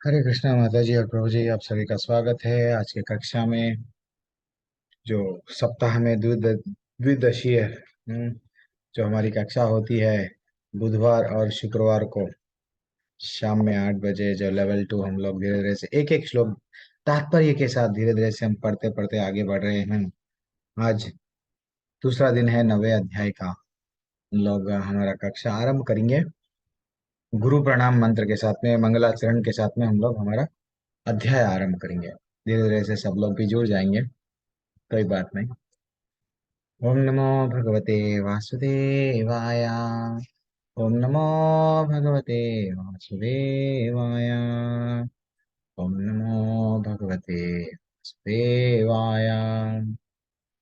हरे कृष्णा माता जी और प्रभु जी, आप सभी का स्वागत है आज की कक्षा में। जो सप्ताह में द्विदशीय जो हमारी कक्षा होती है बुधवार और शुक्रवार को शाम में 8 बजे, जो लेवल 2 हम लोग धीरे धीरे से एक एक श्लोक तात्पर्य के साथ धीरे धीरे से हम पढ़ते पढ़ते आगे बढ़ रहे हैं। आज दूसरा दिन है 9वें अध्याय का। हम लोग हमारा कक्षा आरंभ करेंगे गुरु प्रणाम मंत्र के साथ में, मंगलाचरण के साथ में हम लोग हमारा अध्याय आरंभ करेंगे। धीरे धीरे से सब लोग भी जुड़ जाएंगे, कोई बात नहीं। ओम नमो भगवते वासुदेवाय। ओम नमो भगवते वासुदेवाय। ओम नमो भगवते वासुदेवाय।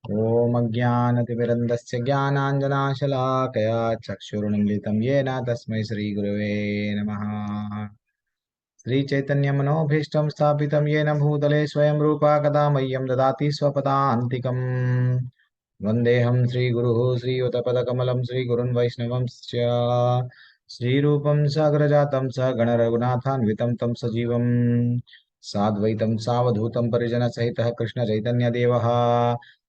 ओम अज्ञानतिमिरन्दस्य ज्ञानाञ्जनाशलाकया चक्षुरुन्मिलितं येन तस्मै श्रीगुरवे नमः। श्रीचैतन्यमनोभीष्टं स्थापितं येन भूतले स्वयं रूपा कदा मह्यं ददाति स्वपदान्तिकम्। वन्देऽहं श्रीगुरुः श्रीयुतपदकमलं श्रीगुरुन् वैष्णवंश्च। श्रीरूपं साग्रजातं सगणरघुनाथान्वितं तं सजीवं साद्वैतं सावधूतं परिजनसहितः कृष्णचैतन्यदेवः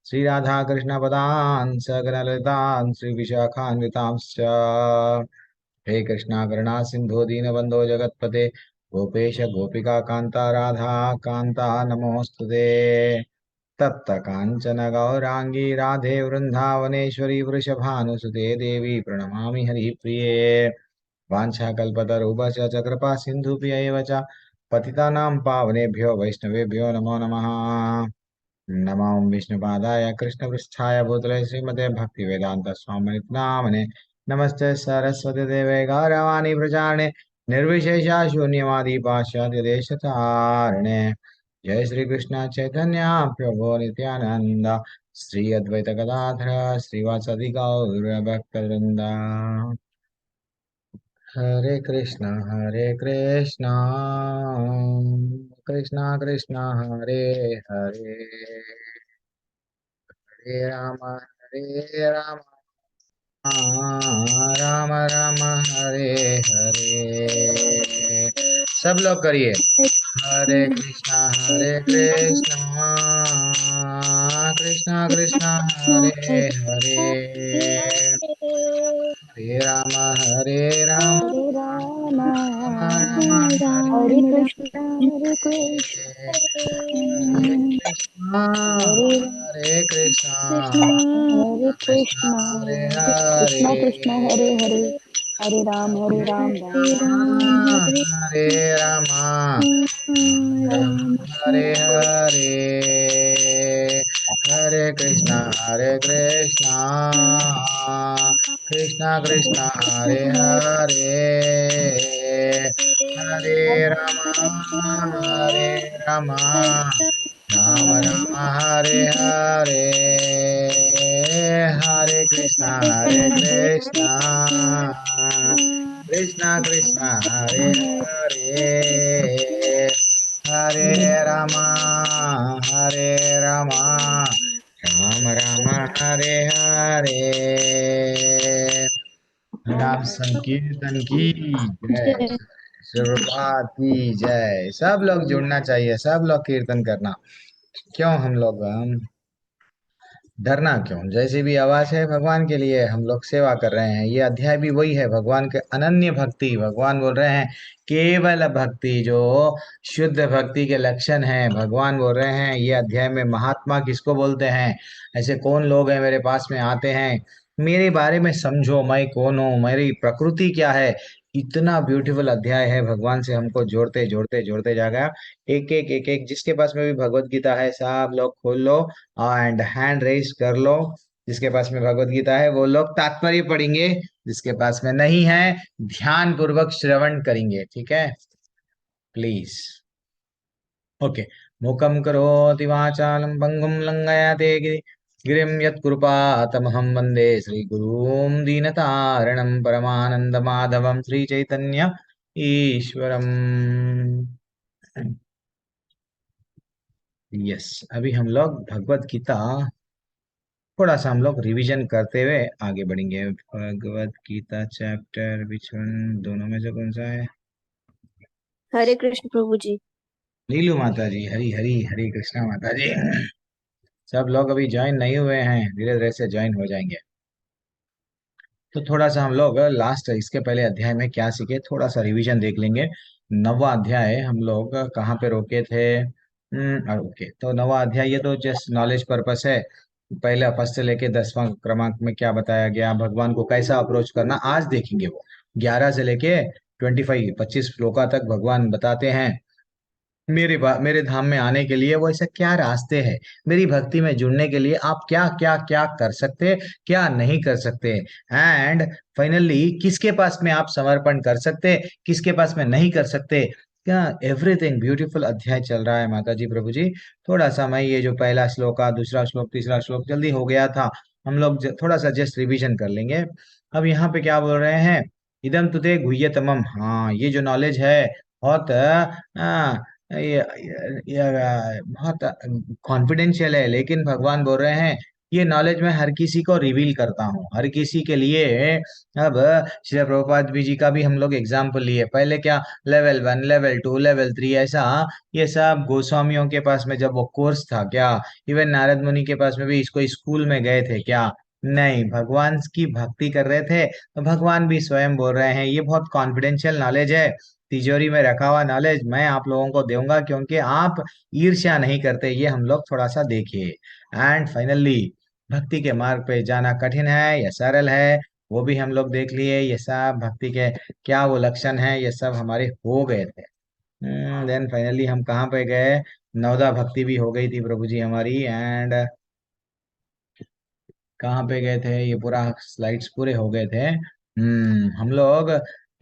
श्रीराधाकृष्णपदान् सगणललितान् श्रीविशाखान्वितांश्च। हे कृष्णा करुणा सिंधु दीनबंधो जगतपते गोपेश गोपिका कांता राधा कांता नमोस्तुते। तप्त कांचन गौरांगी राधे वृंदावनेश्वरी वृषभानुसुते देवी प्रणमामि हरिप्रिये। वाञ्छाकल्पतरुभ्यश्च च कृपा सिन्धुभ्यैव च पतितानां पावनेभ्यो वैष्णवेभ्यो नमो नमः। नमो विष्णुपादाय कृष्णपृष्ठाय भूतले श्रीमते भक्तिवेदांत स्वामिनिति नामने। नमस्ते सरस्वती देवे गौरवाणी प्रचारणे निर्विशेषा शून्यवादी पाश्चात्य देशतारिणे। जय श्री कृष्ण चैतन्य प्रभु नित्यानंद श्री अद्वैत गदाधर श्रीवासदि गौर भक्तवृंद। हरे कृष्णा कृष्णा कृष्णा हरे हरे, हरे राम राम राम हरे हरे। सब लोग करिए हरे कृष्णा कृष्णा कृष्णा हरे हरे, हरे राम हरे राम राम हरे राम राम हरे हरे कृष्ण कृष्णा हरे हरे कृष्णा कृष्ण हरे कृष्णा कृष्ण हरे कृष्ण हरे, कृष्ण हरे हरे हरे राम राम राम हरे रामा राम राम हरे हरे, हरे कृष्णा कृष्णा कृष्णा हरे हरे, हरे रामा राम राम हरे हरे, हरे कृष्णा कृष्णा कृष्णा हरे हरे, हरे रामा राम राम हरे हरे। नाम संकीर्तन की जय, जय सुरभात की जय। सब लोग जुड़ना चाहिए, सब लोग कीर्तन करना। क्यों हम डरना क्यों? जैसी भी आवाज है भगवान के लिए हम लोग सेवा कर रहे हैं। ये अध्याय भी वही है, भगवान के अनन्य भक्ति। भगवान बोल रहे हैं केवल भक्ति, जो शुद्ध भक्ति के लक्षण हैं। भगवान बोल रहे हैं ये अध्याय में महात्मा किसको बोलते हैं, ऐसे कौन लोग हैं मेरे पास में आते हैं, मेरे बारे में समझो, मैं कौन हूँ, मेरी प्रकृति क्या है। इतना ब्यूटीफुल अध्याय है, भगवान से हमको जोड़ते जोड़ते जोड़ते जाएगा। एक एक जिसके पास में भी भगवत गीता है सब लोग खोल लो एंड हैंड रेस कर लो। जिसके पास में भगवत गीता है वो लोग तात्पर्य पढ़ेंगे, जिसके पास में नहीं है ध्यान पूर्वक श्रवण करेंगे, ठीक है? प्लीज। ओके। मुखम करोति वाचालं पंगुं लंघयते गिरिं यत्कृपातमहं वन्दे श्रीगुरूं दीनतारिणं परमानन्दमाधवं श्रीचैतन्य ईश्वरम्। यस, अभी हम लोग भगवत गीता थोड़ा सा हम लोग रिवीजन करते हुए आगे बढ़ेंगे। Bhagavad Gita chapter which one, दोनों में से कौन सा है? हरे कृष्ण प्रभु जी। नीलू माता जी, हरी हरी हरी कृष्णा माता जी। सब लोग अभी ज्वाइन नहीं हुए हैं, धीरे धीरे से ज्वाइन हो जाएंगे। तो थोड़ा सा हम लोग लास्ट इसके पहले अध्याय में क्या सीखे, थोड़ा सा रिवीजन देख लेंगे। नवा अध्याय हम लोग कहाँ पे रोके थे? ओके, तो नवा अध्याय ये तो जस्ट नॉलेज पर्पस है। पहले फर्स्ट से लेके 10वां क्रमांक में क्या बताया गया, भगवान को कैसा अप्रोच करना, आज देखेंगे वो। 11 से लेके 25 श्लोका तक भगवान बताते हैं मेरे धाम में आने के लिए वो ऐसे क्या रास्ते हैं, मेरी भक्ति में जुड़ने के लिए आप क्या क्या क्या कर सकते, क्या नहीं कर सकते, एंड फाइनली किसके पास में आप समर्पण कर सकते, किसके पास में नहीं कर सकते। क्या एवरीथिंग ब्यूटीफुल अध्याय चल रहा है माता जी प्रभु जी। थोड़ा सा मैं ये जो पहला श्लोक का दूसरा श्लोक तीसरा श्लोक जल्दी हो गया था, हम लोग थोड़ा सा जस्ट रिवीजन कर लेंगे। अब यहाँ पे क्या बोल रहे हैं, इदम तुते गुह्यतमम, हाँ ये जो नॉलेज है बहुत ये बहुत कॉन्फिडेंशियल है, लेकिन भगवान बोल रहे हैं ये नॉलेज मैं हर किसी को रिवील करता हूँ, हर किसी के लिए। अब श्री प्रभुपाद जी का भी हम लोग एग्जाम्पल लिए, पहले क्या लेवल 1 लेवल 2 लेवल 3 ऐसा, ये सब गोस्वामियों के पास में जब वो कोर्स था क्या, इवन नारद मुनि के पास में भी इसको स्कूल में गए थे क्या? नहीं, भगवान की भक्ति कर रहे थे तो भगवान भी स्वयं बोल रहे हैं ये बहुत कॉन्फिडेंशियल नॉलेज है, तिजोरी में रखा हुआ नॉलेज मैं आप लोगों को दूंगा, क्योंकि आप ईर्ष्या नहीं करते, ये हम लोग थोड़ा सा देखिए। एंड फाइनली भक्ति के मार्ग पे जाना कठिन है या सरल है, वो भी हम लोग देख लिए, ये सब भक्ति के क्या वो लक्षण है, ये सब हमारे हो गए थे। देन फाइनली हम कहाँ पे गए, नवदा भक्ति भी हो गई थी प्रभु जी हमारी। एंड कहाँ पे गए थे, ये पूरा स्लाइड्स पूरे हो गए थे। हम लोग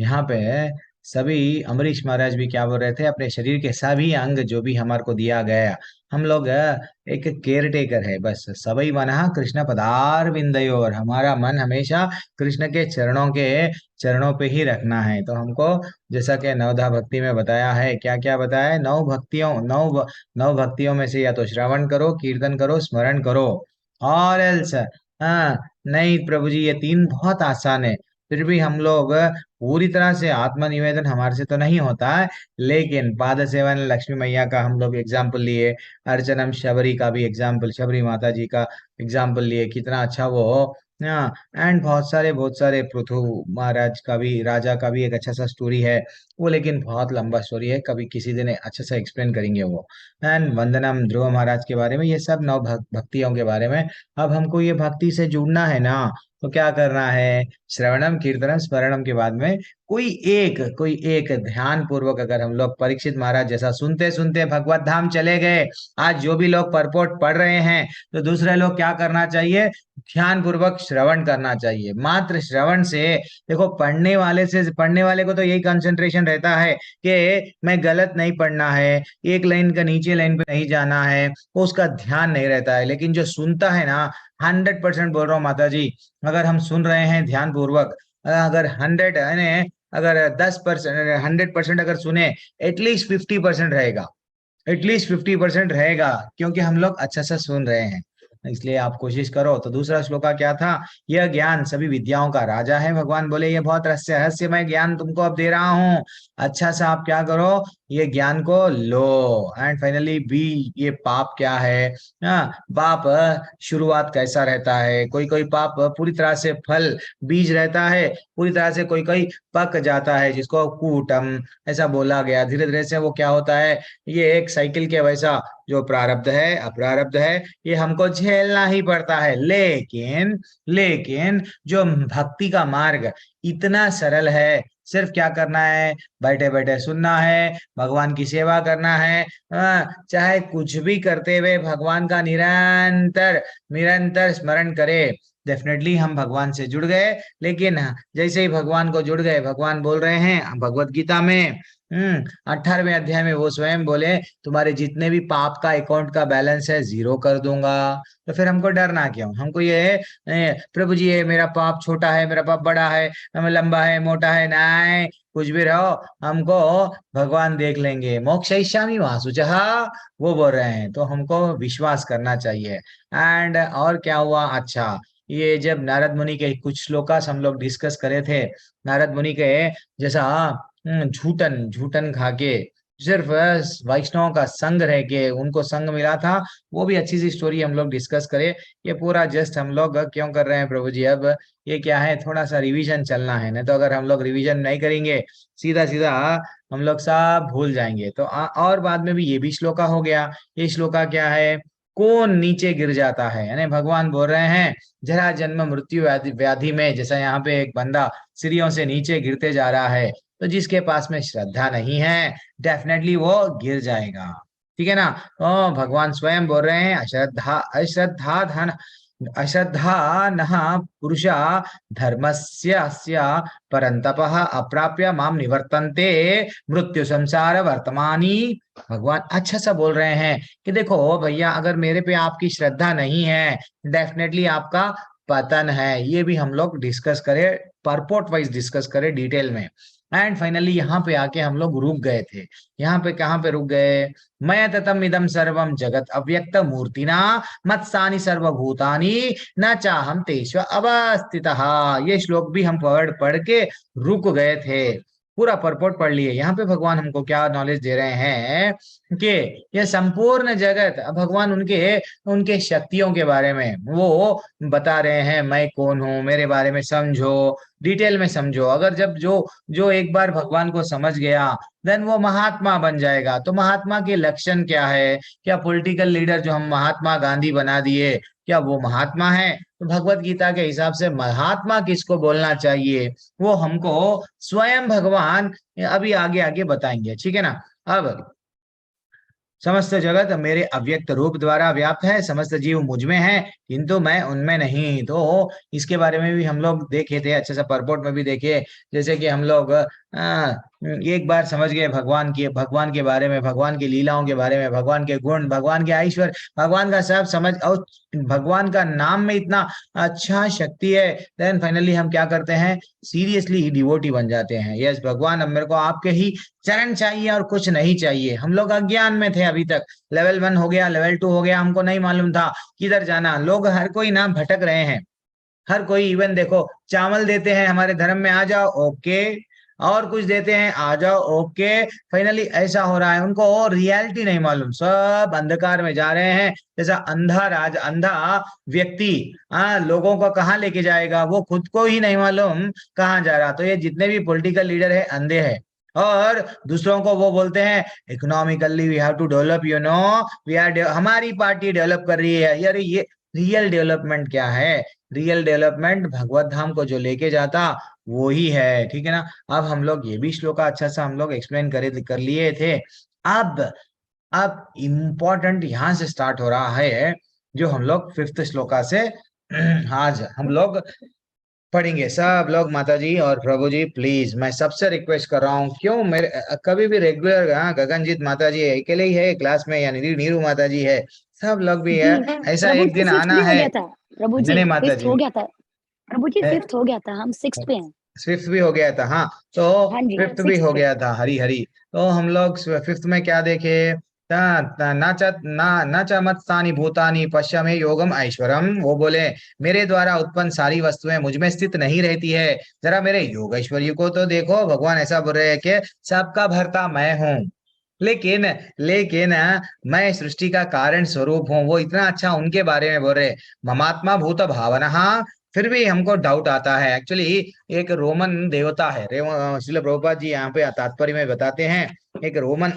यहाँ पे सभी अमरीश महाराज भी क्या बोल रहे थे, अपने शरीर के सभी अंग जो भी हमारे को दिया गया, हम लोग एक केयर टेकर है बस, सबई मनः कृष्ण पदार बिंदयो, और हमारा मन हमेशा कृष्ण के चरणों पे ही रखना है। तो हमको जैसा कि नवधा भक्ति में बताया है, क्या क्या बताया है, नौ भक्तियों में से या तो श्रवण करो, कीर्तन करो, स्मरण करो, और एल्स हाँ। नहीं प्रभु जी, ये तीन बहुत आसान है, फिर भी हम लोग पूरी तरह से आत्मनिवेदन हमारे से तो नहीं होता है, लेकिन पाद सेवन लक्ष्मी मैया का हम लोग एग्जाम्पल लिए, अर्चनम शबरी का भी एग्जाम्पल, शबरी माता जी का एग्जाम्पल लिए, कितना अच्छा वो। हाँ, एंड बहुत सारे पृथु महाराज का भी, राजा का भी एक अच्छा सा स्टोरी है वो, लेकिन बहुत लंबा स्टोरी है, कभी किसी दिन अच्छे से एक्सप्लेन करेंगे वो। एंड वंदनम ध्रुव महाराज के बारे में, ये सब नौ भक्तियों के बारे में। अब हमको ये भक्ति से जुड़ना है ना, तो क्या करना है, श्रवणम कीर्तनम स्मरणम के बाद में कोई एक ध्यान पूर्वक, अगर हम लोग परीक्षित महाराज जैसा सुनते सुनते भगवत धाम चले गए, आज जो भी लोग परपोट पढ़ रहे हैं, तो दूसरे लोग क्या करना चाहिए, ध्यान पूर्वक श्रवण करना चाहिए, मात्र श्रवण से। देखो, पढ़ने वाले को तो यही कंसंट्रेशन रहता है कि मैं गलत नहीं पढ़ना है, एक लाइन का नीचे लाइन पे नहीं जाना है, वो उसका ध्यान नहीं रहता है। लेकिन जो सुनता है ना, 100% बोल रहा हूँ माता जी, अगर हम सुन रहे हैं ध्यान पूर्वक, अगर 100 है, अगर 10%, 100% अगर सुने, एटलीस्ट 50% रहेगा, एटलीस्ट 50% रहेगा, क्योंकि हम लोग अच्छा सा सुन रहे हैं। इसलिए आप कोशिश करो। तो दूसरा श्लोका क्या था, यह ज्ञान सभी विद्याओं का राजा है, भगवान बोले ये बहुत रहस्यमय ज्ञान तुमको अब दे रहा हूँ, अच्छा सा आप क्या करो, ये ज्ञान को लो। एंड फाइनली बी, ये पाप क्या है, हाँ, पाप शुरुआत कैसा रहता है, कोई कोई पाप पूरी तरह से फल बीज रहता है, पूरी तरह से कोई कोई पक जाता है, जिसको कूटम ऐसा बोला गया, धीरे धीरे से वो क्या होता है, ये एक साइकिल के वैसा, जो प्रारब्ध है अप्रारब्ध है, ये हमको झेलना ही पड़ता है। लेकिन जो भक्ति का मार्ग इतना सरल है, सिर्फ क्या करना है, बैठे बैठे सुनना है, भगवान की सेवा करना है, चाहे कुछ भी करते हुए भगवान का निरंतर निरंतर स्मरण करे, डेफिनेटली हम भगवान से जुड़ गए। लेकिन जैसे ही भगवान को जुड़ गए, भगवान बोल रहे हैं भगवत गीता में, 18वें अध्याय में वो स्वयं बोले, तुम्हारे जितने भी पाप का अकाउंट का बैलेंस है जीरो कर दूंगा। तो फिर हमको डरना क्यों, हमको ये प्रभु जी ये मेरा पाप छोटा है, मेरा पाप बड़ा है, लंबा है, मोटा है, नहीं, कुछ भी रहो, हमको भगवान देख लेंगे, मोक्षयिष्यामि मा शुचः, वो बोल रहे हैं, तो हमको विश्वास करना चाहिए। एंड और क्या हुआ, अच्छा, ये जब नारद मुनि के कुछ श्लोकास हम लोग डिस्कस करे थे, नारद मुनि के जैसा झूठन झूठन खा के, सिर्फ वैष्णव का संग रह के उनको संग मिला था। वो भी अच्छी सी स्टोरी हम लोग डिस्कस करें। ये पूरा जस्ट हम लोग क्यों कर रहे हैं प्रभु जी, अब ये क्या है, थोड़ा सा रिवीजन चलना है, नहीं तो अगर हम लोग रिवीजन नहीं करेंगे सीधा सीधा हम लोग सब भूल जाएंगे। तो और बाद में भी ये भी श्लोका हो गया। ये श्लोका क्या है, कौन नीचे गिर जाता है, यानी भगवान बोल रहे हैं जरा जन्म मृत्यु व्याधि व्याधि में, जैसा यहाँ पे एक बंदा सीढ़ियों से नीचे गिरते जा रहा है, तो जिसके पास में श्रद्धा नहीं है डेफिनेटली वो गिर जाएगा। ठीक है ना। तो भगवान स्वयं बोल रहे हैं अश्रद्धा अश्रद्धा धन अश्रद्धा नः पुरुषा धर्मस्य अस्य परन्तपः अप्राप्य माम निवर्तन्ते मृत्यु संसार वर्तमानी। भगवान अच्छा सा बोल रहे हैं कि देखो भैया, अगर मेरे पे आपकी श्रद्धा नहीं है डेफिनेटली आपका पतन है। ये भी हम लोग डिस्कस करें, परपोर्ट वाइज डिस्कस करें डिटेल में। एंड फाइनली यहाँ पे आके हम लोग रुक गए थे। यहाँ पे कहाँ पे रुक गए, मैं ततम इदम सर्वम जगत अव्यक्त मूर्तिना मत्सानि सर्वभूतानि न चाहम तेष्व अवस्थितः। ये श्लोक भी हम पढ़ के रुक गए थे। पूरा परपोर्ट पढ़ लिए। यहाँ पे भगवान हमको क्या नॉलेज दे रहे हैं कि ये संपूर्ण जगत, भगवान उनके उनके शक्तियों के बारे में वो बता रहे हैं, मैं कौन हूँ, मेरे बारे में समझो, डिटेल में समझो। अगर जब जो जो एक बार भगवान को समझ गया देन वो महात्मा बन जाएगा। तो महात्मा के लक्षण क्या है, क्या पॉलिटिकल लीडर जो हम महात्मा गांधी बना दिए, क्या वो महात्मा है? तो भगवत गीता के हिसाब से महात्मा किसको बोलना चाहिए वो हमको स्वयं भगवान अभी आगे आगे बताएंगे। ठीक है ना। अब समस्त जगत मेरे अव्यक्त रूप द्वारा व्याप्त है, समस्त जीव मुझ में है किंतु मैं उनमें नहीं। तो इसके बारे में भी हम लोग देखे थे, अच्छे से परपोर्ट में भी देखे। जैसे कि हम लोग एक बार समझ गए भगवान के बारे में, भगवान की लीलाओं के बारे में, भगवान के गुण, भगवान के ऐश्वर्य, भगवान का सब समझ, और भगवान का नाम में इतना अच्छा शक्ति है। देन फाइनली हम क्या करते हैं, सीरियसली डिवोटी बन जाते हैं। यस भगवान, अब मेरे को आपके ही चरण चाहिए और कुछ नहीं चाहिए। हम लोग अज्ञान में थे अभी तक। लेवल 1 हो गया, लेवल 2 हो गया, हमको नहीं मालूम था किधर जाना। लोग हर कोई ना भटक रहे हैं, हर कोई। इवन देखो, चावल देते हैं हमारे धर्म में, आ जाओ ओके, और कुछ देते हैं आ जाओ ओके। फाइनली ऐसा हो रहा है, उनको और रियलिटी नहीं मालूम, सब अंधकार में जा रहे हैं। जैसा अंधा व्यक्ति लोगों को कहाँ लेके जाएगा, वो खुद को ही नहीं मालूम कहाँ जा रहा। तो ये जितने भी पॉलिटिकल लीडर है अंधे हैं, और दूसरों को वो बोलते हैं economically we have to develop, you know we are, हमारी पार्टी डेवलप कर रही है। यार ये रियल डेवलपमेंट क्या है? रियल डेवलपमेंट भगवत धाम को जो लेके जाता वो ही है। ठीक है ना। अब हम लोग ये भी श्लोक अच्छा सा हम लोग एक्सप्लेन कर लिए थे। अब अब इम्पोर्टेंट यहां से स्टार्ट हो रहा है, जो हम लोग 5th श्लोका से आज हम लोग पढ़ेंगे सब लोग। माता जी और प्रभु जी प्लीज, मैं सबसे रिक्वेस्ट कर रहा हूँ, क्यों मेरे कभी भी रेगुलर गगनजीत माता जी अकेले ही है क्लास में, या नीरू माता जी है, सब लोग भी जी है। ऐसा प्रभु एक जी, दिन फिफ्थ आना भी हो है। गया था। प्रभु नहीं जी नहीं माता फिफ्थ जी, हो गया था। प्रभु जी फिफ्थ हो गया था, हम सिक्स्थ पे हैं। फिफ्थ भी हो गया था, हाँ। तो हाँ जी, फिफ्थ भी सिक्स्थ हो पे। गया था, हरी हरी। तो हम लोग फिफ्थ में क्या देखे, न च मत्सानि भूतानि पश्य में योगम ऐश्वरम। वो बोले मेरे द्वारा उत्पन्न सारी वस्तुएं मुझ में स्थित नहीं रहती है, जरा मेरे योग ऐश्वर्य को तो देखो। भगवान ऐसा बोल रहे हैं कि सबका भरता मैं हूँ, लेकिन लेकिन मैं सृष्टि का कारण स्वरूप हूँ। वो इतना अच्छा उनके बारे में बोल रहे, ममात्मा भूत भावना। फिर भी हमको डाउट आता है। एक्चुअली एक रोमन देवता है, श्रील प्रभुपाद जी यहाँ पे तात्पर्य में बताते हैं, एक रोमन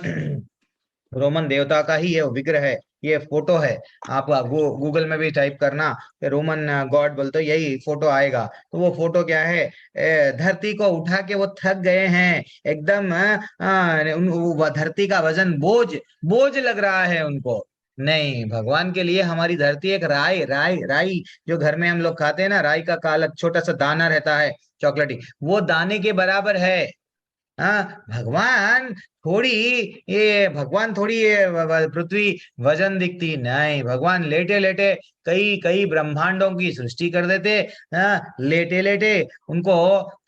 रोमन देवता का ही ये विग्रह है, ये फोटो है। आप गूगल में भी टाइप करना रोमन गॉड बोलते, यही फोटो आएगा। तो वो फोटो क्या है, धरती को उठा के वो थक गए हैं एकदम। वो धरती का वजन बोझ बोझ लग रहा है उनको। नहीं, भगवान के लिए हमारी धरती एक राई राई राई, जो घर में हम लोग खाते हैं ना, राई का काला छोटा सा दाना रहता है, चॉकलेटी, वो दाने के बराबर है। हाँ, भगवान थोड़ी ये पृथ्वी वजन दिखती नहीं। भगवान लेटे लेटे कई कई ब्रह्मांडों की सृष्टि कर देते। हाँ, लेटे लेटे उनको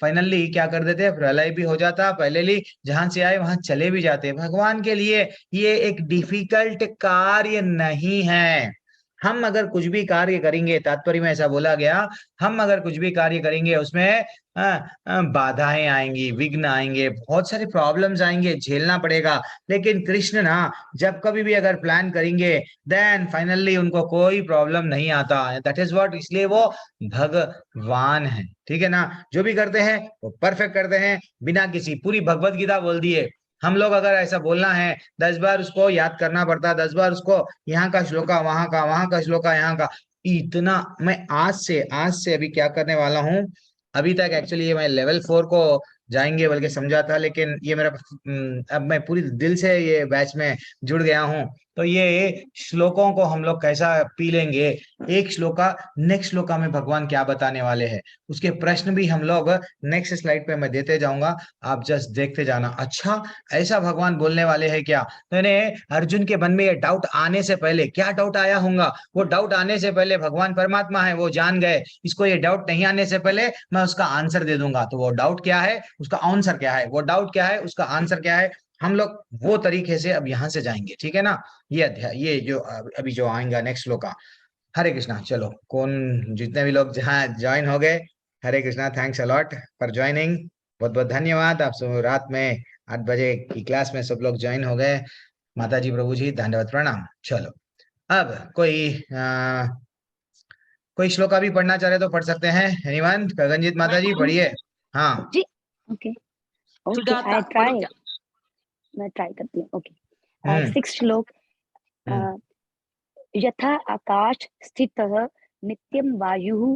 फाइनली क्या कर देते, प्रलय भी हो जाता, पहले जहां से आए वहां चले भी जाते। भगवान के लिए ये एक डिफिकल्ट कार्य नहीं है। हम अगर कुछ भी कार्य करेंगे, तात्पर्य में ऐसा बोला गया, हम अगर कुछ भी कार्य करेंगे उसमें बाधाएं आएंगी, विघ्न आएंगे, बहुत सारे प्रॉब्लम्स आएंगे, झेलना पड़ेगा। लेकिन कृष्ण ना जब कभी भी अगर प्लान करेंगे, देन फाइनली उनको कोई प्रॉब्लम नहीं आता। दैट इज व्हाट, इसलिए वो भगवान है। ठीक है ना, जो भी करते हैं वो परफेक्ट करते हैं, बिना किसी, पूरी भगवत गीता बोल दिए। हम लोग अगर ऐसा बोलना है 10 बार उसको याद करना पड़ता, 10 बार उसको यहाँ का श्लोका वहां का, वहां का श्लोका यहाँ का। इतना मैं आज से अभी क्या करने वाला हूँ। अभी तक एक्चुअली ये मैं लेवल 4 को जाएंगे बल्कि समझा था, लेकिन ये मेरा अब मैं पूरी दिल से ये बैच में जुड़ गया हूँ। तो ये श्लोकों को हम लोग कैसा पी लेंगे, एक श्लोका नेक्स्ट श्लोका में भगवान क्या बताने वाले हैं, उसके प्रश्न भी हम लोग नेक्स्ट स्लाइड पे मैं देते जाऊंगा। आप जस्ट देखते जाना, अच्छा ऐसा भगवान बोलने वाले हैं क्या। तो इन्हें अर्जुन के मन में ये डाउट आने से पहले, क्या डाउट आया होगा, वो डाउट आने से पहले भगवान परमात्मा है वो जान गए, इसको ये डाउट नहीं आने से पहले मैं उसका आंसर दे दूंगा। तो वो डाउट क्या है, उसका आंसर क्या है, वो डाउट क्या है, उसका आंसर क्या है, हम लोग वो तरीके से अब यहाँ से जाएंगे। ठीक है ना, ये अध्याय, ये जो अभी जो आएगा नेक्स्ट श्लोक का। हरे कृष्णा। चलो, कौन, जितने भी लोग जहाँ ज्वाइन हो गए, Hare Krishna, thanks a lot for joining. बहुत बहुत धन्यवाद। आप सब रात में 8 बजे की क्लास में सब लोग ज्वाइन हो गए। माता जी, प्रभु जी, धन्यवाद, प्रणाम। चलो, अब कोई श्लोक अभी पढ़ना चाह रहे तो पढ़ सकते हैं। एनीवन? गगनजीत माता जी पढ़िए। हाँ जी। Okay okay, I try. मैं ट्राई करती हूँ। ओके, हम्म 6 श्लोक। हम्म यथा आकाश स्थितः नित्यं वायुः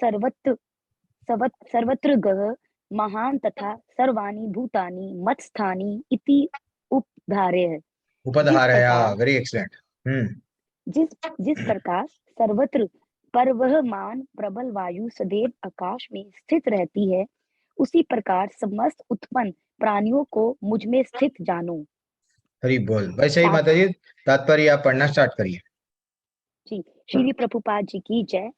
सर्वत्र सर्वत्र गः महान् तथा सर्वाणि भूतानि मत्स्थानि इति उपधारय। जिस उपधार है, प्रकार वेरी एक्सलेंट। हम्म जिस जिस प्रकार सर्वत्र परिवहमान प्रबल वायु सदैव आकाश में स्थित रहती है, उसी प्रकार समस्त उत्पन्न प्राणियों को मुझ में स्थित जानो। हरी बोल। वैसे ही तात माता जी, तात्पर्य आप पढ़ना स्टार्ट करिए। जी, श्री प्रभुपाद जी की जय।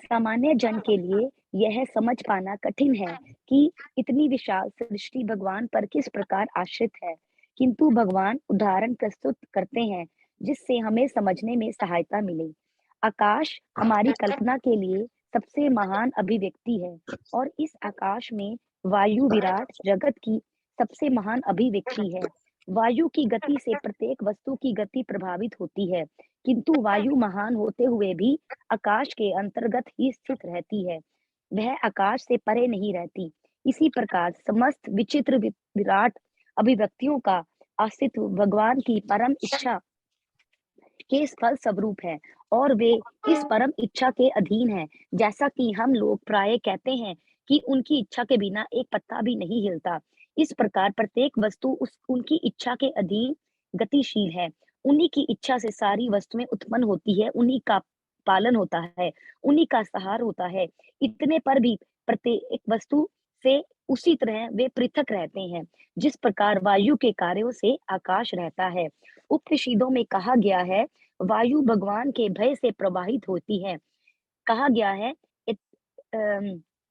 सामान्य जन के लिए यह समझ पाना कठिन है कि इतनी विशाल सृष्टि भगवान पर किस प्रकार आश्रित है, किंतु भगवान उदाहरण प्रस्तुत करते हैं जिससे हमें समझने में सहायता मिले। आकाश हमारी कल्पना के लिए सबसे महान अभिव्यक्ति है और इस आकाश में वायु विराट जगत की सबसे महान अभिव्यक्ति है। वायु की गति से प्रत्येक वस्तु की गति प्रभावित होती है, किंतु वायु महान होते हुए भी आकाश के अंतर्गत ही स्थित रहती है, वह आकाश से परे नहीं रहती। इसी प्रकार समस्त विचित्र विराट अभिव्यक्तियों का अस्तित्व भगवान की परम इच्छा के फल स्वरूप है और वे इस परम इच्छा के अधीन है। जैसा कि हम लोग प्राय कहते हैं कि उनकी इच्छा के बिना एक पत्ता भी नहीं हिलता, इस प्रकार प्रत्येक वस्तु उनकी इच्छा के अधीन गतिशील है। उन्हीं की इच्छा से सारी वस्तुएं उत्पन्न होती है, उन्हीं का पालन होता है, उन्हीं का सहार होता है। इतने पर भी प्रत्येक वस्तु से उसी तरह वे पृथक रहते हैं जिस प्रकार वायु के कार्यों से आकाश रहता है। उपनिषदों में कहा गया है, वायु भगवान के भय से प्रवाहित होती है। कहा गया है,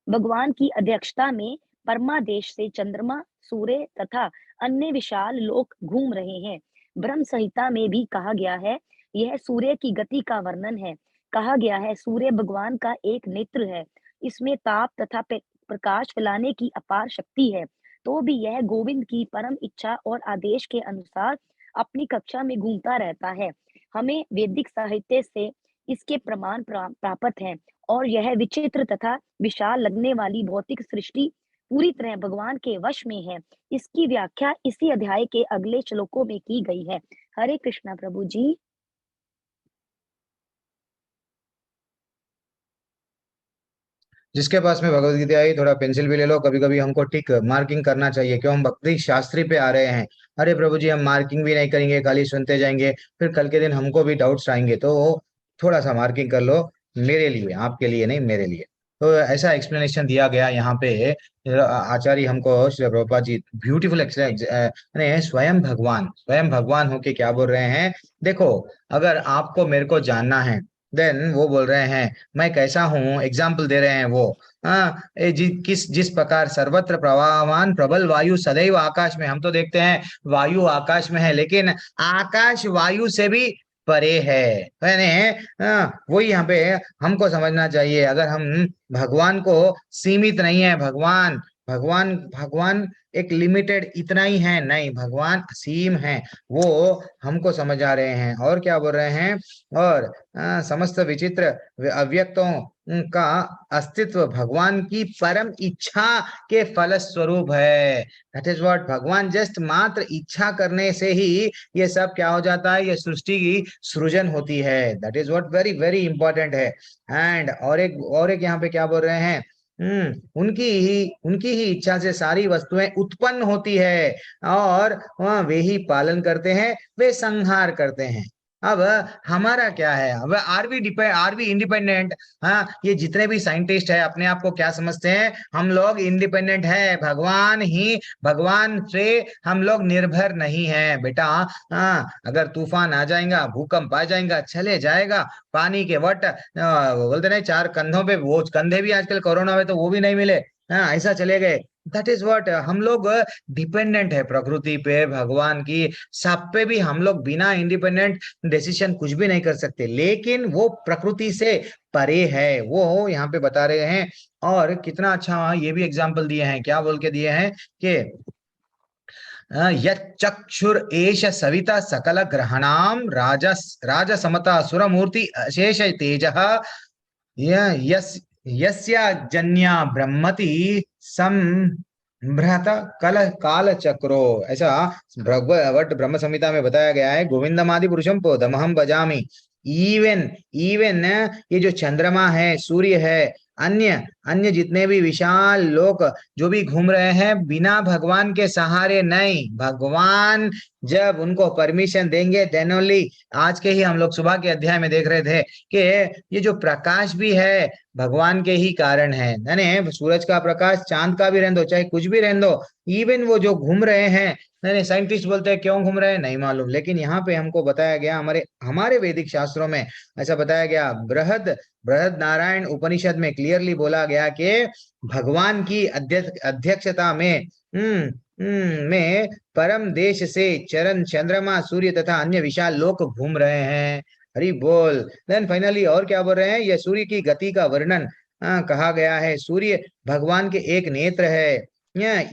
भगवान की अध्यक्षता में परमादेश से चंद्रमा, सूर्य तथा अन्य विशाल लोक घूम रहे हैं। ब्रह्म संहिता में भी कहा गया है, यह सूर्य की गति का वर्णन है। कहा गया है, सूर्य भगवान का एक नेत्र है, इसमें ताप तथा प्रकाश फैलाने की अपार शक्ति है। तो भी यह गोविंद की परम इच्छा और आदेश के अनुसार अपनी कक्षा में घूमता रहता है। हमें वैदिक साहित्य से इसके प्रमाण प्राप्त हैं और यह विचित्र तथा विशाल लगने वाली भौतिक सृष्टि पूरी तरह भगवान के वश में है। इसकी व्याख्या इसी अध्याय के अगले श्लोकों में की गई है। हरे कृष्णा प्रभु जी। जिसके पास में भगवत गीता आई, थोड़ा पेंसिल भी ले लो। कभी कभी हमको टिक मार्किंग करना चाहिए, क्यों, हम भक्ति शास्त्री पे आ रहे हैं। अरे प्रभु जी, हम मार्किंग भी नहीं करेंगे, खाली सुनते जाएंगे, फिर कल के दिन हमको भी डाउट्स आएंगे। तो थोड़ा सा मार्किंग कर लो, मेरे लिए, आपके लिए नहीं, मेरे लिए। तो ऐसा एक्सप्लेनेशन दिया गया यहाँ पे। आचार्य हमको, श्री प्रभुपाद जी, ब्यूटीफुल स्वयं भगवान होके क्या बोल रहे हैं। देखो, अगर आपको मेरे को जानना है, देन वो बोल रहे हैं मैं कैसा हूँ, एग्जाम्पल दे रहे हैं वो। हाँ, जिस प्रकार सर्वत्र प्रवाहमान प्रबल वायु सदैव आकाश में, हम तो देखते हैं वायु आकाश में है, लेकिन आकाश वायु से भी परे है। यानी वही यहाँ पे हमको समझना चाहिए। अगर हम भगवान को सीमित नहीं है, भगवान भगवान भगवान एक लिमिटेड इतना ही है, नहीं, भगवान असीम है, वो हमको समझ आ रहे हैं। और क्या बोल रहे हैं, और समस्त विचित्र अव्यक्तों का अस्तित्व भगवान की परम इच्छा के फलस्वरूप है। दैट इज व्हाट, भगवान जस्ट मात्र इच्छा करने से ही ये सब क्या हो जाता है, ये सृष्टि की सृजन होती है। That is what very very important है। एंड और एक यहाँ पे क्या बोल रहे हैं, उनकी ही इच्छा से सारी वस्तुएं उत्पन्न होती है, और वे ही पालन करते हैं, वे संहार करते हैं। अब हमारा क्या है, अब आर वी इंडिपेंडेंट? हाँ, ये जितने भी साइंटिस्ट है अपने आप को क्या समझते हैं, हम लोग इंडिपेंडेंट है, भगवान से हम लोग निर्भर नहीं है बेटा। हाँ, अगर तूफान आ जाएगा, भूकंप आ जाएगा, चले जाएगा, पानी के बोलते नहीं, चार कंधों पे, वो कंधे भी आजकल कोरोना में तो वो भी नहीं मिले। हाँ, ऐसा चले गए। दैट इज व्हाट, हम लोग डिपेंडेंट है प्रकृति पे, भगवान की सब पे भी हम लोग बिना इंडिपेंडेंट डिसीजन कुछ भी नहीं कर सकते। लेकिन वो प्रकृति से परे है, वो यहाँ पे बता रहे हैं। और कितना अच्छा ये भी एग्जाम्पल दिए हैं, क्या बोल के दिए हैं कि यक्षुर एष सविता सकल ग्रहणाम राजसमता सुरमूर्ति अशेष तेजः यस यस्या जन्या ब्रह्मति संभ्रत कल काल चक्रो। ऐसा भगवत ब्रह्म संहिता में बताया गया है, गोविंदमादि पुरुषम पदमहम भजामि। इवन इवन ये जो चंद्रमा है, सूर्य है, अन्य अन्य जितने भी विशाल लोक जो भी घूम रहे हैं, बिना भगवान के सहारे नहीं, भगवान जब उनको परमिशन देंगे देन ओनली। आज के ही हम लोग सुबह के अध्याय में देख रहे थे कि ये जो प्रकाश भी है भगवान के ही कारण है। यानी सूरज का प्रकाश, चांद का भी रहने दो, चाहे कुछ भी रहने दो, इवन वो जो घूम रहे हैं, नहीं, साइंटिस्ट बोलते हैं क्यों घूम रहे हैं नहीं मालूम, लेकिन यहाँ पे हमको बताया गया, हमारे हमारे वैदिक शास्त्रों में ऐसा बताया गया। बृहद बृहद नारायण उपनिषद में क्लियरली बोला गया कि भगवान की अध्यक्षता में में परम देश से चरण चंद्रमा सूर्य तथा अन्य विशाल लोक घूम रहे हैं। हरि बोल। देन फाइनली और क्या बोल रहे हैं, यह सूर्य की गति का वर्णन कहा गया है। सूर्य भगवान के एक नेत्र है,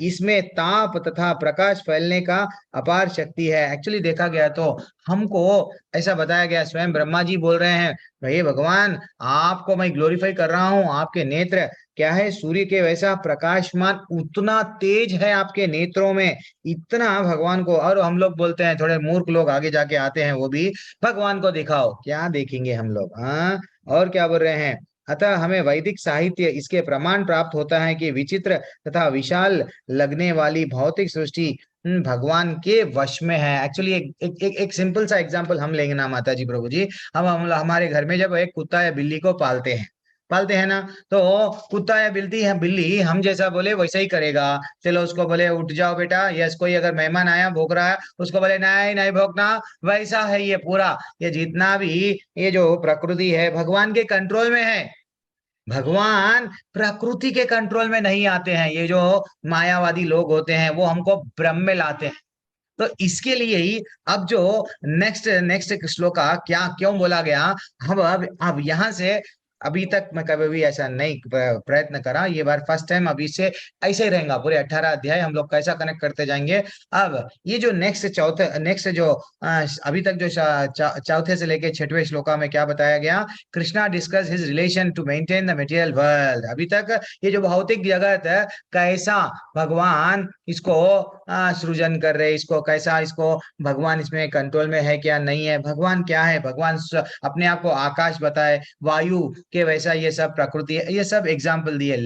इसमें ताप तथा प्रकाश फैलने का अपार शक्ति है। एक्चुअली देखा गया तो हमको ऐसा बताया गया, स्वयं ब्रह्मा जी बोल रहे हैं, भाई भगवान आपको मैं ग्लोरीफाई कर रहा हूँ, आपके नेत्र क्या है, सूर्य के वैसा प्रकाशमान, उतना तेज है आपके नेत्रों में, इतना भगवान को। और हम लोग बोलते हैं, थोड़े मूर्ख लोग आगे जाके आते हैं, वो भी भगवान को दिखाओ, क्या देखेंगे हम लोग, हाँ। और क्या बोल रहे हैं, अतः हमें वैदिक साहित्य इसके प्रमाण प्राप्त होता है कि विचित्र तथा विशाल लगने वाली भौतिक सृष्टि भगवान के वश में है। एक्चुअली एक सिंपल सा एग्जांपल हम लेंगे ना माता जी, प्रभु जी, हम हमारे घर में जब एक कुत्ता या बिल्ली को पालते हैं ना, तो कुत्ता या बिल्ली हम जैसा बोले वैसा ही करेगा। चलो उसको बोले उठ जाओ बेटा, यस, कोई अगर मेहमान आया भौंक रहा है, उसको बोले नहीं नहीं भौंकना, वैसा है ये पूरा। ये जितना भी ये जो प्रकृति है भगवान के कंट्रोल में है, भगवान प्रकृति के कंट्रोल में नहीं आते हैं। ये जो मायावादी लोग होते हैं वो हमको भ्रम में लाते हैं। तो इसके लिए ही अब जो नेक्स्ट नेक्स्ट श्लोक का क्या क्यों बोला गया, हम अब यहाँ से, अभी तक मैं कभी भी ऐसा नहीं प्रयत्न करा, ये बार फर्स्ट टाइम, अभी से ऐसे ही रहेगा पूरे 18 अध्याय, हम लोग कैसा कनेक्ट करते जाएंगे। अब ये जो नेक्स्ट जो अभी तक जो चौथे से लेके छठवें श्लोका में क्या बताया गया, Krishna discuss his relation to maintain the material world. अभी तक ये जो भौतिक जगत है, कैसा भगवान इसको सृजन कर रहे, इसको कैसा, इसको भगवान इसमें कंट्रोल में है क्या नहीं है, भगवान क्या है, भगवान अपने आप को आकाश बताए, वायु के वैसा, ये सब प्रकृति है, ये सब एग्जाम्पल दिए।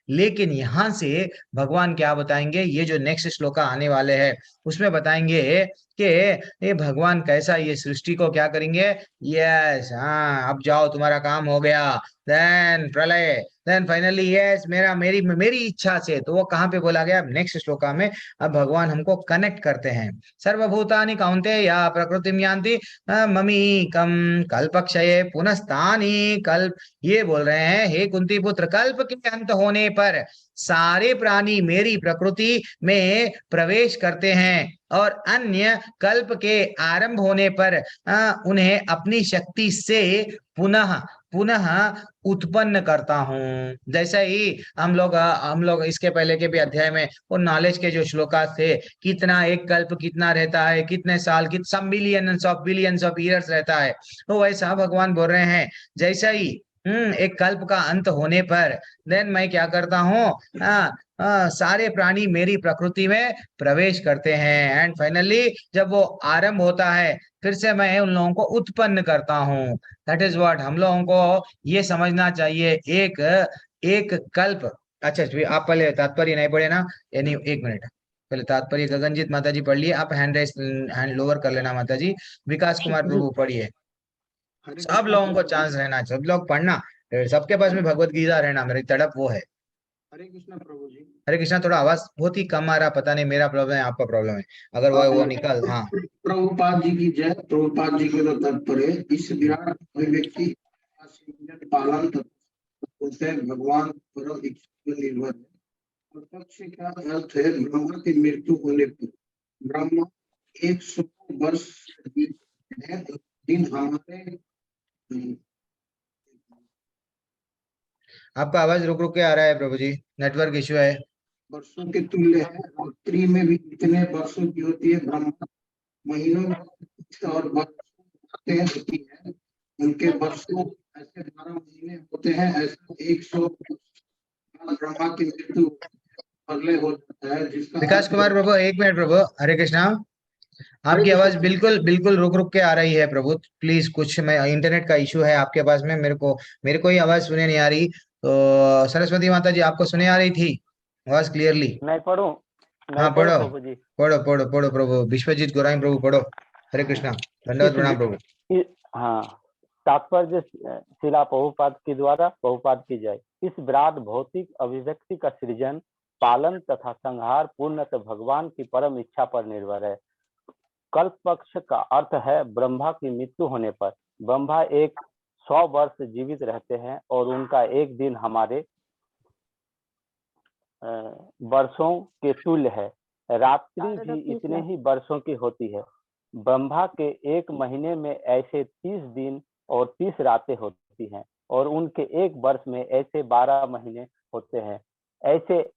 लेकिन यहां से भगवान क्या बताएंगे, ये जो नेक्स्ट श्लोका आने वाले हैं उसमें बताएंगे कि ये भगवान कैसा ये सृष्टि को क्या करेंगे। यस, हाँ, अब जाओ तुम्हारा काम हो गया, देन प्रलय, देन फाइनली यस मेरा मेरी मेरी इच्छा से। तो वो कहाँ पे बोला गया? नेक्स्ट श्लोका में। अब भगवान हमको कनेक्ट करते हैं। सर्वभूतानि कौन्तेय प्रकृतिम यान्ति ममीकम कल्पक्षये पुनस्तानि कल्प। ये बोल रहे हैं हे कुंती पुत्र, कल्प के अंत होने पर सारे प्राणी मेरी प्रकृति में प्रवेश करते हैं और अन्य कल्प के आरंभ होने पर उन्हें अपनी शक्ति से पुनः पुनः उत्पन्न करता हूँ। जैसा ही हम लोग इसके पहले के भी अध्याय में वो नॉलेज के जो श्लोका थे, कितना एक कल्प कितना रहता है, कितने साल, कित सब बिलियंस ऑफ ईयर्स रहता है, तो वैसा भगवान बोल रहे हैं जैसा ही एक कल्प का अंत होने पर देन मैं क्या करता हूँ, सारे प्राणी मेरी प्रकृति में प्रवेश करते हैं एंड फाइनली जब वो आरंभ होता है फिर से मैं उन लोगों को उत्पन्न करता हूँ। दैट इज व्हाट हम लोगों को ये समझना चाहिए। एक एक कल्प। अच्छा आप पहले तात्पर्य नहीं पढ़े ना, यानी एक मिनट पहले तात्पर्य गगनजीत माता जी पढ़ लिए, आप हैंड लोअर कर लेना माता जी। विकास कुमार प्रभु पढ़िए। सब लोगों को चांस रहना, सब लोग पढ़ना, सबके पास में भगवत गीता रहना, मेरी तड़प वो है। हरे कृष्णा प्रभु जी। हरे कृष्णा। थोड़ा आवाज बहुत ही कम आ रहा, पता नहीं मेरा प्रॉब्लम है आपका प्रॉब्लम है, अगर वो निकल। हाँ प्रभुपाद जी की जय। प्रभुपाद जी के तो तात्पर्य इस विराट अभिव्यक्ति पालन तथा भगवान परम इच्छा पर निर्भर है। और पक्ष का अर्थ है ब्रह्मा की मृत्यु होने पर ब्रह्मा 100 वर्ष है, दिन हमारे आपका आवाज रुक रुक के आ रहा है प्रभु जी, नेटवर्क इश्यू है। वर्षों के तुल्य है। रात्रि में भी कितने वर्षों की होती है, ब्रह्मा महीनों और वर्षों होती है, उनके वर्षों ऐसे 12 महीने होते हैं, ऐसे 100 ब्रह्मा की मृत्यु अगले हो जाता है, जिसका विकास कुमार प्रभु एक मिनट प्रभु। हरे कृष्णा। आपकी आवाज बिल्कुल बिल्कुल रुक रुक के आ रही है प्रभु, प्लीज कुछ मैं इंटरनेट का इशू है आपके पास में, मेरे को ही आवाज सुने नहीं आ रही। तो सरस्वती माता जी आपको सुने आ रही थी आवाज क्लियरली? मैं पढ़ूं? हाँ पढ़ो प्रभु जी। पढ़ो पढ़ो पढ़ो प्रभु। विश्वजीत गोराई प्रभु पढ़ो। हरे कृष्णा। धन्यवाद प्रणाम प्रभु। हाँ, तात्पर्य शिला प्रभुपाद के द्वारा प्रभुपाद की जय। इस विराट भौतिक अभिव्यक्ति का सृजन, पालन तथा संहार पूर्णतः भगवान की परम इच्छा पर निर्भर है। कल्प पक्ष का अर्थ है ब्रह्मा की मृत्यु होने पर। ब्रह्मा 100 वर्ष जीवित रहते हैं और उनका एक दिन हमारे वर्षों के तुल्य है। रात्रि भी इतने ही वर्षों की होती है। ब्रह्मा के एक महीने में ऐसे 30 दिन और 30 रातें होती हैं और उनके एक वर्ष में ऐसे 12 महीने होते हैं। ऐसे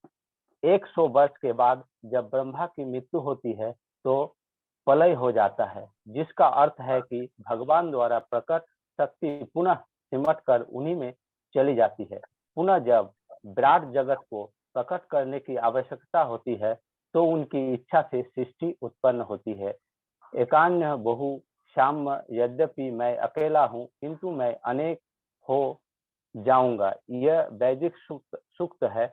100 वर्ष के बाद जब ब्रह्मा की मृत्यु होती है तो प्रलय हो जाता है, जिसका अर्थ है कि भगवान द्वारा प्रकट शक्ति पुनः सिमट कर उन्हीं में चली जाती है। पुनः जब विराट जगत को प्रकट करने की आवश्यकता होती है तो उनकी इच्छा से सृष्टि उत्पन्न होती है। एकान्य बहु श्याम, यद्यपि मैं अकेला हूँ किंतु मैं अनेक हो जाऊंगा। यह वैदिक सूक्त है।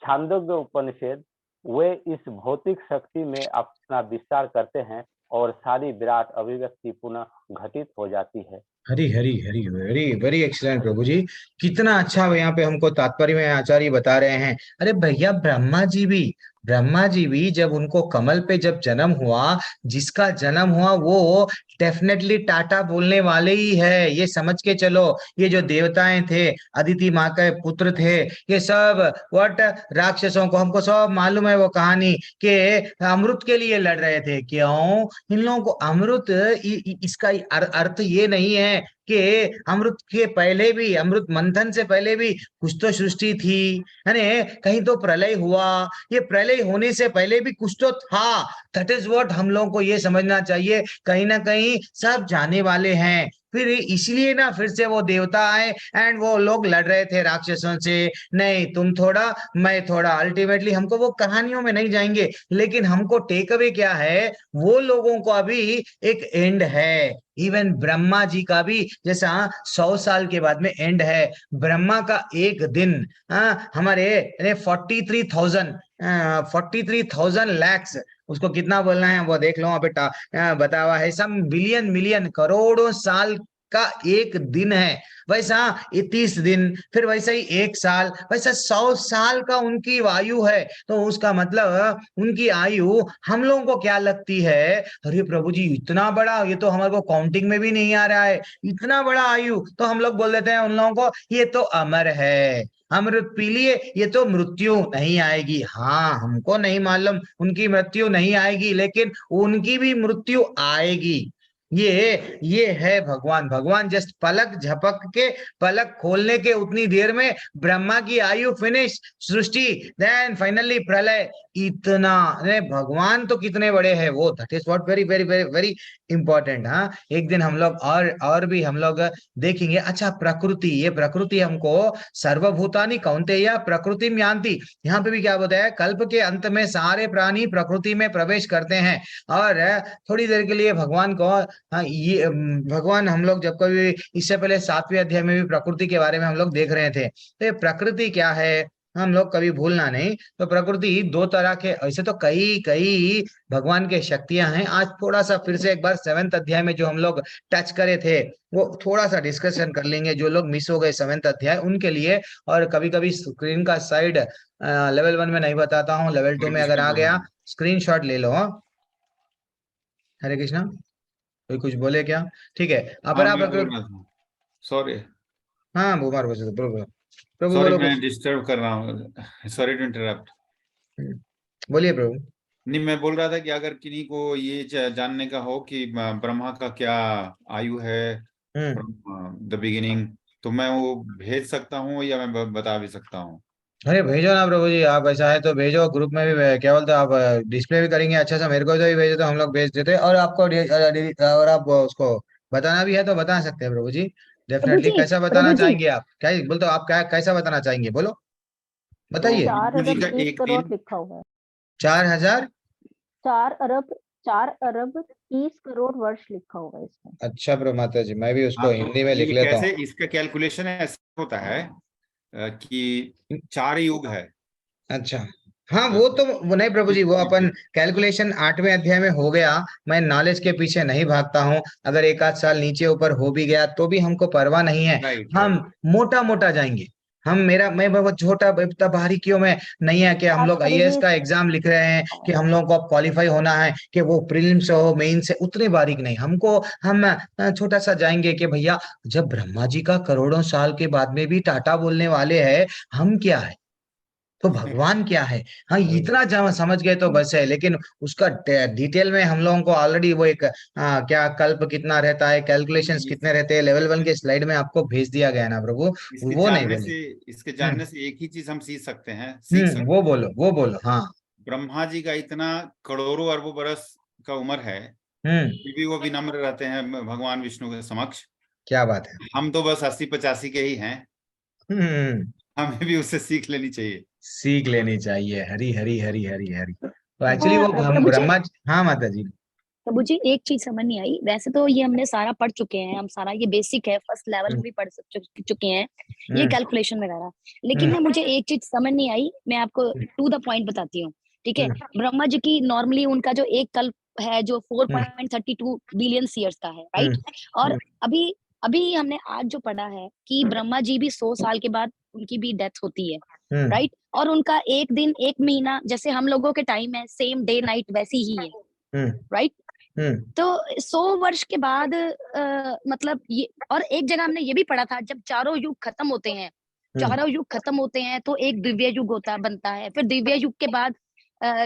छांदोग्य उपनिषद। वे इस भौतिक शक्ति में अपना विस्तार करते हैं और सारी विराट अभिव्यक्ति पुनः घटित हो जाती है। Hari Hari Hari very very excellent प्रभु जी। कितना अच्छा यहाँ पे हमको तात्पर्य में आचार्य बता रहे हैं। अरे भैया ब्रह्मा जी भी जब उनको कमल पे जब जन्म हुआ, जिसका जन्म हुआ वो डेफिनेटली टाटा बोलने वाले ही है, ये समझ के चलो। ये जो देवताएं थे, अदिति माँ के पुत्र थे, ये सब व्हाट राक्षसों को, हमको सब मालूम है वो कहानी के अमृत के लिए लड़ रहे थे। क्यों? इन लोगों को अमृत इसका अर्थ ये नहीं है कि अमृत के पहले भी, अमृत मंथन से पहले भी कुछ तो सृष्टि थी, है ना? कहीं तो प्रलय हुआ, ये प्रलय होने से पहले भी कुछ तो था। दैट इज व्हाट हम लोगों को ये समझना चाहिए। कहीं ना कहीं सब जाने वाले हैं, फिर इसलिए ना फिर से वो देवता आए एंड वो लोग लड़ रहे थे राक्षसों से। नहीं तुम थोड़ा मैं थोड़ा, अल्टीमेटली हमको वो कहानियों में नहीं जाएंगे, लेकिन हमको टेक अवे क्या है, वो लोगों को अभी एक एंड है। इवन ब्रह्मा जी का भी जैसा 100 साल के बाद में एंड है, ब्रह्मा का एक दिन हमारे 43,000 लैक्स, उसको कितना बोलना है वो देख लो, अभी बता हुआ है, सम बिलियन मिलियन करोड़ों साल का एक दिन है, वैसा ये 30 दिन, फिर वैसा ही 1 साल, वैसा 100 साल का उनकी आयु है। तो उसका मतलब उनकी आयु हम लोगों को क्या लगती है, अरे प्रभु जी इतना बड़ा, ये तो हमारे को काउंटिंग में भी नहीं आ रहा है, इतना बड़ा आयु। तो हम लोग बोल देते हैं उन लोगों को, ये तो अमर है, अमृत पी लिए, ये तो मृत्यु नहीं आएगी। हाँ, हमको नहीं मालूम उनकी मृत्यु नहीं आएगी, लेकिन उनकी भी मृत्यु आएगी। ये है भगवान। भगवान जस्ट पलक झपक के, पलक खोलने के उतनी देर में ब्रह्मा की आयु फिनिश, सृष्टि, देन फाइनली प्रलय। इतना, अरे भगवान तो कितने बड़े हैं वो, that is what very very very very important. हाँ, एक दिन हम लोग और भी हम लोग देखेंगे। अच्छा, प्रकृति, ये प्रकृति हमको सर्वभूतानि कौन्तेय प्रकृति यान्ति, यहाँ पे भी क्या बताया, कल्प के अंत में सारे प्राणी प्रकृति में प्रवेश करते हैं। और थोड़ी देर के लिए भगवान को, हाँ ये भगवान, हम लोग जब कभी इससे पहले 7वें अध्याय में भी प्रकृति के बारे में हम लोग देख रहे थे। तो ये प्रकृति क्या है, हम लोग कभी भूलना नहीं। तो प्रकृति दो तरह के, ऐसे तो कई कई भगवान के शक्तियां हैं। आज थोड़ा सा फिर से एक बार 7वें अध्याय में जो हम लोग टच करे थे, वो थोड़ा सा डिस्कशन कर लेंगे, जो लोग मिस हो गए 7वें अध्याय उनके लिए। और कभी कभी स्क्रीन का साइड लेवल 1 में नहीं बताता हूँ, लेवल 2 में अगर आ गया स्क्रीनशॉट ले लो। हरे कृष्णा, कोई कुछ बोले क्या? ठीक है, अगर आप अगर, सॉरी, हाँ बुमार बचे प्रभु, प्रभु सॉरी बोलो मैं कुछ। डिस्टर्ब कर रहा हूँ, सॉरी टू इंटरप्ट। बोलिए प्रभु। नहीं, मैं बोल रहा था कि अगर किन्हीं को ये जानने का हो कि ब्रह्मा का क्या आयु है, द बिगिनिंग, तो मैं वो भेज सकता हूँ या मैं बता भी सकता हूँ? अरे भेजो ना प्रभु जी, आप ऐसा है तो भेजो, ग्रुप में भी क्या बोलते हैं आप, डिस्प्ले भी करेंगे अच्छा सा, मेरे को तो भी भेजो तो हम लोग भेज देते हैं। और आपको और आप उसको बताना भी है तो बता सकते हैं प्रभु जी, प्रभु डेफिनेटली। जी, कैसा प्रभु बताना जी, चाहेंगे आप, क्या बोलते हो आप, क्या कैसा बताना चाहेंगे, बोलो तो बताइए। 4 जी अरब का 30 एक करोड़ दिन, लिखा हुआ है। 4000, 4 अरब 30 करोड़ वर्ष लिखा हुआ है इसमें। अच्छा प्रभु माता जी, मैं भी उसको हाँ, हिंदी में लिख ये लेता कैसे हूँ। इसका कैलकुलेशन ऐसा होता है कि 4 युग है। अच्छा, हाँ वो तो, वो नहीं प्रभु जी, वो अपन कैलकुलेशन 8वें अध्याय में हो गया। मैं नॉलेज के पीछे नहीं भागता हूँ, अगर एक आध साल नीचे ऊपर हो भी गया तो भी हमको परवाह नहीं है। राइट हम राइट। मोटा मोटा जाएंगे। मैं बहुत छोटा, इतना बारीकियों में नहीं है कि हम लोग तात्पर्य आईएएस का एग्जाम लिख रहे हैं, कि हम लोग को क्वालिफाई होना है, कि वो प्रीलिम से हो मेन से, उतने बारीक नहीं हमको। हम छोटा सा जाएंगे कि भैया, जब ब्रह्मा जी का करोड़ों साल के बाद में भी टाटा बोलने वाले हैं, हम क्या है, तो भगवान क्या है। हाँ, इतना जब समझ गए तो बस है। लेकिन उसका डिटेल में हम लोगों को ऑलरेडी वो एक क्या कल्प कितना रहता है, कैलकुलेशंस कितने रहते हैं, लेवल 1 के स्लाइड में आपको भेज दिया गया है ना प्रभु, वो नहीं बोले। इसके हम्म, जानने से एक ही चीज हम सीख सकते वो बोलो, वो बोलो, हाँ। ब्रह्मा जी का इतना करोड़ों अरबों बरस का उम्र है, हम्म, फिर भी वो विनम्र रहते हैं भगवान विष्णु के समक्ष। क्या बात है। हम तो बस 80-85 के ही हैं, हम्म, हमें भी उससे सीख लेनी चाहिए। सीख लेनी चाहिए। हरी हरी हरी हरी हरी। तो एक्चुअली वो और हम प्रभु जी, ब्रह्मा, हाँ माता जी। प्रभु जी एक चीज समझ नहीं आई। वैसे तो ये हमने सारा पढ़ चुके हैं, हम सारा ये बेसिक है, फर्स्ट लेवल में भी पढ़ चुके हैं ये हम्म, कैलकुलेशन वगैरह। लेकिन हम्म, ना मुझे एक चीज समझ नहीं आई, मैं आपको टू द पॉइंट बताती हूँ। ठीक है, ब्रह्मा जी की नॉर्मली उनका जो एक कल्प है जो 4.32 बिलियन ईयर्स का है, राइट। और हम्म, अभी अभी हमने आज जो पढ़ा है कि ब्रह्मा जी भी 100 साल के बाद उनकी भी डेथ होती है, हम्म, राइट। और उनका एक दिन एक महीना जैसे हम लोगों के टाइम है, सेम डे नाइट वैसी ही है, हम्म, राइट। हम्म, तो 100 वर्ष के बाद मतलब ये, और एक जगह हमने ये भी पढ़ा था, जब चारों युग खत्म होते हैं, चारों युग खत्म होते हैं तो एक दिव्य युग होता बनता है। फिर दिव्य युग के बाद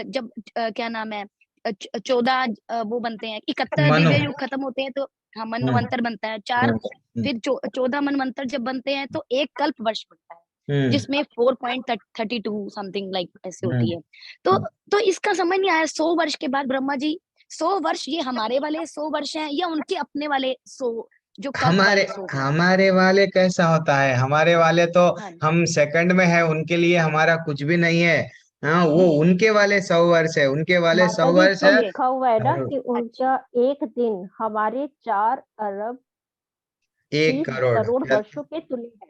जब क्या नाम है, 14 वो बनते हैं, 71 मनु, दिव्य युग खत्म होते हैं तो हाँ मनवंतर बनता है। चार, फिर 14 मनवंतर जब बनते हैं तो एक कल्प वर्ष बनता है, जिसमें 4.32 समथिंग लाइक ऐसे होती है। तो इसका समझ नहीं आया, 100 वर्ष के बाद ब्रह्मा जी, 100 वर्ष ये हमारे वाले 100 वर्ष हैं या उनके अपने वाले 100 जो कल्प हमारे वाले 100 हैं? हमारे वाले कैसा होता है, हमारे वाले तो हाँ हम सेकंड में है, उनके लिए हमारा कुछ भी नहीं है। हाँ, वो उनके वाले 100 वर्ष है, उनके वाले माता 100 जी वर्ष तो है। लिखा हुआ है ना और कि उनका एक दिन हमारे 4 अरब 1 30 करोड़ करोड़ वर्षों के तुल्य है।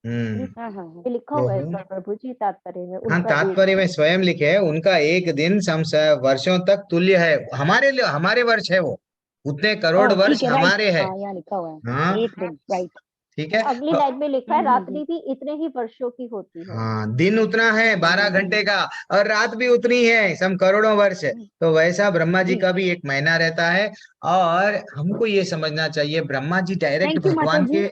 हाँ हाँ हाँ। ये लिखा हुआ है ओहो। प्रभु जी तात्पर्य में, हाँ, उनका एक तात्पर्य में दिन। स्वयं लिखे है, उनका एक दिन वर्षों तक तुल्य है, हमारे लिए हमारे वर्ष है वो, उतने करोड़ वर्ष ठीक है, राइट, हमारे हैं। यहाँ लिखा हुआ है हाँ 1 दिन, राइट। ठीक है। अगली तो लाइन में लिखा है हम्म, रात्रि भी इतने ही वर्षों की होती है। हाँ, दिन उतना है 12 घंटे का, और रात भी उतनी है, सम करोड़ों वर्ष। तो वैसा ब्रह्मा जी जी। का भी एक महीना रहता है। और हमको ये समझना चाहिए, Brahma ji direct thank you माता भगवान जी। के,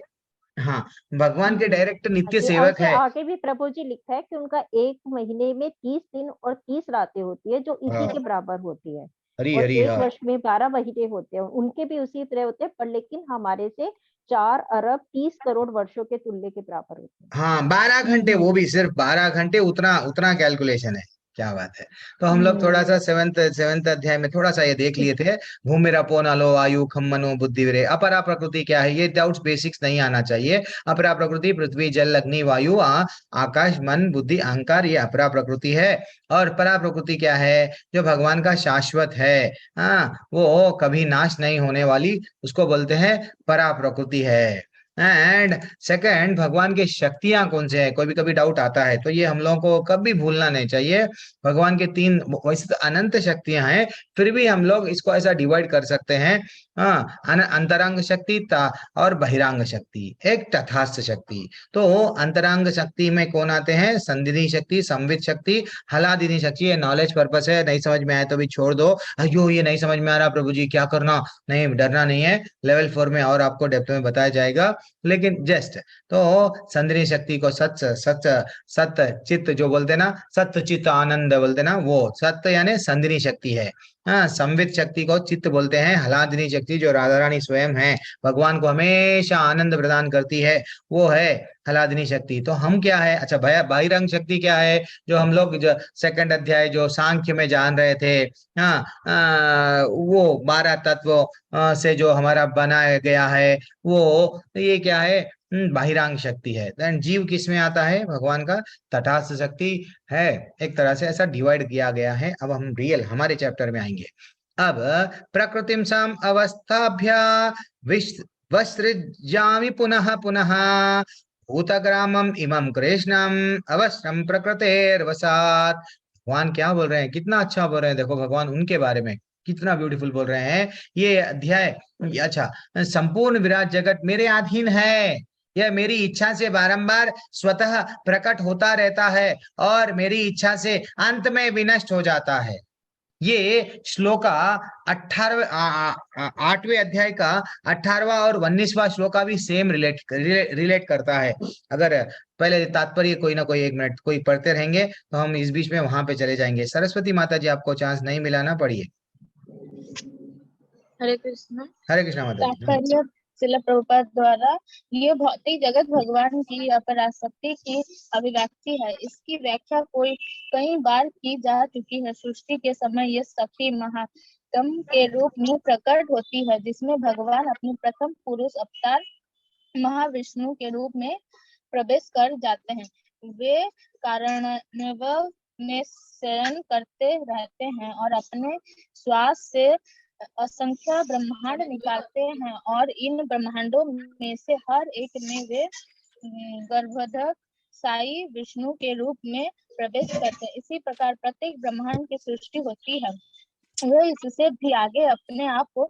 हाँ, भगवान के डायरेक्ट नित्य जी, सेवक उससे है। आगे भी प्रभु जी लिखा है कि उनका एक महीने में 30 दिन और 30 रातें होती है, जो इसी हाँ, के बराबर होती है। हरी और हरी, एक हाँ। वर्ष में 12 महीने होते हैं, उनके भी उसी तरह होते हैं, पर लेकिन हमारे से 4 अरब 30 करोड़ वर्षों के तुल्य के बराबर होते हैं। हाँ, 12 घंटे, वो भी सिर्फ 12 घंटे, उतना उतना कैलकुलेशन है। क्या बात है। तो हम लोग थोड़ा सा सेवेंथ सेवेंथ अध्याय में थोड़ा सा ये देख लिए थे। भूमिरपो नलो आयु खम मनो बुद्धि विरे। अपरा प्रकृति क्या है, ये डाउट्स बेसिक्स नहीं आना चाहिए। अपरा प्रकृति पृथ्वी जल अग्नि वायु आकाश मन बुद्धि अहंकार, ये अपरा प्रकृति है। और परा प्रकृति क्या है, जो भगवान का शाश्वत है। हाँ, वो कभी नाश नहीं होने वाली, उसको बोलते हैं परा प्रकृति है। एंड सेकंड, भगवान की शक्तियां कौन से हैं, कोई भी कभी डाउट आता है तो ये हम लोगों को कभी भूलना नहीं चाहिए। भगवान के 3, वैसे तो अनंत शक्तियां हैं, फिर भी हम लोग इसको ऐसा डिवाइड कर सकते हैं। हाँ, अंतरंग शक्ति और बहिरांग शक्ति, एक तथास्थ शक्ति। तो अंतरंग शक्ति में कौन आते हैं, संधिनी शक्ति, संवित शक्ति, हलादिनी शक्ति। ये नॉलेज पर्पस है, नहीं समझ में आए तो भी छोड़ दो। अयो ये नहीं समझ में आ रहा प्रभु जी, क्या करना। नहीं, डरना नहीं है, लेवल 4 में और आपको डेप्थ में बताया जाएगा। लेकिन जस्ट, तो संदनी शक्ति को सत्य सत्य सत्य चित्त जो बोलते ना, सत्य चित्त आनंद बोलते ना, वो सत्य यानी संदनी शक्ति है। हाँ, संवित शक्ति को चित्त बोलते हैं। हलादिनी शक्ति जो राधा रानी स्वयं है, भगवान को हमेशा आनंद प्रदान करती है, वो है हलादिनी शक्ति। तो हम क्या है, अच्छा भया बहिरंग शक्ति क्या है, जो हम लोग जो सेकंड अध्याय जो सांख्य में जान रहे थे। हाँ, वो 12 तत्व से जो हमारा बनाया गया है, वो ये क्या है, बाहिरांग शक्ति है। देन जीव किस में आता है, भगवान का तटस्थ शक्ति है। एक तरह से ऐसा डिवाइड किया गया है। अब हम रियल हमारे चैप्टर में आएंगे। अब प्रकृतिम सम अवस्थाभ्या वसृजामि पुनः पुनः भूतग्रामम इमं कृष्णम अवश्यम प्रकृतेर्वसात्। भगवान क्या बोल रहे हैं, कितना अच्छा बोल रहे हैं, देखो भगवान उनके बारे में कितना ब्यूटीफुल बोल रहे हैं। ये अध्याय, अच्छा, संपूर्ण विराट जगत मेरे अधीन है, यह मेरी इच्छा से बारंबार स्वतः प्रकट होता रहता है, और मेरी इच्छा से अंत में विनष्ट हो जाता है। ये श्लोका 8वें अध्याय का 18वां और 19वां श्लोका भी सेम रिलेट करता है। अगर पहले तात्पर्य कोई ना कोई 1 मिनट कोई पढ़ते रहेंगे तो हम इस बीच में वहां पे चले जाएंगे। सरस्वती माता जी, आपको चांस नहीं मिला ना, पढ़िए। हरे कृष्ण। हरे कृष्णा माता जी। तात्पर्य श्रील प्रभुपाद द्वारा, ये भौतिक जगत भगवान की अपराशक्ति की अभिव्यक्ति है। इसकी व्याख्या कई बार की जा चुकी है। सृष्टि के समय यह शक्ति महात्म के रूप में प्रकट होती है, जिसमें भगवान अपने प्रथम पुरुष अवतार महाविष्णु के रूप में प्रवेश कर जाते हैं। वे कारणवं में शयन करते रहते हैं और अपने श्वास से असंख्य ब्रह्मांड निकालते हैं, और इन ब्रह्मांडों में से हर एक में वे गर्भधर साई विष्णु के रूप में प्रवेश करते हैं। इसी प्रकार प्रत्येक ब्रह्मांड की सृष्टि होती है। वे इससे भी आगे अपने आप को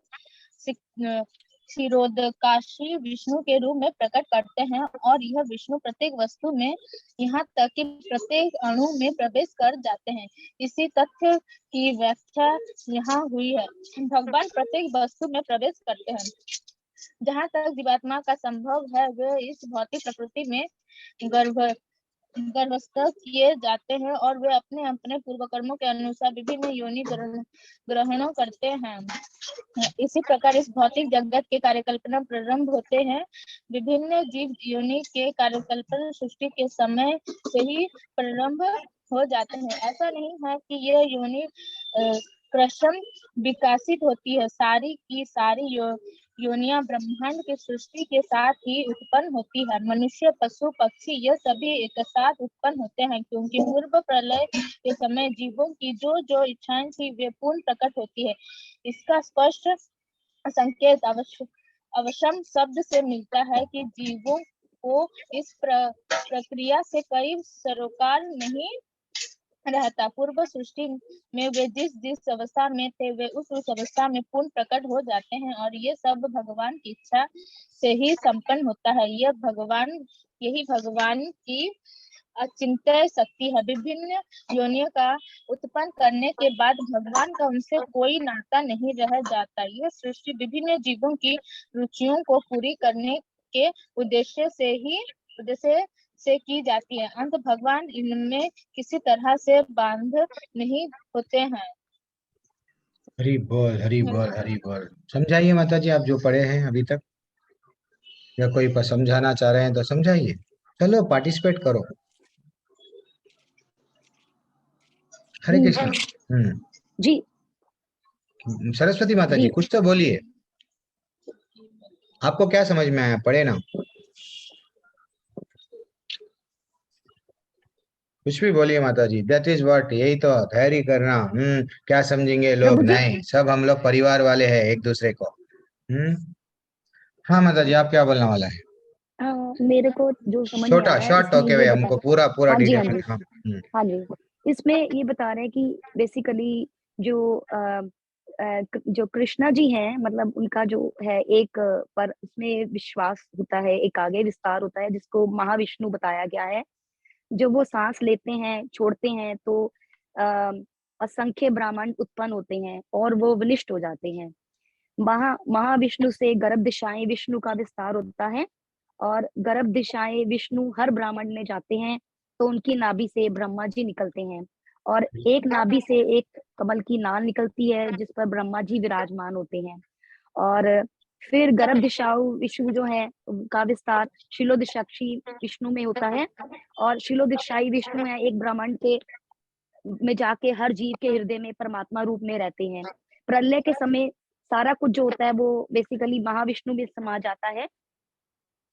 क्षीरोदकाशी विष्णु के रूप में प्रकट करते हैं, और यह विष्णु प्रत्येक वस्तु में, यहाँ तक कि प्रत्येक अणु में प्रवेश कर जाते हैं। इसी तथ्य की व्याख्या यहाँ हुई है। भगवान प्रत्येक वस्तु में प्रवेश करते हैं। जहाँ तक जीवात्मा का संभव है, वे इस भौतिक प्रकृति में गर्भस्थ किए जाते हैं, और वे अपने अपने पूर्व कर्मों के अनुसार विभिन्न योनि ग्रहणों करते हैं। इसी प्रकार इस भौतिक जगत के कार्यकल्पना प्रारंभ होते हैं। विभिन्न जीव योनि के कार्यकल्पना सृष्टि के समय से ही प्रारंभ हो जाते हैं। ऐसा नहीं है कि यह योनि क्रमशः विकसित होती है। सारी की सारी योनियां ब्रह्मांड की सृष्टि के साथ ही उत्पन्न होती है। मनुष्य पशु पक्षी यह सभी एक साथ उत्पन्न होते हैं, क्योंकि पूर्व प्रलय के समय जीवों की जो जो इच्छाएं थी वे पूर्ण प्रकट होती है। इसका स्पष्ट संकेत अवश्यम शब्द से मिलता है कि जीवों को इस प्रक्रिया से कई सरोकार नहीं रहता। पूर्व सृष्टि में वे जिस जिस अवस्था में थे वे उस अवस्था में पूर्ण प्रकट हो जाते हैं और ये सब भगवान की इच्छा से ही संपन्न होता है। यही भगवान की अचिंत्य शक्ति है। विभिन्न योनियों का उत्पन्न करने के बाद भगवान का उनसे कोई नाता नहीं रह जाता। यह सृष्टि विभिन्न जीवों की रुचियों को पूरी करने के उद्देश्य से की जाती है। अंत भगवान इनमें किसी तरह से बांध नहीं होते हैं। हरि बोल, हरि बोल, हरि बोल। समझाइए माता जी, आप जो पढ़े हैं अभी तक, या कोई समझाना चाह रहे हैं तो समझाइए। चलो पार्टिसिपेट करो। हरे कृष्ण। जी सरस्वती माता जी कुछ तो बोलिए, आपको क्या समझ में आया, पढ़े ना, कुछ भी बोलिए माता जी। दैट इज व्हाट, यही तो तैयारी करना। क्या समझेंगे लोग, नहीं, सब हम लोग परिवार वाले हैं एक दूसरे को। हाँ माता जी, आप क्या बोलने वाला है? मेरे को जो समझ में छोटा आया है शॉर्ट टॉक है, हमको पूरा पूरा हाँ जी, डिटेल हाँ में। जी, हाँ जी। इसमें ये बता रहे हैं कि बेसिकली जो जो कृष्णा जी हैं, मतलब उनका जो है एक पर उसमें विश्वास होता है, एक आगे विस्तार होता है जिसको महाविष्णु बताया गया है। जो वो सांस लेते हैं, छोड़ते हैं तो असंख्य ब्रह्मांड उत्पन्न होते हैं और वो विनिष्ट हो जाते हैं। महाविष्णु से गर्भ दिशाएं विष्णु का विस्तार होता है और गर्भ दिशाएं विष्णु हर ब्राह्मण में जाते हैं तो उनकी नाभि से ब्रह्मा जी निकलते हैं और एक नाभि से एक कमल की नाल निकलती है जिस पर ब्रह्मा जी विराजमान होते हैं। और फिर गर्भ दिशाओं विष्णु जो है का विस्तार शिलोदिशाक्षी विष्णु में होता है और शिलोदिशाई विष्णु है एक ब्रह्मांड के में जाके हर जीव के हृदय में परमात्मा रूप में रहते हैं। प्रलय के समय सारा कुछ जो होता है वो बेसिकली महाविष्णु में समा जाता है।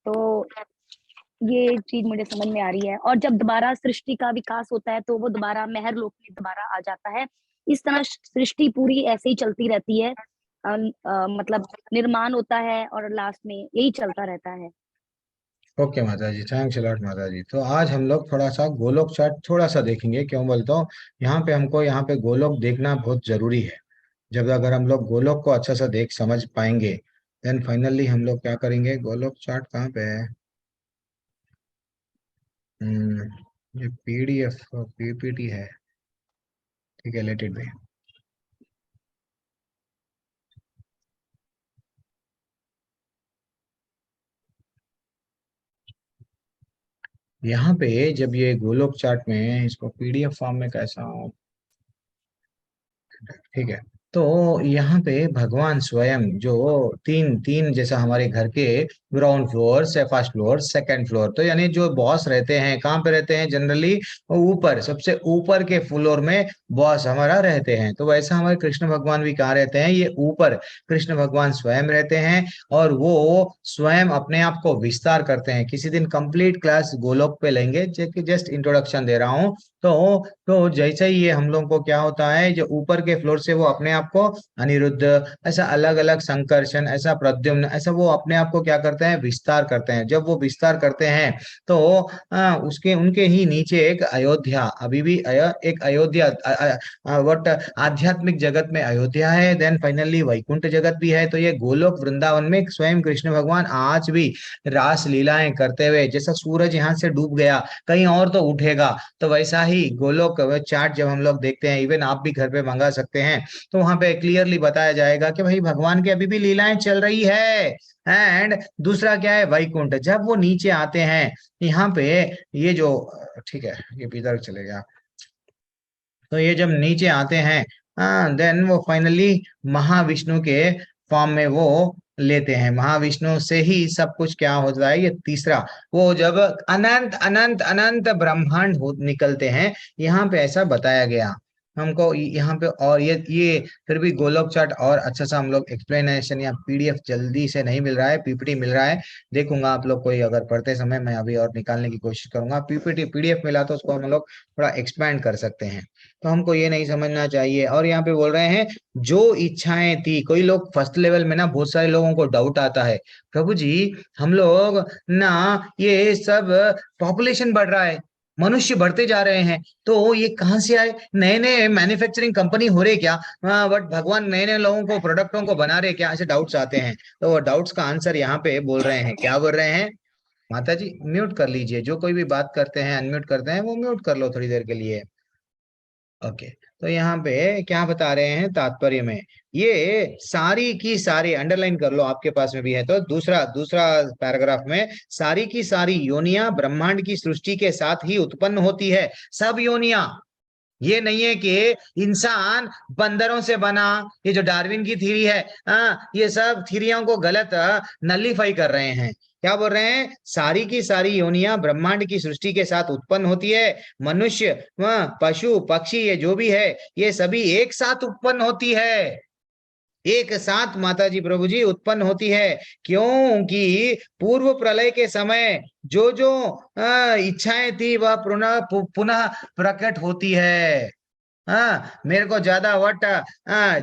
तो ये चीज मुझे समझ में आ रही है। और जब दोबारा सृष्टि का विकास होता है तो वो दोबारा महर लोक में दोबारा आ जाता है। इस तरह सृष्टि पूरी ऐसे ही चलती रहती है। मतलब निर्माण होता है और लास्ट में यही चलता रहता है। ओके माता जी, थैंक्स लॉट माता जी। तो आज हम लोग थोड़ा सा गोलोक चार्ट थोड़ा सा देखेंगे। क्यों बोलता हूँ, यहाँ पे हमको यहाँ पे गोलोक देखना बहुत जरूरी है। जब अगर हम लोग गोलोक को अच्छा सा देख समझ पाएंगे देन फाइनली हम लोग क्या करेंगे। गोलोक चार्ट कहाँ पे है? ये PDF PPT है, ठीक है, लेट इट बी। यहाँ पे जब ये गोलोक चार्ट में इसको PDF फॉर्म में कैसा, ठीक है, तो यहाँ पे भगवान स्वयं जो तीन तीन जैसा हमारे घर के ग्राउंड फ्लोर से फर्स्ट फ्लोर सेकंड फ्लोर, तो यानी जो बॉस रहते हैं कहाँ पे रहते हैं जनरली, ऊपर सबसे ऊपर के फ्लोर में बॉस हमारा रहते हैं। तो वैसा हमारे कृष्ण भगवान भी कहाँ रहते हैं, ये ऊपर कृष्ण भगवान स्वयं रहते हैं और वो स्वयं अपने आप को विस्तार करते हैं। किसी दिन कंप्लीट क्लास गोलोक पे लेंगे, जस्ट इंट्रोडक्शन दे रहा हूँ। तो जैसे ही ये हम लोग को क्या होता है, जो ऊपर के फ्लोर से वो अपने आप को अनिरुद्ध, ऐसा अलग अलग संकर्षण, ऐसा प्रद्युम्न, ऐसा वो अपने आप को क्या करते हैं, विस्तार करते हैं। जब वो विस्तार करते हैं तो उसके उनके ही नीचे एक अयोध्या, अभी भी एक अयोध्या वट आध्यात्मिक जगत में अयोध्या है, देन फाइनली वैकुंठ जगत भी है। तो ये गोलोक वृंदावन में स्वयं कृष्ण भगवान आज भी रास लीलाएं करते हुए, जैसा सूरज यहाँ से डूब गया कहीं और तो उठेगा, तो वैसा ही गोलोक चार्ट जब हम लोग देखते हैं, इवन आप भी घर पे मंगा सकते हैं, तो वहां पे क्लियरली बताया जाएगा कि भाई भगवान की अभी भी लीलाएं चल रही है। एंड दूसरा क्या है, वैकुंठ, जब वो नीचे आते हैं यहाँ पे, ये जो, ठीक है, ये इधर चले गया, तो ये जब नीचे आते हैं देन वो फाइनली महाविष्णु के फॉर्म में वो लेते हैं। महाविष्णु से ही सब कुछ क्या होता है, ये तीसरा, वो जब अनंत अनंत अनंत ब्रह्मांड निकलते हैं, यहाँ पे ऐसा बताया गया हमको यहाँ पे। और ये फिर भी गोलोक चार्ट और अच्छा सा हम लोग एक्सप्लेनेशन या PDF जल्दी से नहीं मिल रहा है, PPT मिल रहा है, देखूंगा आप लोग कोई अगर पढ़ते समय मैं अभी और निकालने की कोशिश करूंगा। PPT PDF मिला तो उसको हम लोग थोड़ा एक्सपैंड कर सकते हैं। तो हमको ये नहीं समझना चाहिए। और यहाँ पे बोल रहे हैं जो इच्छाएं थी, कोई लोग फर्स्ट लेवल में ना बहुत सारे लोगों को डाउट आता है, प्रभु जी हम लोग ना ये सब पॉपुलेशन बढ़ रहा है, मनुष्य बढ़ते जा रहे हैं, तो ये कहाँ से आए? नए नए मैन्युफैक्चरिंग कंपनी हो रहे क्या? बट भगवान नए नए लोगों को, प्रोडक्टों को बना रहे क्या? ऐसे डाउट्स आते हैं। तो वो डाउट्स का आंसर यहाँ पे बोल रहे हैं। क्या बोल रहे हैं? माता जी म्यूट कर लीजिए, जो कोई भी बात करते हैं अनम्यूट करते हैं वो म्यूट कर लो थोड़ी देर के लिए। ओके, तो यहाँ पे क्या बता रहे हैं तात्पर्य में, ये सारी की सारी, अंडरलाइन कर लो आपके पास में भी है तो, दूसरा दूसरा पैराग्राफ में, सारी की सारी योनियां ब्रह्मांड की सृष्टि के साथ ही उत्पन्न होती है। सब योनियां, ये नहीं है कि इंसान बंदरों से बना, ये जो डार्विन की थ्योरी है, ये सब थ्योरियों को गलत नलीफाई कर रहे हैं। क्या बोल रहे हैं? सारी की सारी योनियां ब्रह्मांड की सृष्टि के साथ उत्पन्न होती है। मनुष्य, पशु पक्षी, ये जो भी है, ये सभी एक साथ उत्पन्न होती है, एक साथ माता जी प्रभु जी उत्पन्न होती है। क्योंकि पूर्व प्रलय के समय जो जो इच्छाएं थी वह पुनः पुनः प्रकट होती है। हाँ, मेरे को ज्यादा वट,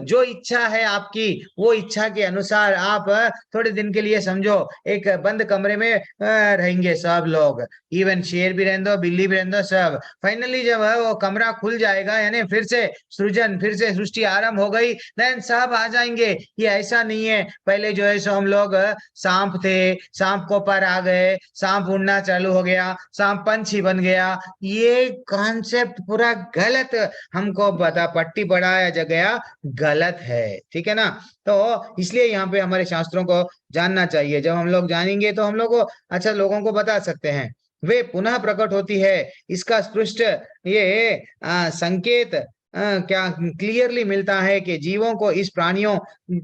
जो इच्छा है आपकी, वो इच्छा के अनुसार आप थोड़े दिन के लिए समझो एक बंद कमरे में रहेंगे सब लोग, इवन शेर भी रहने दो, बिल्ली भी रहने दो, सब। फाइनली जब वो कमरा खुल जाएगा, यानी फिर से सृजन, फिर से सृष्टि आरंभ हो गई, देन सब आ जाएंगे। ये ऐसा नहीं है पहले जो है सो हम लोग सांप थे, सांप को पर आ गए, सांप उड़ना चालू हो गया, सांप पंछी बन गया, ये कॉन्सेप्ट पूरा गलत हमको बता पट्टी पढ़ाया गया, गलत है। ठीक है ना? तो इसलिए यहाँ पे हमारे शास्त्रों को जानना चाहिए। जब हम लोग जानेंगे तो हम लोग को अच्छा लोगों को बता सकते हैं। वे पुनः प्रकट होती है, इसका स्पष्ट ये संकेत क्या क्लियरली मिलता है कि जीवों को, इस प्राणियों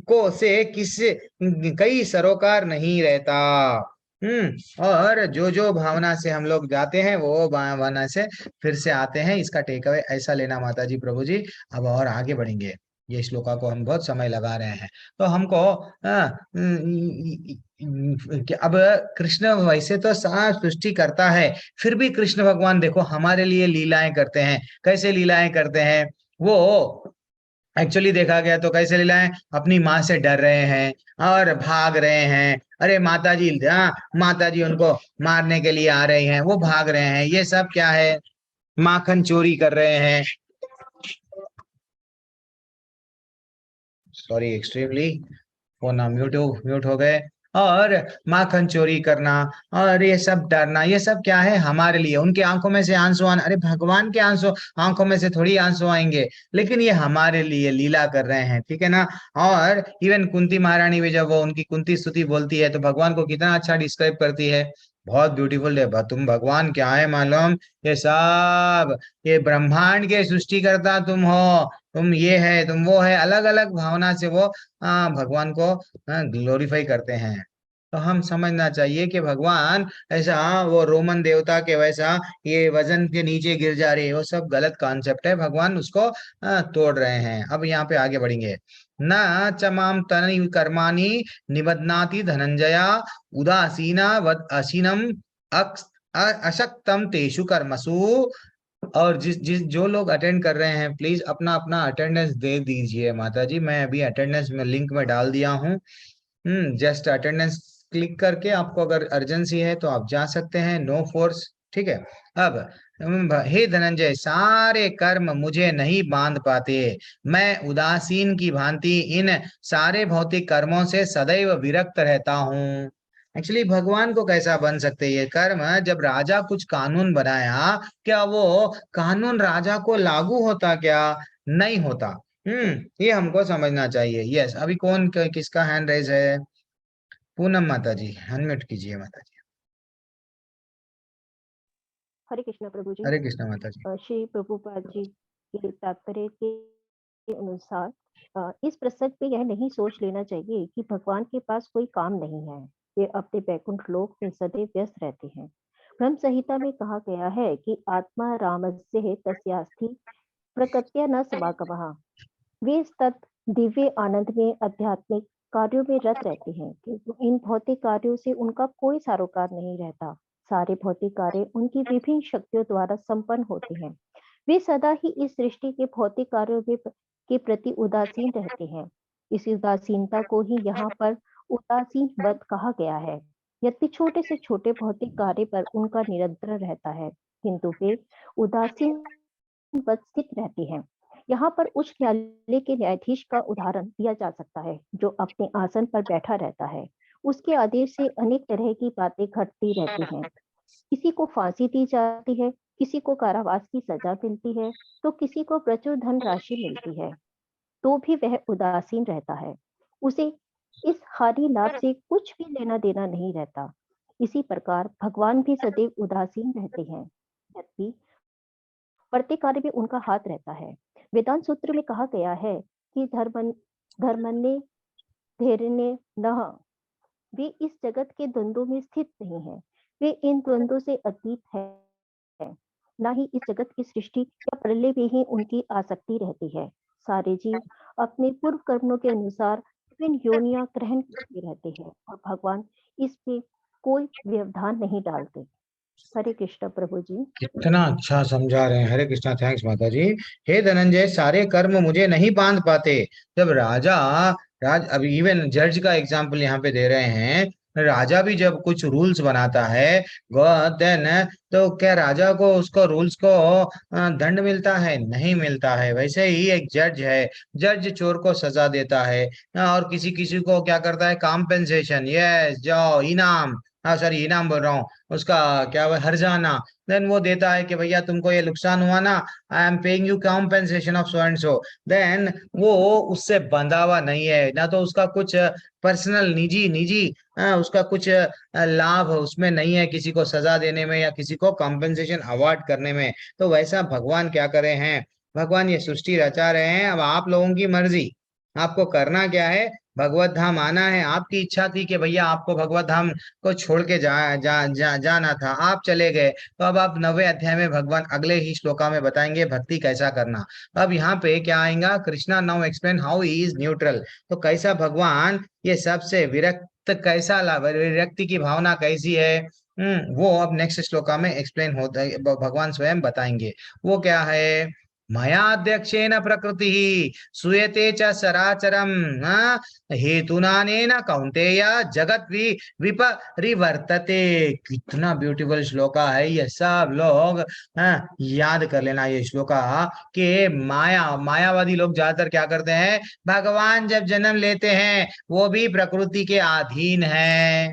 को से किस कई सरोकार नहीं रहता। और जो जो भावना से हम लोग जाते हैं वो भावना से फिर से आते हैं, इसका टेक अवे ऐसा लेना माता जी प्रभु जी। अब और आगे बढ़ेंगे, ये श्लोका को हम बहुत समय लगा रहे हैं, तो हमको अब कृष्ण वैसे तो सारा सृष्टि करता है, फिर भी कृष्ण भगवान देखो हमारे लिए लीलाएं करते हैं। कैसे लीलाएं करते हैं वो? एक्चुअली देखा गया तो कैसे लीलाएं, अपनी माँ से डर रहे हैं और भाग रहे हैं। अरे माता जी, माता जी उनको मारने के लिए आ रही हैं, वो भाग रहे हैं। ये सब क्या है? माखन चोरी कर रहे हैं। सॉरी एक्सट्रीमली, फोन म्यूट हो गए। और माखन चोरी करना और ये सब डरना, ये सब क्या है? हमारे लिए। उनके आंखों में से आंसू आना, अरे भगवान के आंसू आंखों में से थोड़ी आंसू आएंगे, लेकिन ये हमारे लिए लीला कर रहे हैं। ठीक है ना? और इवन कुंती महारानी भी जब वो उनकी कुंती स्तुति बोलती है तो भगवान को कितना अच्छा डिस्क्राइब करती है, बहुत ब्यूटीफुल है। तुम भगवान क्या है मालूम? ये सब, ये ब्रह्मांड के सृष्टिकर्ता तुम हो, तुम ये है, तुम वो है, अलग अलग भावना से वो भगवान को ग्लोरीफाई करते हैं। तो हम समझना चाहिए कि भगवान ऐसा, वो रोमन देवता के वैसा ये वजन के नीचे गिर जा रही है, वो सब गलत कॉन्सेप्ट है। भगवान उसको तोड़ रहे हैं। अब यहाँ पे आगे बढ़ेंगे। न चमाम तनि कर्माणि निबध्नाति धनंजया उदासीना वद असीनम अशक्तम तेषु कर्मसु। और जिस जिस जो लोग अटेंड कर रहे हैं प्लीज अपना अपना अटेंडेंस दे दीजिए माता जी। मैं अभी अटेंडेंस में लिंक में डाल दिया हूँ। जस्ट अटेंडेंस क्लिक करके आपको अगर अर्जेंसी है तो आप जा सकते हैं, नो फोर्स। ठीक है? अब हे धनंजय, सारे कर्म मुझे नहीं बांध पाते। मैं उदासीन की भांति इन सारे भौतिक कर्मों से सदैव विरक्त रहता हूँ। एक्चुअली भगवान को कैसा बन सकते ये कर्म? जब राजा कुछ कानून बनाया, क्या वो कानून राजा को लागू होता क्या? नहीं होता। ये हमको समझना चाहिए। यस, अभी कौन किसका हैंड रेज है? पूनम माता जी, अनम्यूट कीजिए माता जी। हरे कृष्णा प्रभु जी। हरे कृष्णा माता जी। श्री प्रभुपाद जी के तात्पर्य के अनुसार इस प्रसंग में यह नहीं सोच लेना चाहिए कि भगवान के पास कोई काम नहीं है, वे अपने बैकुंठ लोक में सदैव व्यस्त रहते हैं। ब्रह्म संहिता में कहा गया है कि आत्मा रामस्य तस्यास्थि प्रकृत्या न समागमः। वे सतत दिव्य आनंद में आध्यात्मिक कार्यों में रत रहते हैं, क्योंकि इन भौतिक कार्यों से उनका कोई सरोकार नहीं रहता। सारे भौतिक कार्य उनकी विभिन्न शक्तियों द्वारा संपन्न होते हैं। वे सदा ही इस सृष्टि के भौतिक कार्यों के प्रति उदासीन रहते हैं। इस उदासीनता को ही यहाँ पर उदासीन वध कहा गया है। यद्यपि छोटे से छोटे भौतिक कार्य पर उनका नियंत्रण रहता है, किंतु वे उदासीन पद स्थित रहते हैं। यहाँ पर उच्च न्यायालय के न्यायाधीश का उदाहरण दिया जा सकता है, जो अपने आसन पर बैठा रहता है। उसके आदेश से अनेक तरह की बातें घटती रहती हैं। किसी को फांसी दी जाती है, किसी को कारावास की सजा मिलती है, तो किसी को प्रचुर धनराशि मिलती है, तो भी वह उदासीन रहता है। उसे इस हानि लाभ से कुछ भी लेना देना नहीं रहता। इसी प्रकार भगवान भी सदैव उदासीन रहते हैं, जबकि प्रत्येक कार्य में उनका हाथ रहता है। वेदांत सूत्र में कहा गया है कि धर्मन्ने धैर्यन्ने नः, वे इस जगत के द्वंद्वों में स्थित नहीं है, वे इन द्वंद्वों से अतीत है। ना ही इस जगत की सृष्टि या प्रलय में ही उनकी आसक्ति रहती है। सारे जीव अपने पूर्व कर्मों के अनुसार विभिन्न योनियां ग्रहण करते रहते हैं और भगवान इसमें कोई व्यवधान नहीं डालते। हरे कृष्ण प्रभु जी। कितना अच्छा समझा रहे हैं। हरे कृष्णा, थैंक्स माता जी। हे धनंजय, सारे कर्म मुझे नहीं बांध पाते। जब अभी इवन जज का एग्जाम्पल यहाँ पे दे रहे हैं। राजा भी जब कुछ रूल्स बनाता है देन, तो क्या राजा को उसको रूल्स को दंड मिलता है? नहीं मिलता है। वैसे ही एक जज है, जज चोर को सजा देता है, और किसी किसी को क्या करता है, कॉम्पेंसेशन, यस, जाओ इनाम, हाँ सॉरी इनाम बोल रहा हूँ, उसका क्या हुआ, हर्जाना, देन वो देता है कि भैया तुमको ये नुकसान हुआ ना, I am paying you compensation of so and so. Then वो उससे बंधा हुआ नहीं है, ना तो उसका कुछ पर्सनल निजी निजी उसका कुछ लाभ उसमें नहीं है, किसी को सजा देने में या किसी को कॉम्पेंसेशन अवार्ड करने में। तो वैसा भगवान क्या करे हैं, भगवान ये सृष्टि रचा रहे हैं। अब आप लोगों की मर्जी, आपको करना क्या है। भगवत धाम आना है, आपकी इच्छा थी कि भैया आपको भगवत धाम को छोड़ के जाना था, आप चले गए। तो अब आप 9वें अध्याय में भगवान अगले ही श्लोका में बताएंगे भक्ति कैसा करना। अब यहाँ पे क्या आएगा, Krishna now explain how he is neutral. तो कैसा भगवान ये सबसे विरक्त, कैसा विरक्ति की भावना कैसी है, वो अब नेक्स्ट श्लोका में एक्सप्लेन होता है, भगवान स्वयं बताएंगे। वो क्या है, मयाध्यक्षेण प्रकृति सूयते च सराचरम हेतुनानेन कौन्तेय जगत विपरिवर्तते। कितना ब्यूटीफुल श्लोका है ये, सब लोग याद कर लेना ये श्लोका। कि मायावादी लोग ज्यादातर क्या करते हैं, भगवान जब जन्म लेते हैं वो भी प्रकृति के अधीन है,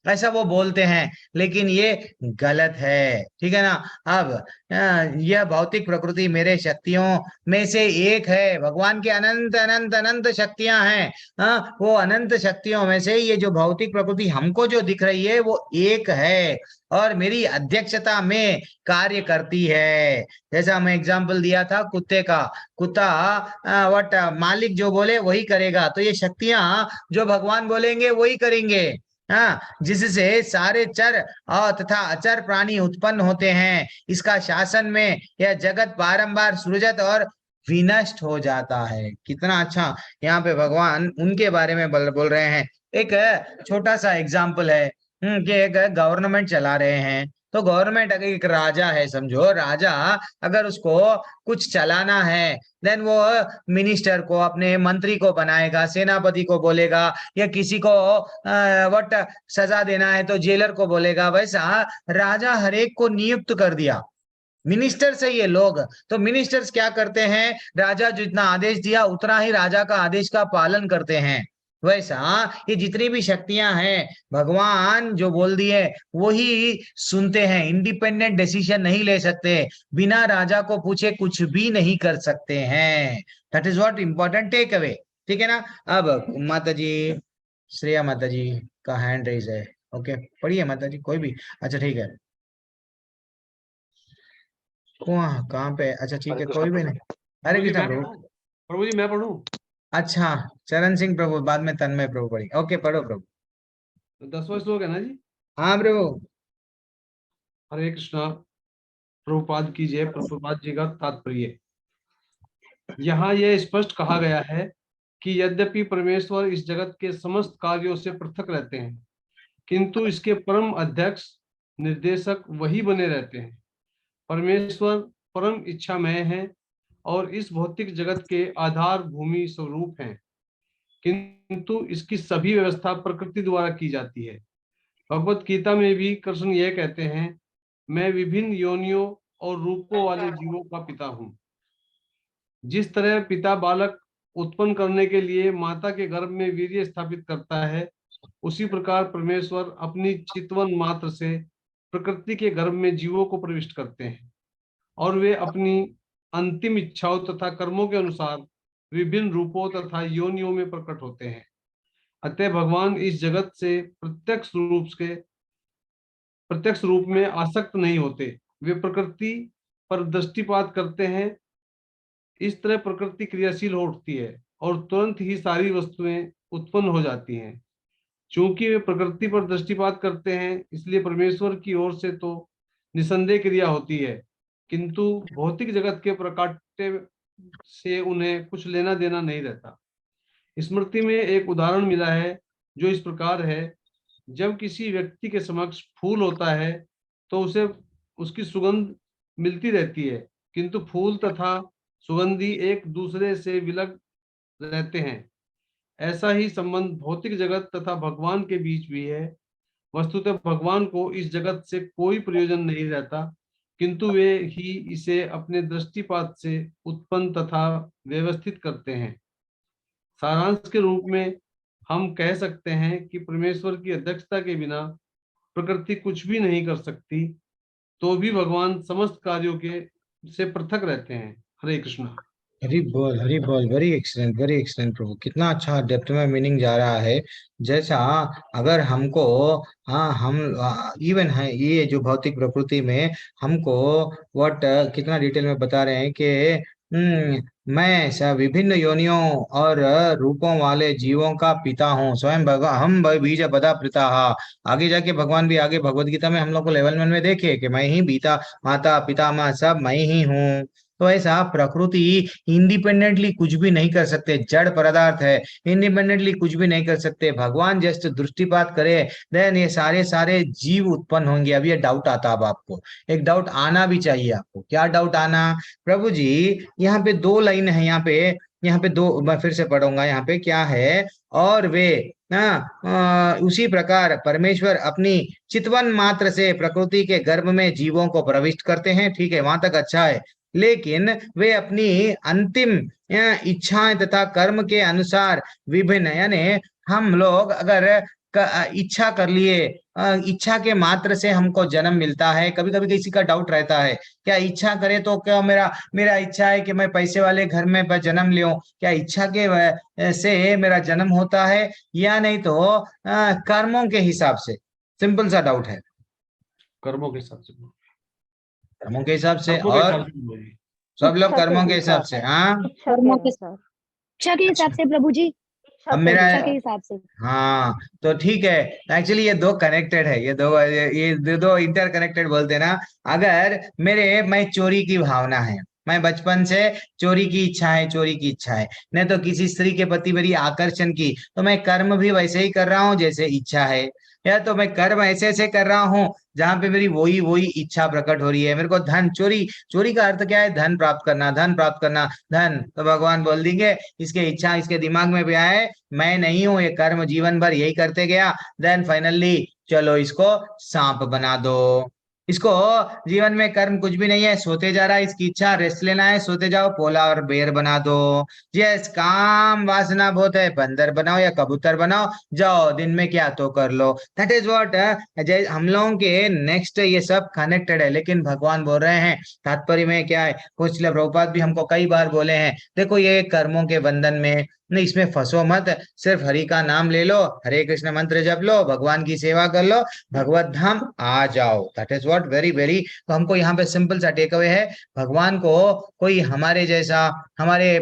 ऐसा वो बोलते हैं, लेकिन ये गलत है, ठीक है ना। अब यह भौतिक प्रकृति मेरे शक्तियों में से एक है। भगवान के अनंत अनंत अनंत शक्तियां हैं, वो अनंत शक्तियों में से ये जो भौतिक प्रकृति हमको जो दिख रही है वो एक है, और मेरी अध्यक्षता में कार्य करती है। जैसा मैं एग्जाम्पल दिया था कुत्ते का, कुत्ता वट मालिक जो बोले वही करेगा, तो ये शक्तियां जो भगवान बोलेंगे वही करेंगे। हाँ, जिससे सारे चर और तथा अचर प्राणी उत्पन्न होते हैं। इसका शासन में यह जगत बारंबार सृजत और विनष्ट हो जाता है। कितना अच्छा यहाँ पे भगवान उनके बारे में बोल रहे हैं। एक छोटा सा एग्जाम्पल है कि एक गवर्नमेंट चला रहे हैं। तो गवर्नमेंट अगर एक राजा है, समझो राजा अगर उसको कुछ चलाना है, देन वो मिनिस्टर को, अपने मंत्री को बनाएगा, सेनापति को बोलेगा, या किसी को वट सजा देना है तो जेलर को बोलेगा। वैसा राजा हरेक को नियुक्त कर दिया, मिनिस्टर से ये लोग। तो मिनिस्टर्स क्या करते हैं, राजा जितना आदेश दिया उतना ही राजा का आदेश का पालन करते हैं। वैसा ये जितनी भी शक्तियां हैं, भगवान जो बोल दिए वही सुनते हैं, इंडिपेंडेंट डिसीजन नहीं ले सकते, बिना राजा को पूछे कुछ भी नहीं कर सकते हैं। That is what important take away, ठीक है ना। अब माता जी, श्रेया माता जी का हैंड रेज है, ओके पढ़िए माता जी, कोई भी, अच्छा ठीक है। कहाँ पे, अच्छा ठीक है, कोई भी नहीं। हरे कृष्णा प्रभु। प्रभु जी मैं पढ़ूं? अच्छा, चरण सिंह प्रभु, बाद में तन्मय प्रभु पढ़ी। ओके पढ़ो प्रभु। 10वां श्लोक है ना जी? हाँ प्रभु। हरे कृष्णा, प्रभुपाद की जय। प्रभुपाद जी का तात्पर्य, यहाँ यह स्पष्ट कहा गया है कि यद्यपि परमेश्वर इस जगत के समस्त कार्यों से पृथक रहते हैं, किंतु इसके परम अध्यक्ष निर्देशक वही बने रहते हैं। परमेश्वर परम इच्छामय है और इस भौतिक जगत के आधार भूमि स्वरूप हैं, किंतु इसकी सभी व्यवस्था प्रकृति द्वारा की जाती है। भगवत गीता में भी कृष्ण यह कहते हैं मैं विभिन्न योनियों और रूपों वाले जीवों का पिता हूँ। जिस तरह पिता बालक उत्पन्न करने के लिए माता के गर्भ में वीर्य स्थापित करता है, उसी प्रकार परमेश्वर अपनी चितवन मात्र से प्रकृति के गर्भ में जीवों को प्रविष्ट करते हैं और वे अपनी अंतिम इच्छाओं तथा कर्मों के अनुसार विभिन्न रूपों तथा योनियों में प्रकट होते हैं। अतः भगवान इस जगत से प्रत्यक्ष रूप में आसक्त नहीं होते, वे प्रकृति पर दृष्टिपात करते हैं। इस तरह प्रकृति क्रियाशील हो उठती है और तुरंत ही सारी वस्तुएं उत्पन्न हो जाती हैं। चूंकि वे प्रकृति पर दृष्टिपात करते हैं, इसलिए परमेश्वर की ओर से तो निसंदेह क्रिया होती है, किंतु भौतिक जगत के प्रकाट्य से उन्हें कुछ लेना देना नहीं रहता। स्मृति में एक उदाहरण मिला है जो इस प्रकार है। जब किसी व्यक्ति के समक्ष फूल होता है तो उसे उसकी सुगंध मिलती रहती है, किंतु फूल तथा सुगंधी एक दूसरे से विलग रहते हैं। ऐसा ही संबंध भौतिक जगत तथा भगवान के बीच भी है। वस्तुतः भगवान को इस जगत से कोई प्रयोजन नहीं रहता, किंतु वे ही इसे अपने दृष्टिपात से उत्पन्न तथा व्यवस्थित करते हैं। सारांश के रूप में हम कह सकते हैं कि परमेश्वर की अध्यक्षता के बिना प्रकृति कुछ भी नहीं कर सकती, तो भी भगवान समस्त कार्यों के से पृथक रहते हैं। हरे कृष्णा। हरी बोल, वेरी एक्सलेंट प्रभु, कितना अच्छा डेप्थ में मीनिंग जा रहा है। जैसा अगर हमको हम इवन है ये जो भौतिक प्रकृति में हमको कितना डिटेल में बता रहे हैं कि मैं विभिन्न योनियों और रूपों वाले जीवों का पिता हूँ, स्वयं भगवान हम बीज पदा पिता। आगे जाके भगवान भी आगे भगवत गीता में हम लोग को लेवल 1 में देखे कि मैं ही पिता माता पितामह सब मैं ही हूँ। तो ऐसा प्रकृति इंडिपेंडेंटली कुछ भी नहीं कर सकते, जड़ पदार्थ है, इंडिपेंडेंटली कुछ भी नहीं कर सकते। भगवान जस्ट दृष्टिपात करे देन ये सारे जीव उत्पन्न होंगे। अब ये डाउट आता, अब आपको एक डाउट आना भी चाहिए। आपको क्या डाउट आना? प्रभु जी यहाँ पे 2 लाइन है, यहाँ पे 2 मैं फिर से पढ़ूंगा। यहाँ पे क्या है? और वे उसी प्रकार परमेश्वर अपनी चितवन मात्र से प्रकृति के गर्भ में जीवों को प्रविष्ट करते हैं। ठीक है, वहां तक अच्छा है। लेकिन वे अपनी अंतिम इच्छाएं तथा कर्म के अनुसार विभिन्न, यानी हम लोग अगर इच्छा कर लिए, इच्छा के मात्र से हमको जन्म मिलता है। कभी कभी किसी का डाउट रहता है, क्या इच्छा करे तो क्या मेरा इच्छा है कि मैं पैसे वाले घर में जन्म लूं, क्या इच्छा के से मेरा जन्म होता है या नहीं? तो कर्मों के हिसाब से, सिंपल सा डाउट है। कर्मों के हिसाब से, कर्मों के हिसाब से, और सब लोग कर्मों के हिसाब से। हाँ, कर्मों के इच्छा के हिसाब से प्रभु जी, अब मेरा इच्छा के हिसाब से। हाँ, तो ठीक है। एक्चुअली ये 2 कनेक्टेड है, ये दो इंटर कनेक्टेड बोलते ना। अगर मैं चोरी की भावना है, मैं बचपन से चोरी की इच्छा है, नहीं तो किसी स्त्री के प्रति मेरी आकर्षण की, तो मैं कर्म भी वैसे ही कर रहा हूँ जैसे इच्छा है। या तो मैं कर्म ऐसे कर रहा हूँ जहां पे मेरी वही इच्छा प्रकट हो रही है। मेरे को धन चोरी का अर्थ क्या है? धन प्राप्त करना। धन तो भगवान बोल देंगे इसके इच्छा इसके दिमाग में भी आए, मैं नहीं हूं, ये कर्म जीवन भर यही करते गया। देन फाइनली चलो इसको सांप बना दो, इसको जीवन में कर्म कुछ भी नहीं है, सोते जा रहा है, इसकी इच्छा रेस्ट लेना है, सोते जाओ, पोला और बेर बना दो। यस, काम वासना बहुत है, बंदर बनाओ या कबूतर बनाओ, जाओ दिन में क्या तो कर लो। दैट इज व्हाट हम लोगों के नेक्स्ट, ये सब कनेक्टेड है। लेकिन भगवान बोल रहे हैं तात्पर्य में क्या है? कुछ प्रभुपाद भी हमको कई बार बोले हैं, देखो ये कर्मों के बंधन में नहीं, इसमें फंसो मत, सिर्फ हरि का नाम ले लो, हरे कृष्ण मंत्र जप लो, भगवान की सेवा कर लो, भगवत धाम आ जाओ। That is what very. तो हमको यहाँ पे सिंपल सा टेक अवे है, भगवान को कोई हमारे जैसा, हमारे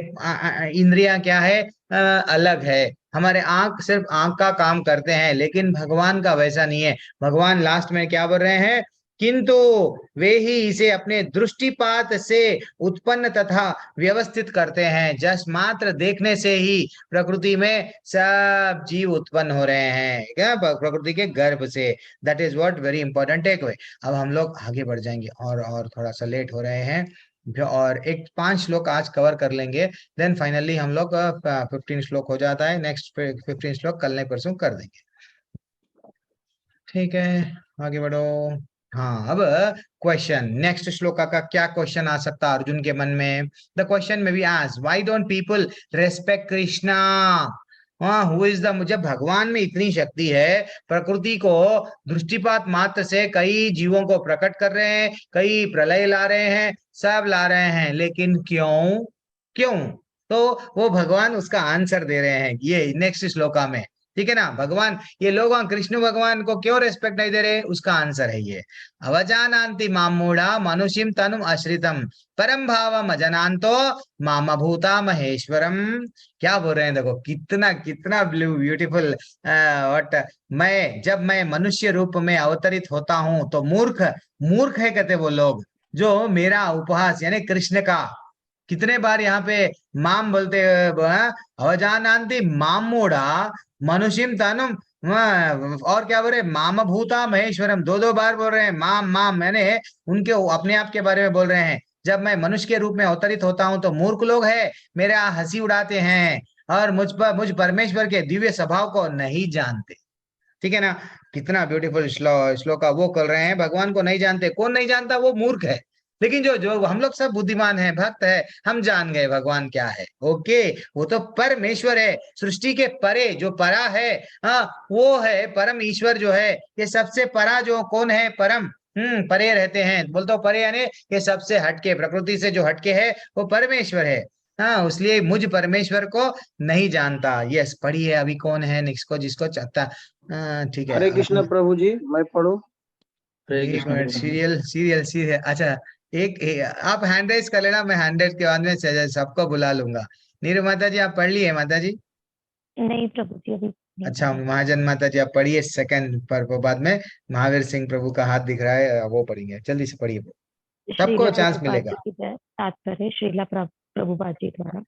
इंद्रियां क्या है? अलग है। हमारे आंख सिर्फ आंख का काम करते हैं, लेकिन भगवान का वैसा नहीं है। भगवान लास्ट में क्या बोल रहे हैं? किंतु वे ही इसे अपने दृष्टिपात से उत्पन्न तथा व्यवस्थित करते हैं। जस्ट मात्र देखने से ही प्रकृति में सब जीव उत्पन्न हो रहे हैं, क्या? प्रकृति के गर्भ से। That is what very important take away. अब हम लोग आगे बढ़ जाएंगे, और थोड़ा सा लेट हो रहे हैं, और 5 श्लोक आज कवर कर लेंगे। देन फाइनली हम लोग 15 श्लोक हो जाता है, नेक्स्ट 15 श्लोक कल नहीं परसों कर देंगे। ठीक है, आगे बढ़ो। हाँ, अब क्वेश्चन नेक्स्ट श्लोका का क्या क्वेश्चन आ सकता अर्जुन के मन में? द क्वेश्चन में be asked, why don't people respect Krishna? हाँ, हु इज द, जब भगवान में इतनी शक्ति है, प्रकृति को दृष्टिपात मात्र से कई जीवों को प्रकट कर रहे हैं, कई प्रलय ला रहे हैं, सब ला रहे हैं, लेकिन क्यों? क्यों? तो वो भगवान उसका आंसर दे रहे हैं ये नेक्स्ट श्लोका में, ठीक है ना? भगवान, ये लोग कृष्ण भगवान को क्यों रेस्पेक्ट नहीं दे रहे, उसका आंसर है ये। अवजानान्ति माम मूढ़ा मनुष्यम तनुम आश्रितम परम भावम अजनान्तो माम भूता महेश्वरम। क्या बोल रहे हैं देखो, कितना कितना ब्यूटीफुल व्हाट। जब मैं मनुष्य रूप में अवतरित होता हूं तो मूर्ख मूर्ख है कहते वो लोग, जो मेरा उपहास यानी कृष्ण का, कितने बार यहाँ पे माम बोलते अवजानान्ति माम मूढ़ा मनुष्यम तनुम, और क्या बोल रहे, माम भूता महेश्वरम, दो दो बार बोल रहे हैं माम माम, मैंने उनके अपने आप के बारे में बोल रहे हैं। जब मैं मनुष्य के रूप में अवतरित होता हूं तो मूर्ख लोग है मेरा हंसी उड़ाते हैं और मुझ परमेश्वर के दिव्य स्वभाव को नहीं जानते, ठीक है ना? कितना ब्यूटीफुल श्लोक वो कर रहे हैं, भगवान को नहीं जानते। कौन नहीं जानता? वो मूर्ख है। लेकिन जो जो हम लोग सब बुद्धिमान है, भक्त है, हम जान गए भगवान क्या है। ओके, वो तो परमेश्वर है, सृष्टि के परे जो परा है, हाँ वो है परम ईश्वर जो है। ये सबसे परा जो कौन है? परम, परे रहते हैं, बोलते हो परे यानी ये सबसे हटके, प्रकृति से जो हटके है वो परमेश्वर है। हाँ, इसलिए मुझ परमेश्वर को नहीं जानता। यस, पढ़िए अभी कौन है नेक्स्ट को जिसको चाहता। ठीक है, हरे कृष्ण प्रभु जी, मैं पढ़ू? एक मिनट, सीरियल सीरियल सीरियल, अच्छा आप हैंड रेस कर लेना, मैं हैंड रेस के बाद में सबको बुला लूंगा। नीरू माता जी आप पढ़ लिए? माता जी नहीं प्रभु जी, अभी नहीं अच्छा, पढ़ा। महाजन माता जी आप पढ़िए सेकंड पर बाद में महावीर सिंह प्रभु का हाथ दिख रहा है, वो पढ़ेंगे, जल्दी से पढ़िए, सबको श्रीला चांस प्रभुपाद मिलेगा। जी की जय। तात्पर्य श्रीला प्रभुपाद जी द्वारा।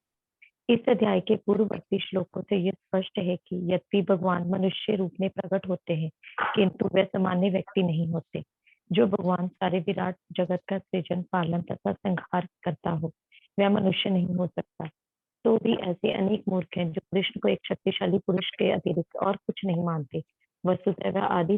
इस अध्याय के पूर्ववर्ती श्लोकों से यह स्पष्ट है कि यद्यपि भगवान मनुष्य रूप में प्रकट होते हैं, किंतु वे सामान्य व्यक्ति नहीं होते। जो भगवान सारे विराट जगत का सृजन, पालन तथा संहार करता हो, वह मनुष्य नहीं हो सकता। तो भी ऐसे अनेक मूर्ख हैं जो कृष्ण को एक शक्तिशाली पुरुष के अतिरिक्त और कुछ नहीं मानते। वस्तुतः वह आदि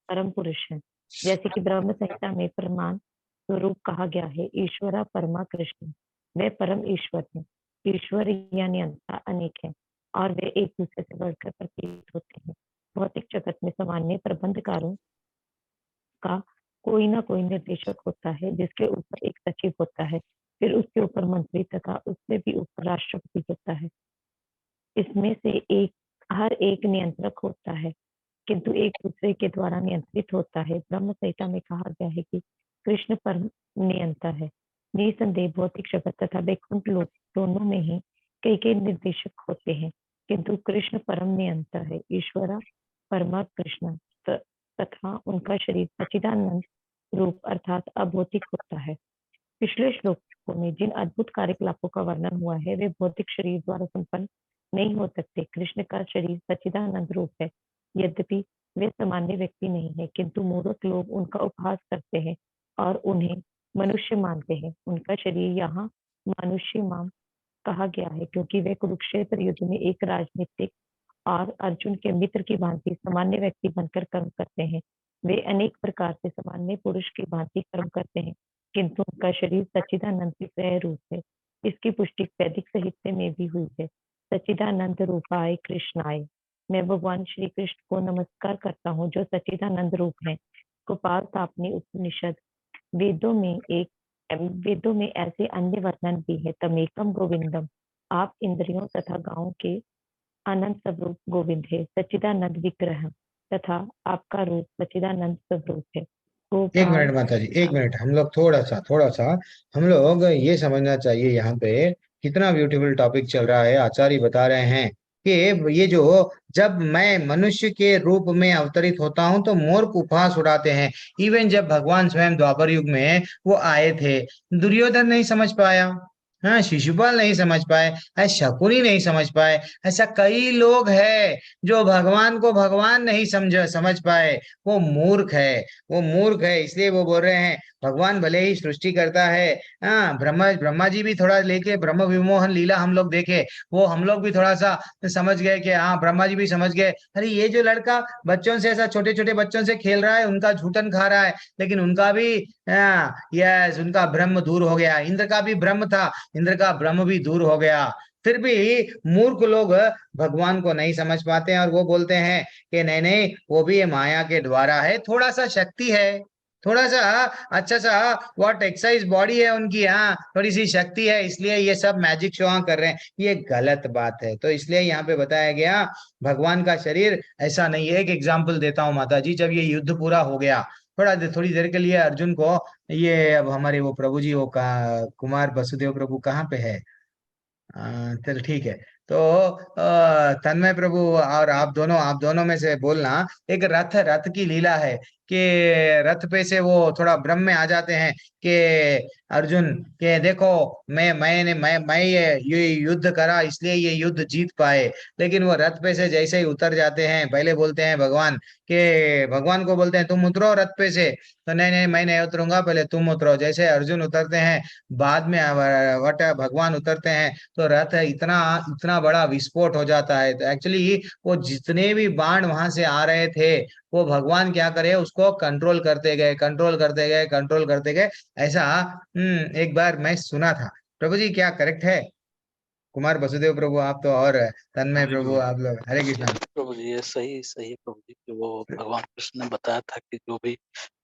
परम पुरुष है, जैसे कि ब्रह्म संहिता में प्रमाण स्वरूप कहा गया है, ईश्वरा परमा कृष्ण, वे परम ईश्वर है। ईश्वर यानी अंतता अनेक है और वे एक दूसरे से बढ़कर प्रतीत होते हैं। भौतिक जगत में सामान्य प्रबंधकारों का कोई ना कोई निर्देशक होता है, जिसके ऊपर एक सचिव होता है, फिर उसके ऊपर मंत्री तथा उससे भी ऊपर राष्ट्रपति होता है। इसमें से हर एक नियंत्रक होता है, किंतु एक दूसरे के द्वारा नियंत्रित होता है। ब्रह्म संहिता में कहा गया है कि कृष्ण परम नियंता है। निसंदेह भौतिक जगत तथा वैकुंठ लोक दोनों में ही कई कई निर्देशक होते हैं, किंतु कृष्ण परम नियंता है। ईश्वरा परमा कृष्ण तथा उनका शरीर सच्चिदानंद रूप अर्थात अभौतिक होता है। पिछले श्लोकों में जिन अद्भुत कार्यकलापों का वर्णन हुआ है, वे भौतिक शरीर द्वारा संपन्न नहीं हो सकते। कृष्ण का शरीर सच्चिदानंद रूप है, यद्यपि वे सामान्य व्यक्ति नहीं है, किंतु मूर्ख लोग उनका उपहास करते हैं और उन्हें मनुष्य मानते हैं। उनका शरीर यहाँ मनुष्य मान कहा गया है, क्योंकि वे कुरुक्षेत्र युद्ध में एक राजनीतिक और अर्जुन के मित्र की भांति सामान्य व्यक्ति बनकर कर्म करते हैं। वे अनेक प्रकार से सामान्य पुरुष की भांति कर्म करते हैं, किंतु उनका शरीर सच्चिदानंद की सह रूप है। इसकी पुष्टि वैदिक साहित्य में भी हुई है। सच्चिदानंद रूपाय कृष्णाय, मैं भगवान श्री कृष्ण को नमस्कार करता हूँ जो सच्चिदानंद रूप है। गोपाल तापनी उपनिषद वेदों में ऐसे अन्य वर्णन भी है। तमेकम गोविंदम, आप इंद्रियों तथा गांवों के अनंत स्वरूप गोविंद है। सच्चिदानंद विग्रह तथा आपका रूप सच्चिदानंद स्वरूप है। एक मिनट माता जी, एक मिनट, हम लोग थोड़ा सा हम लोग ये समझना चाहिए यहाँ पे, कितना ब्यूटीफुल टॉपिक चल रहा है। आचार्य बता रहे हैं कि ये जो, जब मैं मनुष्य के रूप में अवतरित होता हूँ तो मूर्ख उपहास उड़ाते हैं। इवन जब भगवान स्वयं द्वापर युग में वो आए थे, दुर्योधन नहीं समझ पाया, हाँ, शिशुपाल नहीं समझ पाए, शकुनी नहीं समझ पाए, ऐसा कई लोग हैं जो भगवान को भगवान नहीं समझ पाए। वो मूर्ख है, वो मूर्ख है, इसलिए वो बोल रहे हैं भगवान भले ही सृष्टि करता है। हाँ, ब्रह्मा ब्रह्मा जी भी थोड़ा लेके ब्रह्म विमोहन लीला हम लोग देखे, वो हम लोग भी थोड़ा सा समझ गए कि हाँ, ब्रह्मा जी भी समझ गए, अरे ये जो लड़का बच्चों से ऐसा छोटे छोटे बच्चों से खेल रहा है, उनका झूठन खा रहा है, लेकिन उनका भी यस, उनका ब्रह्म दूर हो गया। इंद्र का भी ब्रह्म था, इंद्र का ब्रह्म भी दूर हो गया। फिर भी मूर्ख लोग भगवान को नहीं समझ पाते हैं और वो बोलते हैं कि नहीं नहीं, वो भी ये माया के द्वारा है, थोड़ा सा शक्ति है, थोड़ा सा अच्छा सा व्हाट एक्सरसाइज बॉडी है उनकी, हाँ थोड़ी सी शक्ति है, इसलिए ये सब मैजिक शो कर रहे हैं। ये गलत बात है। तो इसलिए यहाँ पे बताया गया भगवान का शरीर ऐसा नहीं है। एक एग्जाम्पल देता हूँ माता जी, जब ये युद्ध पूरा हो गया, थोड़ी देर के लिए अर्जुन को, ये अब हमारे वो प्रभु जी, वो कुमार वसुदेव प्रभु कहाँ पे है, चल ठीक है। तो तन्मय प्रभु और आप दोनों में से बोलना, एक रथ रथ की लीला है कि रथ पे से वो थोड़ा भ्रम में आ जाते हैं कि अर्जुन के देखो, मैं ये युद्ध करा इसलिए ये युद्ध जीत पाए। लेकिन वो रथ पे से जैसे ही उतर जाते हैं, पहले बोलते हैं भगवान को बोलते हैं तुम उतरो रथ पे से, तो नहीं नहीं मैं नहीं उतरूंगा, पहले तुम उतरो। जैसे अर्जुन उतरते हैं, बाद में वट भगवान उतरते हैं, तो रथ इतना इतना बड़ा विस्फोट हो जाता है। तो एक्चुअली वो जितने भी बाण वहां से आ रहे थे, वो भगवान क्या करे, उसको कंट्रोल करते गए, कंट्रोल करते गए, कंट्रोल करते गए। ऐसा एक बार मैं सुना था। प्रभु जी क्या करेक्ट है? कुमार वसुदेव प्रभु आप तो, और तन्मय हाँ जी प्रभु आप लोग, हरे कृष्णा। प्रभु जी, ये सही सही है प्रभु जी कि वो भगवान कृष्ण ने बताया था कि जो भी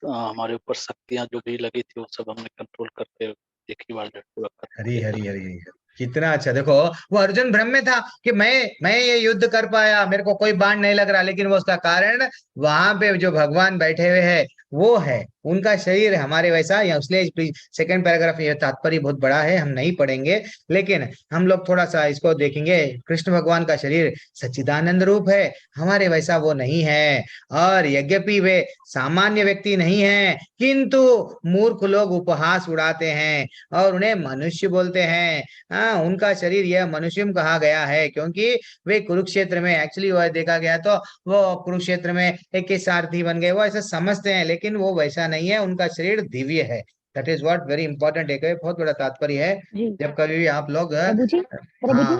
हमारे ऊपर शक्तियां जो भी लगी थी वो सब हमने कंट्रोल करके एक ही बार जो है पूरा खत्म हरी किया हरी था। हरी, कितना अच्छा। देखो वो अर्जुन भ्रम में था कि मैं ये युद्ध कर पाया, मेरे को कोई बाण नहीं लग रहा, लेकिन वो उसका कारण वहां पे जो भगवान बैठे हुए हैं वो है, उनका शरीर हमारे वैसा। या इसलिए सेकंड पैराग्राफ, ये तात्पर्य बहुत बड़ा है, हम नहीं पढ़ेंगे, लेकिन हम लोग थोड़ा सा इसको देखेंगे। कृष्ण भगवान का शरीर सच्चिदानंद रूप है, हमारे वैसा वो नहीं है। और यद्यपि वे सामान्य व्यक्ति नहीं है, किंतु मूर्ख लोग उपहास उड़ाते हैं और उन्हें मनुष्य बोलते हैं। हाँ, उनका शरीर यह मनुष्यम कहा गया है क्योंकि वे कुरुक्षेत्र में, एक्चुअली वह देखा गया तो वो कुरुक्षेत्र में एक के सारथी बन गए, वो ऐसा समझते हैं, लेकिन वो वैसा नहीं है, उनका शरीर दिव्य है। That is what very important, एक बहुत बड़ा तात्पर्य है। जी जब कभी भी आप लोग, प्रभु जी, प्रभु जी,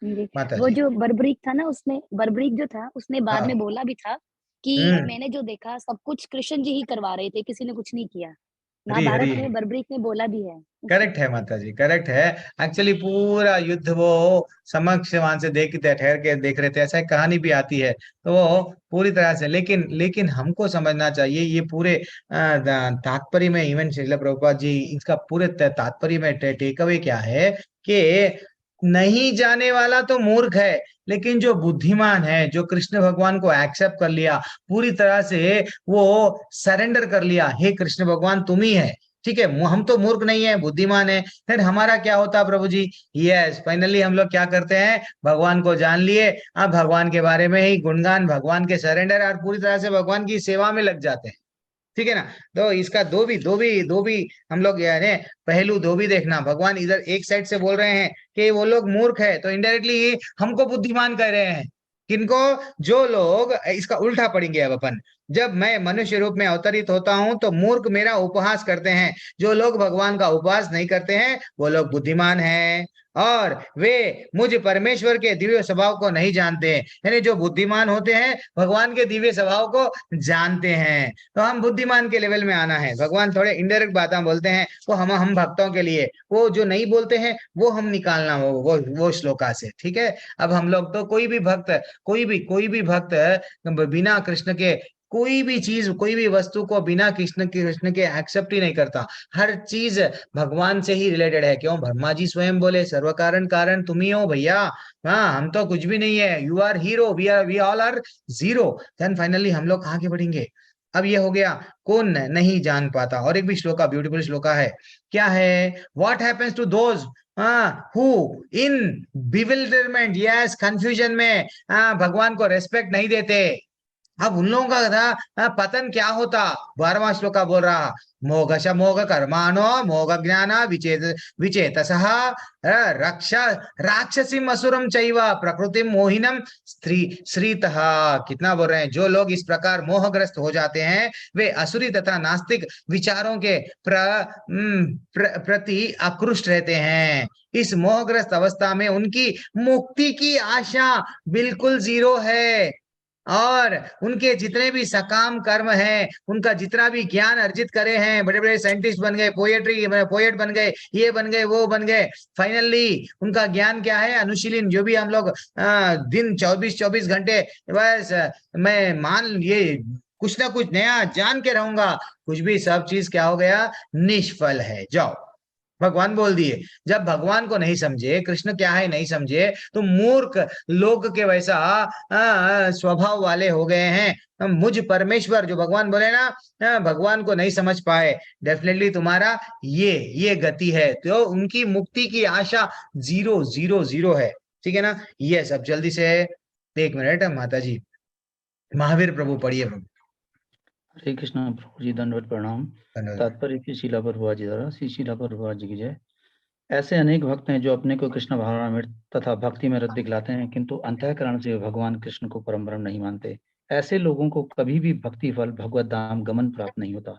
हाँ जी, माता वो जी, जो बर्बरीक था ना, उसने बर्बरीक जो था उसने बाद में हाँ, बोला भी था कि हम्म, मैंने जो देखा सब कुछ कृष्ण जी ही करवा रहे थे, किसी ने कुछ नहीं किया। हरी महाभारत हरी, में बर्बरीक ने बोला भी है। करेक्ट है माता जी, करेक्ट है। एक्चुअली पूरा युद्ध वो समक्ष वहां से देखते ठहर के देख रहे थे, ऐसा एक कहानी भी आती है, तो वो पूरी तरह से, लेकिन लेकिन हमको समझना चाहिए ये पूरे तात्पर्य में, इवन श्रील प्रभुपाद जी इसका पूरे तात्पर्य में टेक अवे क्या है कि नहीं जाने वाला तो मूर्ख है, लेकिन जो बुद्धिमान है, जो कृष्ण भगवान को एक्सेप्ट कर लिया पूरी तरह से, वो सरेंडर कर लिया, हे कृष्ण भगवान तुम ही है, ठीक है, हम तो मूर्ख नहीं है, बुद्धिमान है, फिर हमारा क्या होता प्रभु जी? यस, फाइनली हम लोग क्या करते हैं, भगवान को जान लिए, अब भगवान के बारे में ही गुणगान, भगवान के सरेंडर और पूरी तरह से भगवान की सेवा में लग जाते हैं, ठीक है ना। तो इसका दो भी हम लोग यानी पहलू दो भी देखना। भगवान इधर एक साइड से बोल रहे हैं कि वो लोग मूर्ख है, तो इनडायरेक्टली हमको बुद्धिमान कह रहे हैं। किनको? जो लोग, इसका उल्टा पढ़ेंगे अब अपन, जब मैं मनुष्य रूप में अवतरित होता हूं तो मूर्ख मेरा उपहास करते हैं, जो लोग भगवान का उपहास नहीं करते हैं वो लोग बुद्धिमान हैं, और वे मुझ परमेश्वर के दिव्य स्वभाव को नहीं जानते। यानी जो बुद्धिमान होते हैं भगवान के दिव्य स्वभाव को जानते हैं। तो हम बुद्धिमान के लेवल में आना है। भगवान थोड़े इनडायरेक्ट बातें बोलते हैं, वो हम भक्तों के लिए, वो जो नहीं बोलते हैं वो हम निकालना, वो श्लोका से, ठीक है। अब हम लोग तो कोई भी भक्त बिना कृष्ण के कोई भी चीज, कोई भी वस्तु को बिना कृष्ण के एक्सेप्ट ही नहीं करता। हर चीज भगवान से ही रिलेटेड है। क्यों? ब्रह्मा जी स्वयं बोले सर्व कारण कारण तुम ही हो भैया, हाँ हम तो कुछ भी नहीं है, you are hero, we all are zero. Then finally हम लोग आगे बढ़ेंगे। अब ये हो गया कौन नहीं जान पाता। और एक भी श्लोका, ब्यूटीफुल श्लोका है, क्या है? What happens to those who in bewilderment, yes confusion में भगवान को रेस्पेक्ट नहीं देते। अब उन लोगों का था पतन क्या होता। 12वां श्लोका बोल रहा, मोघश मोघ कर्माणो मोघ ज्ञान विचेतसः रक्षा राक्षसीम असुरम चैव प्रकृति मोहिनम स्त्री श्रीतः। कितना बोल रहे हैं, जो लोग इस प्रकार मोहग्रस्त हो जाते हैं वे असुरी तथा नास्तिक विचारों के प्रति आकृष्ट रहते हैं। इस मोहग्रस्त अवस्था में उनकी मुक्ति की आशा बिल्कुल जीरो है और उनके जितने भी सकाम कर्म हैं, उनका जितना भी ज्ञान अर्जित करे हैं, बड़े बड़े साइंटिस्ट बन गए, पोएट बन गए, ये बन गए, वो बन गए, फाइनली उनका ज्ञान क्या है, अनुशीलन, जो भी हम लोग दिन 24-24 घंटे बस मैं मान ये कुछ ना कुछ नया जान के रहूंगा, कुछ भी, सब चीज क्या हो गया, निष्फल है। जाओ, भगवान बोल दिए। जब भगवान को नहीं समझे, कृष्ण क्या है नहीं समझे, तो मूर्ख लोग के वैसा स्वभाव वाले हो गए हैं। मुझ परमेश्वर, जो भगवान बोले ना, भगवान को नहीं समझ पाए, डेफिनेटली तुम्हारा ये गति है। तो उनकी मुक्ति की आशा 0 है। ठीक है ना। ये सब जल्दी से 1 मिनट माता जी, महावीर प्रभु पढ़िए प्रभु। हरे कृष्णा प्रभु जी, दंडवत प्रणाम। तात्पर्य की शीला प्रभुपाद जी द्वारा, श्री शीला प्रभुपाद जी की जय। ऐसे अनेक भक्त हैं जो अपने को कृष्ण भावना में तथा भक्ति में रत दिखलाते हैं, किंतु अंतःकरण से भगवान कृष्ण को परम ब्रह्म नहीं मानते। ऐसे लोगों को कभी भी भक्ति फल भगवत धाम गमन प्राप्त नहीं होता।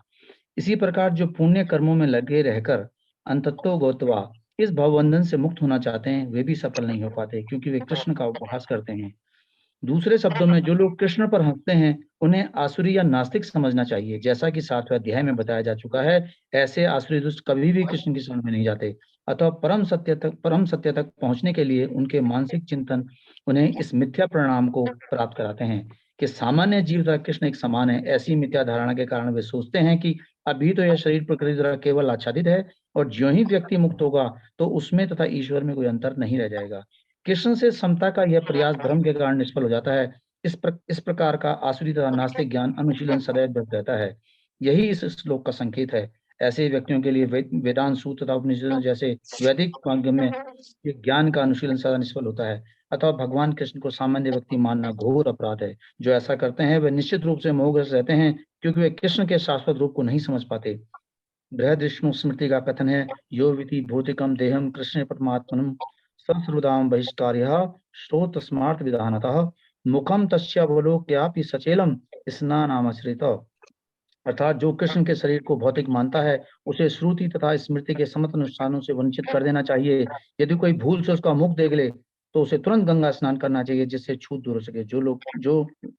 इसी प्रकार जो पुण्य कर्मों में लगे रहकर अंततो गोत्वा इस भवबंधन से मुक्त होना चाहते हैं, वे भी सफल नहीं हो पाते, क्योंकि वे कृष्ण का उपहास करते हैं। दूसरे शब्दों में, जो लोग कृष्ण पर हंसते हैं उन्हें आसुरी या नास्तिक समझना चाहिए। जैसा कि 7वें अध्याय में बताया जा चुका है, ऐसे आसुरी दुष्ट कभी भी कृष्ण की शरण में नहीं जाते। अतः परम सत्य तक पहुंचने के लिए उनके मानसिक चिंतन उन्हें इस मिथ्या परिणाम को प्राप्त कराते हैं कि सामान्य जीव तथा कृष्ण एक समान है। ऐसी मिथ्या धारणा के कारण वे सोचते हैं कि अभी तो यह शरीर प्रकृति द्वारा केवल आच्छादित है और ज्यों ही व्यक्ति मुक्त होगा तो उसमें तथा ईश्वर में कोई अंतर नहीं रह जाएगा। कृष्ण से समता का यह प्रयास धर्म के कारण निष्फल हो जाता है। इस प्रकार का आसुरी तथा नास्तिक ज्ञान अनुशीलन सदैव बच रहता है। यही इस श्लोक का संकेत है। ऐसे व्यक्तियों के लिए वेदांत सूत्र तथा उपनिषद जैसे वैदिक मार्ग में ज्ञान का अनुशीलन सदा निष्फल होता है। अतः भगवान कृष्ण को सामान्य व्यक्ति मानना घोर अपराध है। जो ऐसा करते हैं वे निश्चित रूप से मोहग्रस्त रहते हैं, क्योंकि वे कृष्ण के शाश्वत रूप को नहीं समझ पाते। बृहद विष्णु स्मृति का कथन है, यो विति भौतिकम देहम कृष्ण परमात्मनम संसृदाम बहिष्कार्यः श्रोत स्मार्त विधानतः मुखम तस्यावलोक्यापि सचेलम स्नानामश्रित। अर्थात जो कृष्ण के शरीर को भौतिक मानता है उसे श्रुति तथा स्मृति के समस्त अनुष्ठानों से वंचित कर देना चाहिए। यदि कोई भूल से उसका मुख देख ले तो उसे तुरंत गंगा स्नान करना चाहिए, जिससे छूत दूर हो सके। जो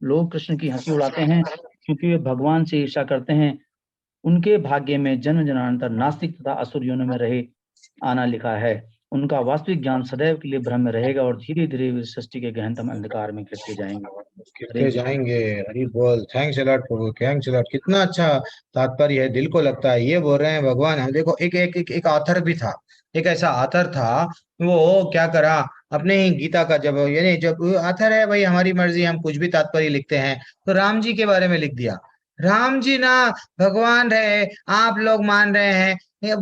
लोग कृष्ण की हंसी उड़ाते हैं क्योंकि वे भगवान से ईर्ष्या करते हैं, उनके भाग्य में जन्म जन्मांतर नास्तिक तथा असुर योनि में रहे आना लिखा है। उनका वास्तविक ज्ञान सदैव के लिए भ्रम में रहेगा और धीरे धीरे सृष्टि के गहनतम अंधकार में गिरते जाएंगे। हरि बोल। थैंक्स अलॉट प्रभु, थैंक्स अलॉट। कितना अच्छा तात्पर्य है, दिल को लगता है। ये बोल रहे हैं भगवान, हम देखो एक ऑथर भी था, एक ऐसा ऑथर था, वो क्या करा, अपने ही गीता का जब ऑथर है भाई, हमारी मर्जी, हम कुछ भी तात्पर्य लिखते हैं, तो राम जी के बारे में लिख दिया। राम जी ना भगवान रहे, आप लोग मान रहे हैं,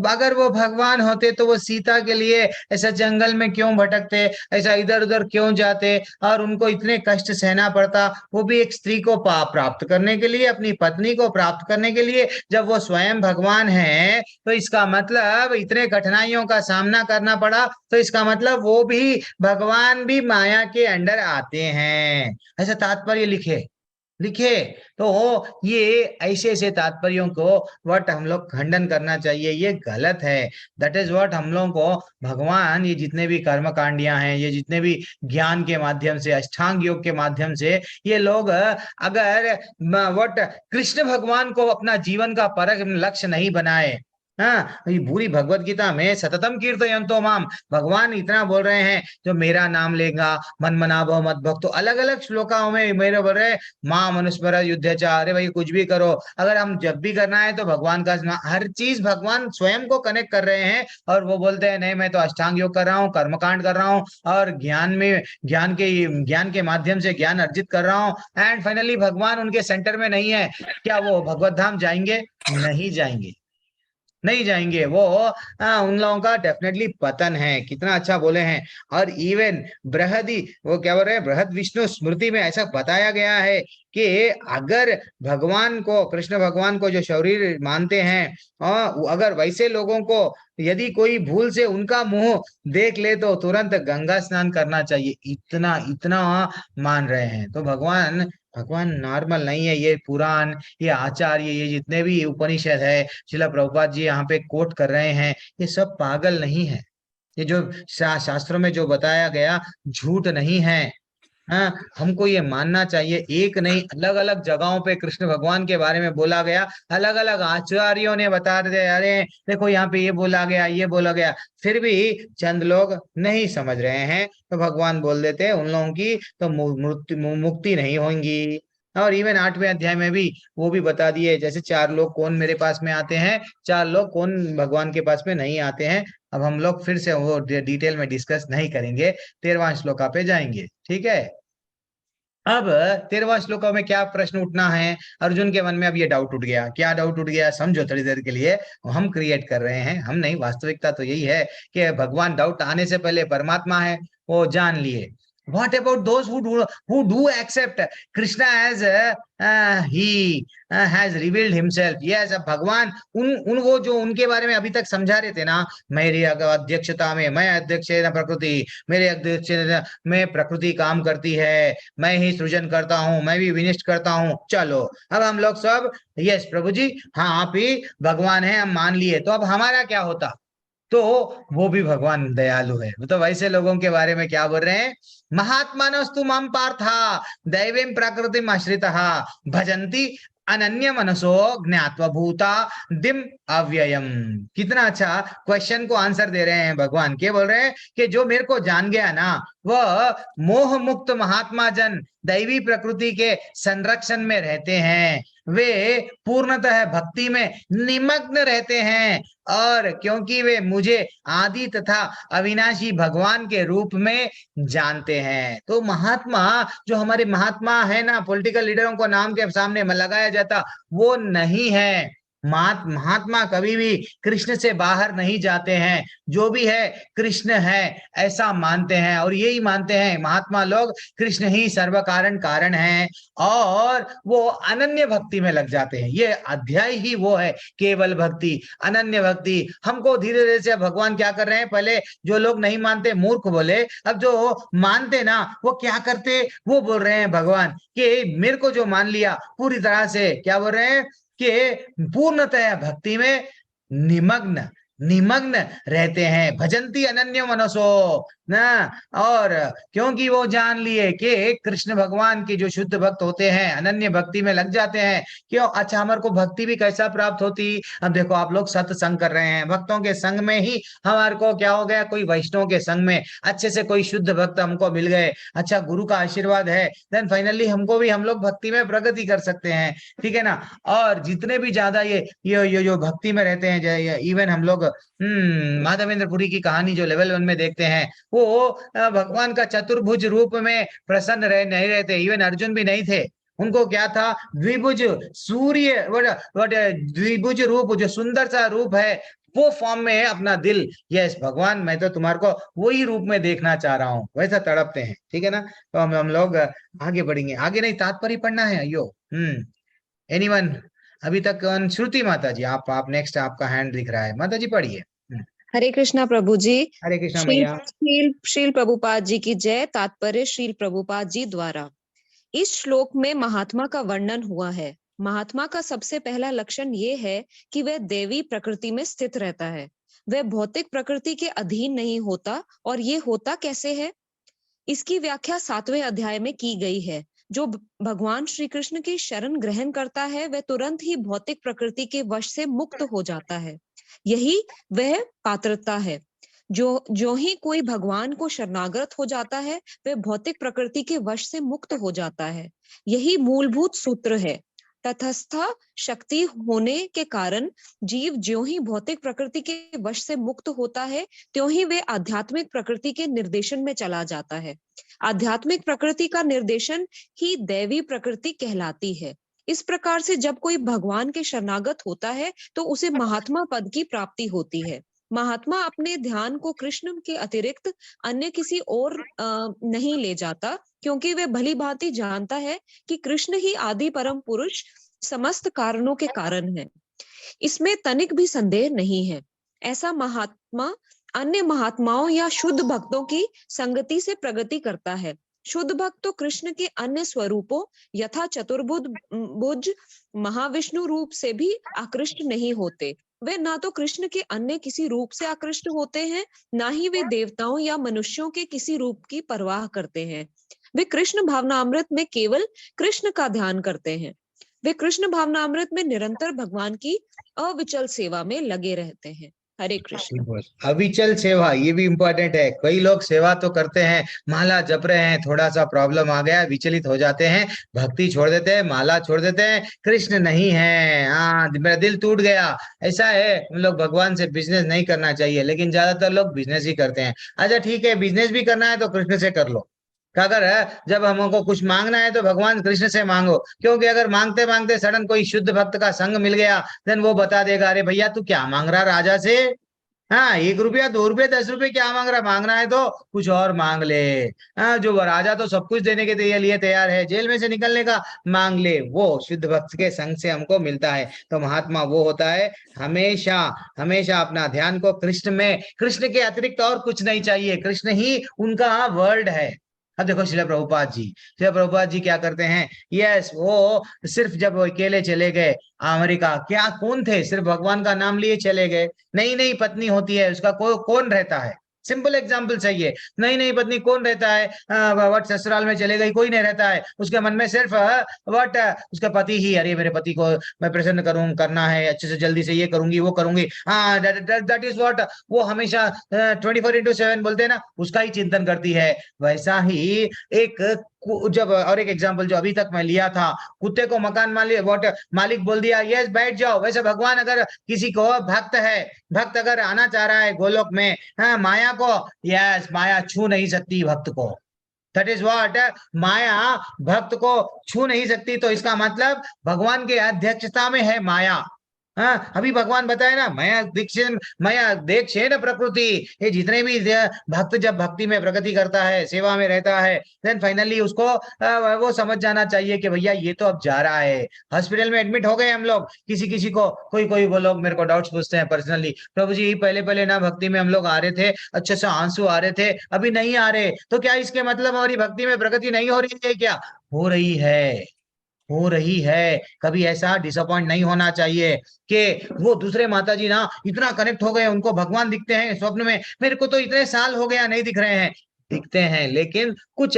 अगर वो भगवान होते तो वो सीता के लिए ऐसा जंगल में क्यों भटकते, ऐसा इधर उधर क्यों जाते, और उनको इतने कष्ट सहना पड़ता, वो भी एक स्त्री को प्राप्त करने के लिए, अपनी पत्नी को प्राप्त करने के लिए। जब वो स्वयं भगवान है तो इसका मतलब इतने कठिनाइयों का सामना करना पड़ा, तो इसका मतलब वो भी भगवान भी माया के अंडर आते हैं। ऐसा तात्पर्य लिखे तो ये ऐसे तात्पर्यों को वट हम लोग खंडन करना चाहिए, ये गलत है। दैट इज व्हाट हम लोगों को भगवान, ये जितने भी कर्म कांडियां हैं, ये जितने भी ज्ञान के माध्यम से, अष्टांग योग के माध्यम से, ये लोग अगर वट कृष्ण भगवान को अपना जीवन का परम लक्ष्य नहीं बनाए, हाँ, ये पूरी भगवत गीता में सततम कीर्तयन्तो माम, भगवान इतना बोल रहे हैं, जो मेरा नाम लेगा मन मना भव मत भक्तो, अलग अलग श्लोकाओं में मेरे बोल रहे मां मनुस्मर युद्ध चा। अरे भाई कुछ भी करो, अगर हम जब भी करना है तो भगवान का हर चीज भगवान स्वयं को कनेक्ट कर रहे हैं, और वो बोलते हैं नहीं मैं तो अष्टांग योग कर रहा हूँ, कर्मकांड कर रहा हूँ, और ज्ञान के माध्यम से ज्ञान अर्जित कर रहा हूँ, एंड फाइनली भगवान उनके सेंटर में नहीं है। क्या वो भगवत धाम जाएंगे? नहीं जाएंगे। वो उन लोगों का डेफिनेटली पतन है। कितना अच्छा बोले हैं। और इवन वो क्या बोल रहे हैं, बृहद विष्णु स्मृति में ऐसा बताया गया है कि अगर भगवान को, कृष्ण भगवान को जो शरीर मानते हैं, और अगर वैसे लोगों को यदि कोई भूल से उनका मुंह देख ले तो तुरंत गंगा स्नान करना चाहिए, इतना इतना मान रहे हैं। तो भगवान भगवान नॉर्मल नहीं है। ये पुराण, ये आचार्य, ये जितने भी उपनिषद है, श्रील प्रभुपाद जी यहाँ पे कोट कर रहे हैं, ये सब पागल नहीं है। ये जो शास्त्रों में जो बताया गया झूठ नहीं है। हाँ, हमको ये मानना चाहिए। एक नहीं, अलग अलग जगहों पे कृष्ण भगवान के बारे में बोला गया, अलग अलग आचार्यों ने बता दिया, अरे देखो यहाँ पे ये बोला गया, ये बोला गया, फिर भी चंद लोग नहीं समझ रहे हैं, तो भगवान बोल देते हैं उन लोगों की तो मुक्ति नहीं होंगी। और इवन 8वें अध्याय में भी वो भी बता दिए, जैसे 4 लोग कौन मेरे पास में आते हैं, 4 लोग कौन भगवान के पास में नहीं आते हैं। अब हम लोग फिर से वो डिटेल में डिस्कस नहीं करेंगे, 13वां श्लोका पे जाएंगे, ठीक है। अब 13वां श्लोका में क्या प्रश्न उठना है, अर्जुन के मन में अब ये डाउट उठ गया। क्या डाउट उठ गया, समझो थोड़ी देर के लिए। हम क्रिएट कर रहे हैं, हम नहीं, वास्तविकता तो यही है कि भगवान डाउट आने से पहले परमात्मा है, वो जान लिए। What about those who do accept Krishna as he has revealed himself? Yes, अब भगवान उन वो जो उनके बारे में अभी तक समझा रहे थे ना, मेरी अध्यक्षता में, मैं अध्यक्ष है ना प्रकृति, मेरे अध्यक्ष में प्रकृति काम करती है, मैं ही सृजन करता हूँ, मैं भी विनिष्ट करता हूँ। चलो अब हम लोग सब यस प्रभु जी, हाँ आप ही भगवान है, हम मान लिए, तो अब हमारा क्या होता? तो वो भी भगवान दयालु है। तो वैसे लोगों के बारे में क्या बोल रहे हैं, महात्मानस्तु मम पार्था दैवीं प्रकृतिम आश्रितः भजन्ति अनन्य मनसो ज्ञात्वा भूता दिम अव्ययम। कितना अच्छा क्वेश्चन को आंसर दे रहे हैं भगवान। क्या बोल रहे हैं कि जो मेरे को जान गया ना, वह मोह मुक्त महात्मा जन दैवी प्रकृति के संरक्षण में रहते हैं, वे पूर्णतः भक्ति में निमग्न रहते हैं, और क्योंकि वे मुझे आदि तथा अविनाशी भगवान के रूप में जानते हैं। तो महात्मा, जो हमारे महात्मा है ना, पॉलिटिकल लीडरों को नाम के सामने लगाया जाता, वो नहीं है। महात्मा कभी भी कृष्ण से बाहर नहीं जाते हैं, जो भी है कृष्ण है ऐसा मानते हैं, और यही मानते हैं महात्मा लोग, कृष्ण ही सर्व कारण कारण है, और वो अनन्य भक्ति में लग जाते हैं। ये अध्याय ही वो है, केवल भक्ति, अनन्य भक्ति। हमको धीरे धीरे से भगवान क्या कर रहे हैं, पहले जो लोग नहीं मानते मूर्ख बोले, अब जो मानते ना वो क्या करते, वो बोल रहे हैं भगवान कि मेरे को जो मान लिया पूरी तरह से, क्या बोल रहे हैं कि पूर्णतः भक्ति में निमग्न रहते हैं, भजंती अनन्य मनसो ना। और क्योंकि वो जान लिए कि कृष्ण भगवान के जो शुद्ध भक्त होते हैं अनन्य भक्ति में लग जाते हैं। क्यों? अच्छा, हमारे को भक्ति भी कैसा प्राप्त होती? अब देखो आप लोग सत्संग कर रहे हैं, भक्तों के संग में ही हमारे को क्या हो गया, कोई वैष्णव के संग में अच्छे से कोई शुद्ध भक्त हमको मिल गए, अच्छा गुरु का आशीर्वाद है, देन फाइनली हमको भी, हम लोग भक्ति में प्रगति कर सकते हैं, ठीक है ना। और जितने भी ज्यादा ये जो भक्ति में रहते हैं, इवन हम लोग माधवेंद्रपुरी की कहानी जो लेवल 1 में देखते हैं, वो भगवान का चतुर्भुज रूप में प्रसन्न नहीं रहते। इवन अर्जुन भी नहीं थे, उनको क्या था, द्विभुज सूर्य, द्विभुज रूप, जो सुंदर सा रूप है, वो फॉर्म में है अपना दिल। यस भगवान, मैं तो तुम्हारे को वही रूप में देखना चाह रहा हूँ, वैसा तड़पते हैं, ठीक है ना। तो हम लोग आगे बढ़ेंगे, आगे नहीं, तात्पर्य पढ़ना है। अयो एनीवन अभी तक? श्रुति माता जी, आप नेक्स्ट, आपका हैंड दिख रहा है, माता जी पढ़िए। हरे कृष्णा प्रभु जी। हरे कृष्णा मैया। श्रील प्रभुपाद जी की जय। तात्पर्य श्रील प्रभुपाद जी द्वारा। इस श्लोक में महात्मा का वर्णन हुआ है। महात्मा का सबसे पहला लक्षण ये है कि वह देवी प्रकृति में स्थित रहता है, वह भौतिक प्रकृति के अधीन नहीं होता। और ये होता कैसे है, इसकी व्याख्या 7वें अध्याय में की गई है। जो भगवान श्री कृष्ण की शरण ग्रहण करता है, वह तुरंत ही भौतिक प्रकृति के वश से मुक्त हो जाता है। यही वह पात्रता है। जो ही कोई भगवान को शरणागत हो जाता है, वह भौतिक प्रकृति के वश से मुक्त हो जाता है। यही मूलभूत सूत्र है। तटस्थ शक्ति होने के कारण जीव ज्यों ही भौतिक प्रकृति के वश से मुक्त होता है, त्यों ही वे आध्यात्मिक प्रकृति के निर्देशन में चला जाता है। आध्यात्मिक प्रकृति का निर्देशन ही दैवी प्रकृति कहलाती है। इस प्रकार से जब कोई भगवान के शरणागत होता है, तो उसे महात्मा पद की प्राप्ति होती है। महात्मा अपने ध्यान को कृष्ण के अतिरिक्त अन्य किसी और नहीं ले जाता, क्योंकि वे भली भांति जानता है कि कृष्ण ही आदि परम पुरुष समस्त कारणों के कारण है। इसमें तनिक भी संदेह नहीं है। ऐसा महात्मा अन्य महात्माओं या शुद्ध भक्तों की संगति से प्रगति करता है। शुद्ध भक्त तो कृष्ण के अन्य स्वरूपों यथा चतुर्भुज महाविष्णु रूप से भी आकृष्ट नहीं होते। वे ना तो कृष्ण के अन्य किसी रूप से आकृष्ट होते हैं, ना ही वे देवताओं या मनुष्यों के किसी रूप की परवाह करते हैं। वे कृष्ण भावनामृत में केवल कृष्ण का ध्यान करते हैं। वे कृष्ण भावनामृत में निरंतर भगवान की अविचल सेवा में लगे रहते हैं। हरे कृष्ण। अविचल सेवा, ये भी इम्पोर्टेंट है। कई लोग सेवा तो करते हैं, माला जप रहे हैं, थोड़ा सा प्रॉब्लम आ गया, विचलित हो जाते हैं, भक्ति छोड़ देते हैं, माला छोड़ देते हैं, कृष्ण नहीं है, हाँ मेरा दिल टूट गया। ऐसा है, हम लोग भगवान से बिजनेस नहीं करना चाहिए, लेकिन ज्यादातर लोग बिजनेस ही करते हैं। अच्छा ठीक है, बिजनेस भी करना है तो कृष्ण से कर लो। अगर जब हमको कुछ मांगना है तो भगवान कृष्ण से मांगो, क्योंकि अगर मांगते मांगते सडन कोई शुद्ध भक्त का संग मिल गया, देन वो बता देगा, अरे भैया तू क्या मांग रहा राजा से, हाँ 1 रुपया 2 रुपये 10 रुपये क्या मांग रहा, मांगना है तो कुछ और मांग ले। हाँ, जो राजा तो सब कुछ देने के लिए तैयार है, जेल में से निकलने का मांग ले। वो शुद्ध भक्त के संग से हमको मिलता है। तो महात्मा वो होता है हमेशा हमेशा अपना ध्यान को कृष्ण में, कृष्ण के अतिरिक्त और कुछ नहीं चाहिए, कृष्ण ही उनका वर्ल्ड है। अब देखो श्रील प्रभुपाद जी क्या करते हैं, यस वो सिर्फ जब वो अकेले चले गए अमेरिका, क्या कौन थे, सिर्फ भगवान का नाम लिए चले गए। नई नई पत्नी होती है, उसका कौन रहता है, सिंपल एग्जाम्पल चाहिए। नई नई पत्नी कौन रहता है, वट ससुराल में चले गई, कोई नहीं रहता है, उसके मन में सिर्फ वट उसका पति ही, अरे मेरे पति को मैं प्रसन्न करना है, अच्छे से जल्दी से ये करूंगी वो करूंगी, हाँ दैट इज व्हाट वो हमेशा 24/7 बोलते हैं ना, उसका ही चिंतन करती है। वैसा ही एक जब और एक एग्जाम्पल जो अभी तक मैं लिया था, कुत्ते को मकान मालिक बोल दिया यस बैठ जाओ, वैसे भगवान अगर किसी को भक्त अगर आना चाह रहा है गोलोक में, हाँ, माया को, यस माया छू नहीं सकती भक्त को। दैट इज व्हाट, माया भक्त को छू नहीं सकती। तो इसका मतलब भगवान के अध्यक्षता में है माया। हाँ, अभी भगवान बताए ना, माया देखे न प्रकृति, ये जितने भी भक्त जब भक्ति में प्रगति करता है, सेवा में रहता है, देन फाइनली उसको वो समझ जाना चाहिए कि भैया ये तो अब जा रहा है। हॉस्पिटल में एडमिट हो गए हम लोग, किसी को कोई वो लोग मेरे को डाउट्स पूछते हैं पर्सनली, प्रभु जी पहले ना भक्ति में हम लोग आ रहे थे, अच्छे से आंसू आ रहे थे, अभी नहीं आ रहे, तो क्या इसके मतलब हमारी भक्ति में प्रगति नहीं हो रही है क्या? हो रही है। कभी ऐसा डिसअपॉइंट नहीं होना चाहिए कि वो दूसरे माता जी ना इतना कनेक्ट हो गए, उनको भगवान दिखते हैं स्वप्न में, मेरे को तो इतने साल हो गया नहीं दिख रहे हैं। दिखते हैं, लेकिन कुछ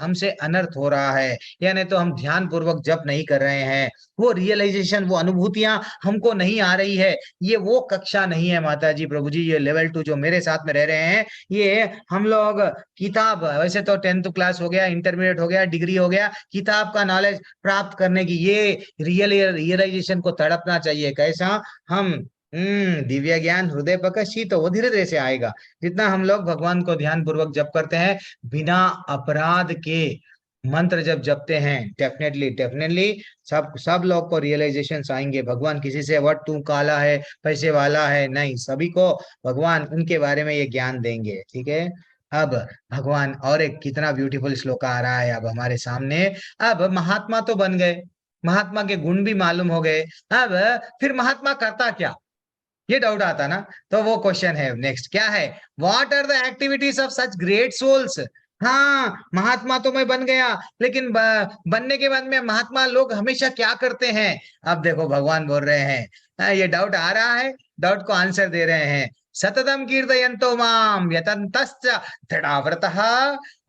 हमसे अनर्थ हो रहा है, यानी तो हम ध्यान पूर्वक जप नहीं कर रहे हैं, वो रियलाइजेशन, वो अनुभूतियां हमको नहीं आ रही है। ये वो कक्षा नहीं है माता जी प्रभु जी, ये लेवल 2 जो मेरे साथ में रह रहे हैं, ये हम लोग किताब, वैसे तो 10th क्लास हो गया, इंटरमीडिएट हो गया, डिग्री हो गया, किताब का नॉलेज प्राप्त करने की ये रियलाइजेशन को तड़पना चाहिए। कैसा हम दिव्य ज्ञान हृदय प्रकाशी, तो वो धीरे धीरे से आएगा। जितना हम लोग भगवान को ध्यान पूर्वक जप करते हैं, बिना अपराध के मंत्र जब जपते हैं, डेफिनेटली सब लोग को रियलाइजेशन आएंगे। भगवान किसी से व्हाट तू काला है, पैसे वाला है, नहीं, सभी को भगवान उनके बारे में ये ज्ञान देंगे। ठीक है, अब भगवान और एक कितना ब्यूटीफुल श्लोक आ रहा है अब हमारे सामने। अब महात्मा तो बन गए, महात्मा के गुण भी मालूम हो गए, अब फिर महात्मा करता क्या, ये डाउट आता ना, तो वो क्वेश्चन है नेक्स्ट, क्या है, what are the activities of such great souls. हाँ, महात्मा तो मैं बन गया, लेकिन बनने के बाद में महात्मा लोग हमेशा क्या करते हैं? अब देखो भगवान बोल रहे हैं, ये डाउट आ रहा है, डाउट को आंसर दे रहे हैं। सततम कीर्तयन्तो माम यतन्तश्च दृढ़व्रतः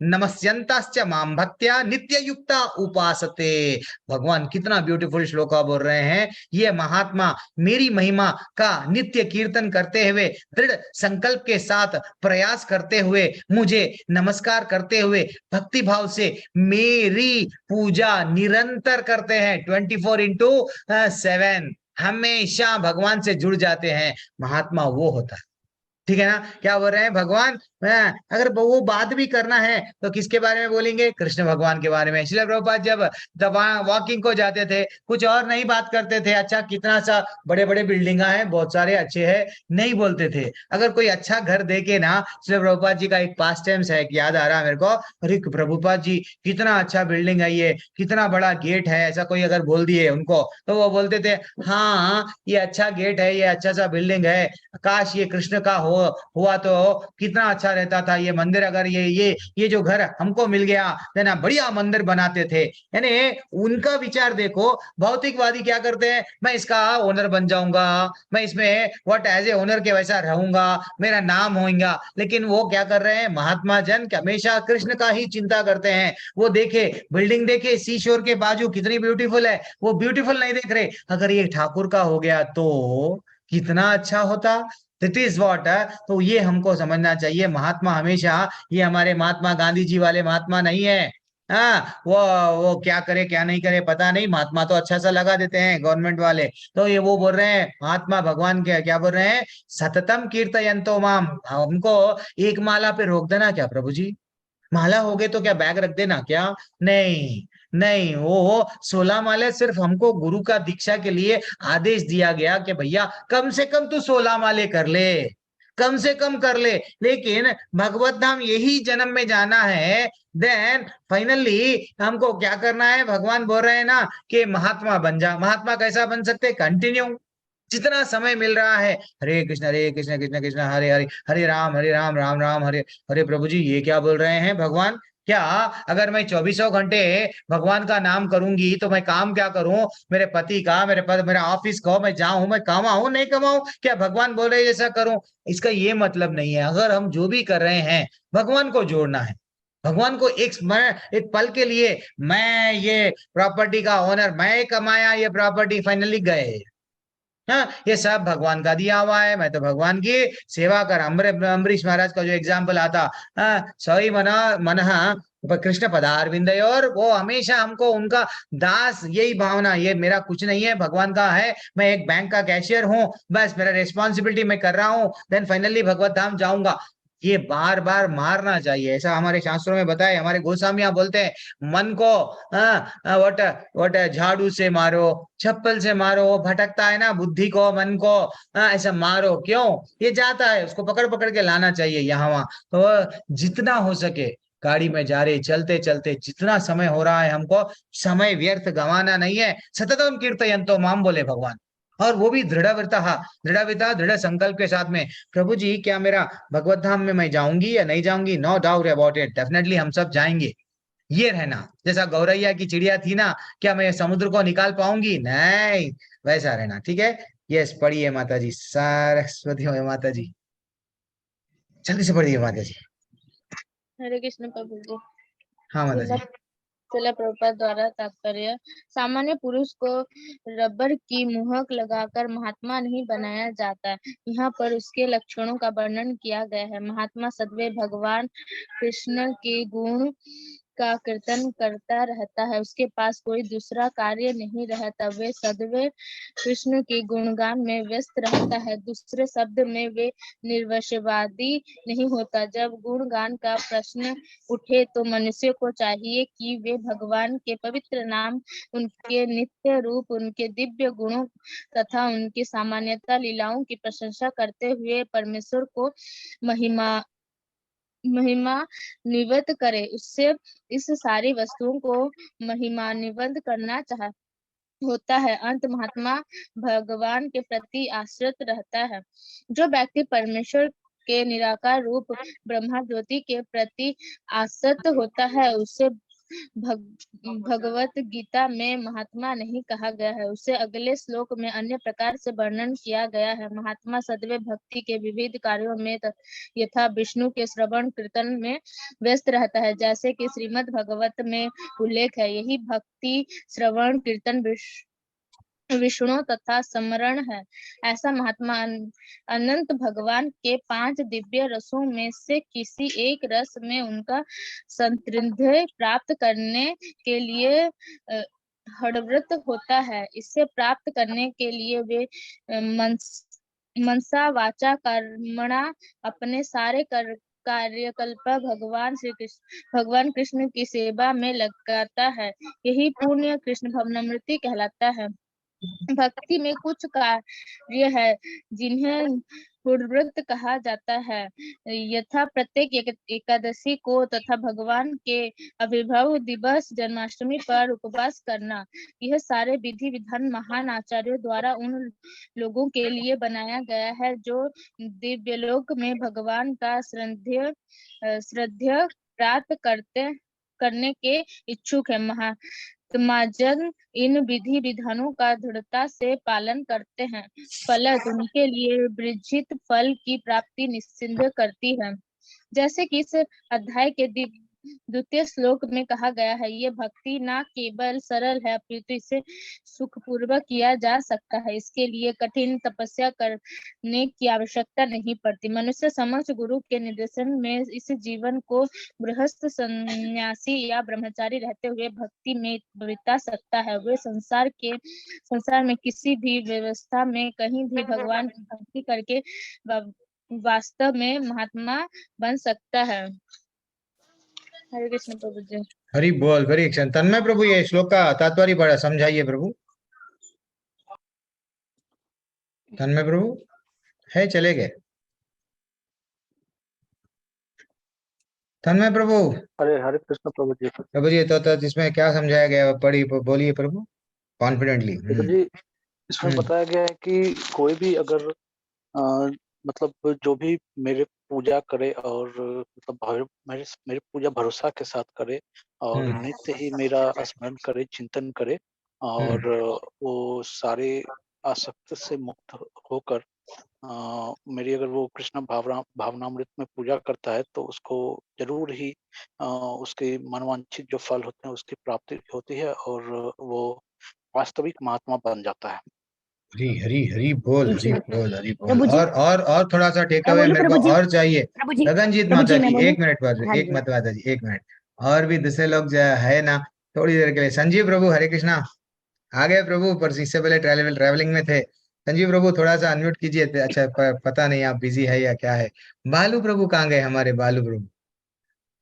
नमस्यन्तश्च माम भक्त्या नित्ययुक्ता उपासते। भगवान कितना ब्यूटीफुल श्लोक बोल रहे हैं, ये महात्मा मेरी महिमा का नित्य कीर्तन करते हुए, दृढ़ संकल्प के साथ प्रयास करते हुए, मुझे नमस्कार करते हुए, भक्ति भाव से मेरी पूजा निरंतर करते हैं, 24/7 हमेशा भगवान से जुड़ जाते हैं। महात्मा वो होता है, ठीक है ना? क्या बोल रहे हैं भगवान, अगर वो बात भी करना है तो किसके बारे में बोलेंगे? कृष्ण भगवान के बारे में। श्रील प्रभुपाद जब वॉकिंग को जाते थे कुछ और नहीं बात करते थे, अच्छा कितना सा बड़े बड़े बिल्डिंग हैं, बहुत सारे अच्छे हैं, नहीं बोलते थे। अगर कोई अच्छा घर देखे ना, श्रील प्रभुपाद जी का एक पास टाइम्स है, याद आ रहा है मेरे को, अरे प्रभुपाद जी कितना अच्छा बिल्डिंग है ये, कितना बड़ा गेट है, ऐसा कोई अगर बोल दिए उनको तो वो बोलते थे, हाँ ये अच्छा गेट है, ये अच्छा सा बिल्डिंग है, काश ये कृष्ण का हुआ तो कितना अच्छा रहता था ये मंदिर, अगर ये जो घर हमको मिल गया तो ना बढ़िया मंदिर बनाते थे। यानी उनका विचार देखो। भौतिकवादी क्या करते हैं, मैं इसका ओनर बन जाऊंगा, मैं इसमें व्हाट एज ए ओनर के वैसा रहूंगा, मेरा नाम होगा। लेकिन वो क्या कर रहे हैं, महात्मा जन हमेशा कृष्ण का ही चिंता करते हैं। वो देखे बिल्डिंग, देखे सी शोर के बाजू कितनी ब्यूटीफुल है, वो ब्यूटीफुल नहीं देख रहे, अगर ये ठाकुर का हो गया तो कितना अच्छा होता। That is what. तो ये हमको समझना चाहिए। महात्मा हमेशा, ये हमारे महात्मा गांधी जी वाले महात्मा नहीं है। हाँ, वो क्या करे क्या नहीं करे पता नहीं, महात्मा तो अच्छा सा लगा देते हैं गवर्नमेंट वाले। तो ये वो बोल रहे हैं महात्मा भगवान के क्या बोल रहे हैं, सततम कीर्तयन्तो माम। हमको एक माला पे रोक देना क्या प्रभु जी? माला हो गए तो क्या बैग रख देना क्या? नहीं नहीं, वो 16 माले सिर्फ हमको गुरु का दीक्षा के लिए आदेश दिया गया कि भैया कम से कम तू 16 माले कर ले, कम से कम कर ले। लेकिन भगवत धाम यही जन्म में जाना है, देन फाइनली हमको क्या करना है, भगवान बोल रहे हैं ना कि महात्मा बन जा। महात्मा कैसा बन सकते? कंटिन्यू जितना समय मिल रहा है, हरे कृष्ण कृष्ण कृष्ण हरे हरे, हरे राम राम राम हरे हरे। प्रभु जी ये क्या बोल रहे हैं भगवान? क्या अगर मैं 24 घंटे भगवान का नाम करूंगी तो मैं काम क्या करूं? मेरे पति का, मेरा ऑफिस को मैं जाऊं, मैं कमाऊं नहीं कमाऊं, क्या भगवान बोल रहे जैसा करूं? इसका ये मतलब नहीं है। अगर हम जो भी कर रहे हैं भगवान को जोड़ना है, भगवान को एक पल के लिए, मैं ये प्रॉपर्टी का ओनर, मैं कमाया ये प्रॉपर्टी, फाइनली गए। हाँ, ये सब भगवान का दिया हुआ है, मैं तो भगवान की सेवा कर। अम्बरीश महाराज का जो एग्जाम्पल आता, सही मना मन कृष्ण पदारविंद, और वो हमेशा हमको उनका दास, यही भावना, ये मेरा कुछ नहीं है, भगवान का है, मैं एक बैंक का कैशियर हूँ, बस मेरा रेस्पॉन्सिबिलिटी मैं कर रहा हूँ, देन फाइनली भगवत धाम जाऊंगा। ये बार बार मारना चाहिए, ऐसा हमारे शास्त्रों में बताए। हमारे गोस्वामियां बोलते हैं मन को वट वट झाड़ू से मारो, चप्पल से मारो, वो भटकता है ना बुद्धि को, मन को, ऐसा मारो। क्यों? ये जाता है, उसको पकड़ पकड़ के लाना चाहिए यहाँ वहां। तो जितना हो सके गाड़ी में जा रहे, चलते चलते जितना समय हो रहा है, हमको समय व्यर्थ गंवाना नहीं है। सततम कीर्तयन्तो माम बोले भगवान, और वो भी दृढ़ दृढ़ संकल्प के साथ में। प्रभु जी क्या मेरा भगवत धाम में मैं जाऊंगी या नहीं जाऊंगी? No doubt about it, definitely हम सब जाएंगे। ये रहना, जैसा गौरैया की चिड़िया थी ना, क्या मैं समुद्र को निकाल पाऊंगी? नहीं, वैसा रहना। ठीक है, यस पढ़िए माता जी, सरस्वती हो माता जी, जल्दी से पढ़िए माता जी। हरे कृष्ण प्रभु जी। हाँ माता जी। श्रील प्रभुपाद द्वारा तात्पर्य, सामान्य पुरुष को रबर की मुहक लगाकर महात्मा नहीं बनाया जाता। यहाँ पर उसके लक्षणों का वर्णन किया गया है। महात्मा सदैव भगवान कृष्ण के गुण का कीर्तन करता रहता है, उसके पास कोई दूसरा कार्य नहीं रहता। वे सदैव कृष्ण के गुणगान में व्यस्त रहता है। दूसरे शब्द में वे निर्वशवादी नहीं होता। जब गुणगान का प्रश्न उठे तो मनुष्य को चाहिए कि वे भगवान के पवित्र नाम, उनके नित्य रूप, उनके दिव्य गुणों तथा उनकी सामान्यता लीलाओं की प्रशंसा करते हुए परमेश्वर को महिमान्वित करे। उससे इस सारी वस्तुओं को महिमान्वित करना होता है। अंत महात्मा भगवान के प्रति आश्रित रहता है। जो व्यक्ति परमेश्वर के निराकार रूप ब्रह्मा ज्योति के प्रति आसक्त होता है, उसे भगवत गीता में महात्मा नहीं कहा गया है। उसे अगले श्लोक में अन्य प्रकार से वर्णन किया गया है। महात्मा सदैव भक्ति के विविध कार्यों में यथा विष्णु के श्रवण कीर्तन में व्यस्त रहता है, जैसे कि श्रीमद् भागवत में उल्लेख है। यही भक्ति, श्रवण कीर्तन, विष्णु तथा स्मरण है। ऐसा महात्मा अनंत भगवान के 5 दिव्य रसों में से किसी एक रस में उनका संतृप्ति प्राप्त करने के लिए हड़व्रत होता है। इसे प्राप्त करने के लिए वे मनसा वाचा कर्मणा अपने सारे कार्यकल्प भगवान कृष्ण की सेवा में लगाता है, यही पुण्य कृष्ण भवनामृति कहलाता है। भक्ति में कुछ कार्य है जिन्हें व्रत कहा जाता है, यथा प्रत्येक एकादशी को तथा भगवान के आविर्भाव दिवस जन्माष्टमी पर उपवास करना। यह सारे विधि विधान महान आचार्यों द्वारा उन लोगों के लिए बनाया गया है जो दिव्यलोक में भगवान का श्रद्धेय प्राप्त करने के इच्छुक है। महात्माजन इन विधि विधानों का दृढ़ता से पालन करते हैं, फलत उनके लिए वृजित फल की प्राप्ति निश्चिंत करती है। जैसे कि इस अध्याय के द्वितीय श्लोक में कहा गया है, ये भक्ति ना केवल सरल है अपितु इसे सुखपूर्वक किया जा सकता है। इसके लिए कठिन तपस्या करने की आवश्यकता नहीं पड़ती। मनुष्य समक्ष गुरु के निर्देशन में इस जीवन को गृहस्थ, सन्यासी या ब्रह्मचारी रहते हुए भक्ति में बिता सकता है। वे संसार में किसी भी व्यवस्था में कहीं भी भगवान की भक्ति करके वास्तव में महात्मा बन सकता है। हरे कृष्ण प्रभु जी। हरि बोल, वेरी एक्शन। तन्मय प्रभु, ये श्लोक का तात्पर्य बड़ा समझाइए प्रभु। तन्मय प्रभु है, चले गए तन्मय प्रभु? हरे कृष्ण प्रभु जी। प्रभु जी, तो इसमें क्या समझाया गया, पढ़ी बोलिए प्रभु कॉन्फिडेंटली। प्रभु जी, इसमें बताया गया है कि कोई भी अगर मतलब जो भी मेरे पूजा करे और मतलब मेरे पूजा भरोसा के साथ करे और नित्य ही मेरा स्मरण करे, चिंतन करे और वो सारे आसक्त से मुक्त होकर मेरी अगर वो कृष्ण भावनामृत में पूजा करता है तो उसको जरूर ही उसके मनवांछित जो फल होते हैं उसकी प्राप्ति होती है और वो वास्तविक महात्मा बन जाता है। हरी हरी हरी बोल, हरी बोल, हरी बोल। और थोड़ा सा टेक अवे मेरे को और चाहिए। गगनजीत माता जी, एक मिनट माता जी, एक मिनट। और भी दूसरे लोग जो है ना, थोड़ी देर के लिए। संजीव प्रभु, हरे कृष्णा। आ गए प्रभु, पर इससे पहले ट्रैवलिंग में थे। संजीव प्रभु थोड़ा सा अनम्यूट कीजिए। अच्छा, पता नहीं आप बिजी है या क्या है। बालू प्रभु कहाँ गए हमारे बालू प्रभु?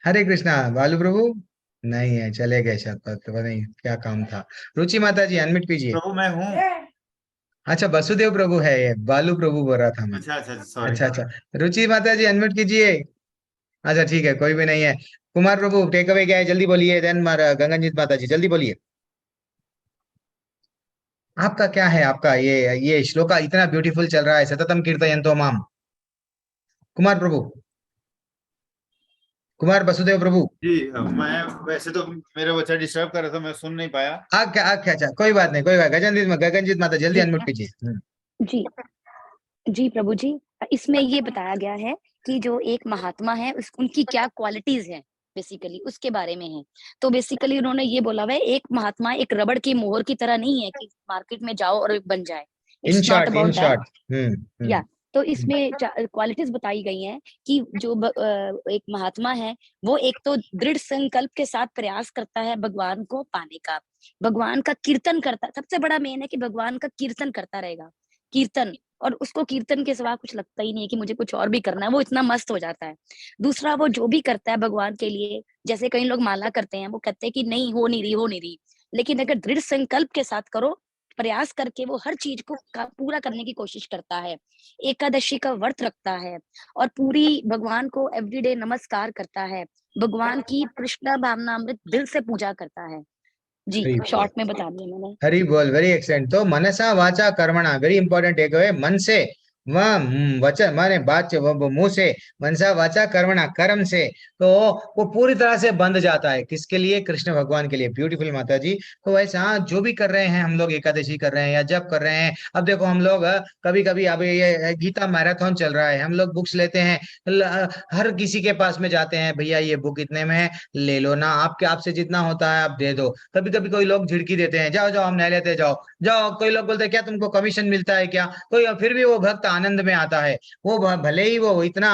हरे कृष्णा। बालू प्रभु नहीं है, चले गए शायद, पता नहीं क्या काम था। रुचि माता जी अनम्यूट कीजिए। प्रभु मैं हूँ। अच्छा, वसुदेव प्रभु है, ये बालू प्रभु बोल रहा था मैं। अच्छा, रुचि माता जी अनम्यूट कीजिए। अच्छा ठीक है, कोई भी नहीं है। कुमार प्रभु टेक अवे क्या है, जल्दी बोलिए। देन गगनजीत माता जी जल्दी बोलिए, आपका क्या है? आपका ये श्लोक इतना ब्यूटीफुल चल रहा है, सततम कीर्तयन्तो माम। कुमार प्रभु, कुमार वसुदेव प्रभु जी। मैं वैसे तो मेरा बच्चा डिस्टर्ब कर रहा था, मैं सुन नहीं पाया। अच्छा, कोई बात नहीं, कोई बात। गगनजीत माता जल्दी अनम्यूट कीजिए। जी जी प्रभु जी, इसमें ये बताया गया है कि जो एक महात्मा है उनकी क्या क्वालिटीज हैं बेसिकली, उसके बारे में है। तो बेसिकली उन्होंने ये बोला हुआ है, एक महात्मा एक रबड़ की मोहर की तरह नहीं है कि मार्केट में जाओ और बन जाए। It's not about that. या तो इसमें क्वालिटीज बताई गई हैं कि जो एक महात्मा है वो एक तो दृढ़ संकल्प के साथ प्रयास करता है भगवान को पाने का, भगवान का कीर्तन करता। सबसे बड़ा मेन है कि भगवान का कीर्तन करता रहेगा, कीर्तन, और उसको कीर्तन के सिवा कुछ लगता ही नहीं है कि मुझे कुछ और भी करना है, वो इतना मस्त हो जाता है। दूसरा, वो जो भी करता है भगवान के लिए, जैसे कई लोग माला करते हैं, वो कहते हैं कि नहीं हो नहीं रही, लेकिन अगर दृढ़ संकल्प के साथ करो, प्रयास करके वो हर चीज को पूरा करने की कोशिश करता है, एकादशी का व्रत रखता है और पूरी भगवान को एवरीडे नमस्कार करता है, भगवान की कृष्ण भावनामृत दिल से पूजा करता है। जी, शॉर्ट में बता दिया मैंने। हरी बोल, वेरी एक्सेलेंट। तो मनसा वाचा कर्मणा, वेरी इंपॉर्टेंट टेक अवे। मन से, वचन माने बात, मुंह से, मनसा वाचा कर्मणा, कर्म से, तो वो पूरी तरह से बंध जाता है। किसके लिए? कृष्ण भगवान के लिए। ब्यूटीफुल माता जी। तो वैसा जो भी कर रहे हैं हम लोग, एकादशी कर रहे हैं या जप कर रहे हैं, अब देखो हम लोग कभी कभी, अब ये गीता मैराथन चल रहा है, हम लोग बुक्स लेते हैं, हर किसी के पास में जाते हैं, भैया ये बुक इतने में है, ले लो ना, आपसे जितना होता है आप दे दो। कभी कभी कोई लोग झिड़की देते हैं, जाओ हम नहीं लेते, जाओ। कोई लोग बोलते हैं क्या तुमको कमीशन मिलता है क्या? कोई, फिर भी वो भक्त आनंद में आता है। वो भले ही वो इतना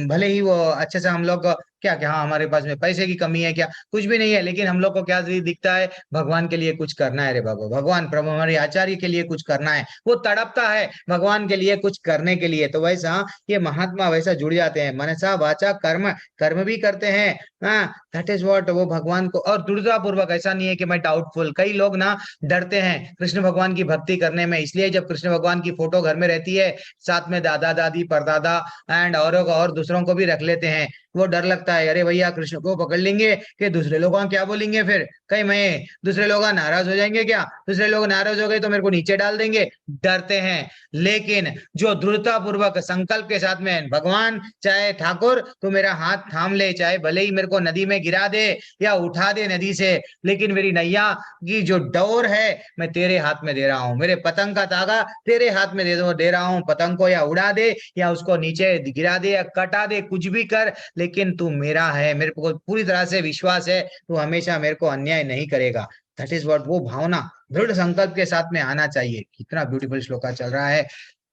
भले ही वो अच्छे से हम लोग क्या क्या हाँ हमारे पास में पैसे की कमी है क्या? कुछ भी नहीं है, लेकिन हम लोग को क्या दिखता है? भगवान के लिए कुछ करना है रे बाबा, भगवान प्रभु हमारे आचार्य के लिए कुछ करना है, वो तड़पता है भगवान के लिए कुछ करने के लिए। तो वैसा ये महात्मा वैसा जुड़ जाते हैं, मनसा वाचा कर्म, कर्म भी करते हैं। हाँ, दैट इज व्हाट, वो भगवान को और दृढ़ता पूर्वक, ऐसा नहीं है कि मैं डाउटफुल। कई लोग ना डरते हैं कृष्ण भगवान की भक्ति करने में, इसलिए जब कृष्ण भगवान की फोटो घर में रहती है, साथ में दादा दादी परदादा एंड और दूसरों को भी रख लेते हैं, वो डर लगता है अरे भैया कृष्ण को पकड़ लेंगे कि दूसरे लोग क्या बोलेंगे, फिर कहीं मैं दूसरे लोग नाराज हो जाएंगे क्या, दूसरे लोग नाराज हो गए तो मेरे को नीचे डाल देंगे, डरते हैं। लेकिन जो दृढ़ता पूर्वक संकल्प के साथ में, भगवान चाहे ठाकुर तो मेरा हाथ थाम ले, चाहे भले ही मेरे को नदी में गिरा दे या उठा दे नदी से, लेकिन मेरी नैया की जो डोर है मैं तेरे हाथ में दे रहा हूँ, मेरे पतंग का धागा तेरे हाथ में दे रहा हूँ, पतंग को या उड़ा दे या उसको नीचे गिरा दे या कटा दे, कुछ भी कर, लेकिन तू मेरा है, मेरे को पूरी तरह से विश्वास है तू हमेशा मेरे को अन्याय नहीं करेगा। दैट इज व्हाट, वो भावना दृढ़ संकल्प के साथ में आना चाहिए। कितना ब्यूटीफुल श्लोका चल रहा है।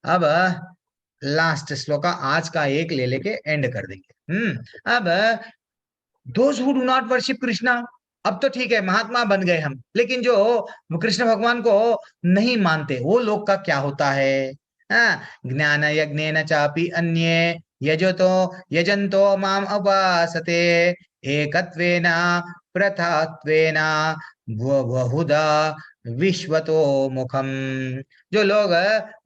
अब लास्ट श्लोका आज का एक ले लेके एंड कर देंगे। अब those who do not worship Krishna, अब तो ठीक है महात्मा बन गए हम, लेकिन जो कृष्ण भगवान को नहीं मानते वो लोग का क्या होता है? ज्ञान यज्ञेन चापि अन्ये यजतो यजंतो माम उपासते एकत्वेन प्रथात्वेन बहुधा विश्वतो मुखम। जो लोग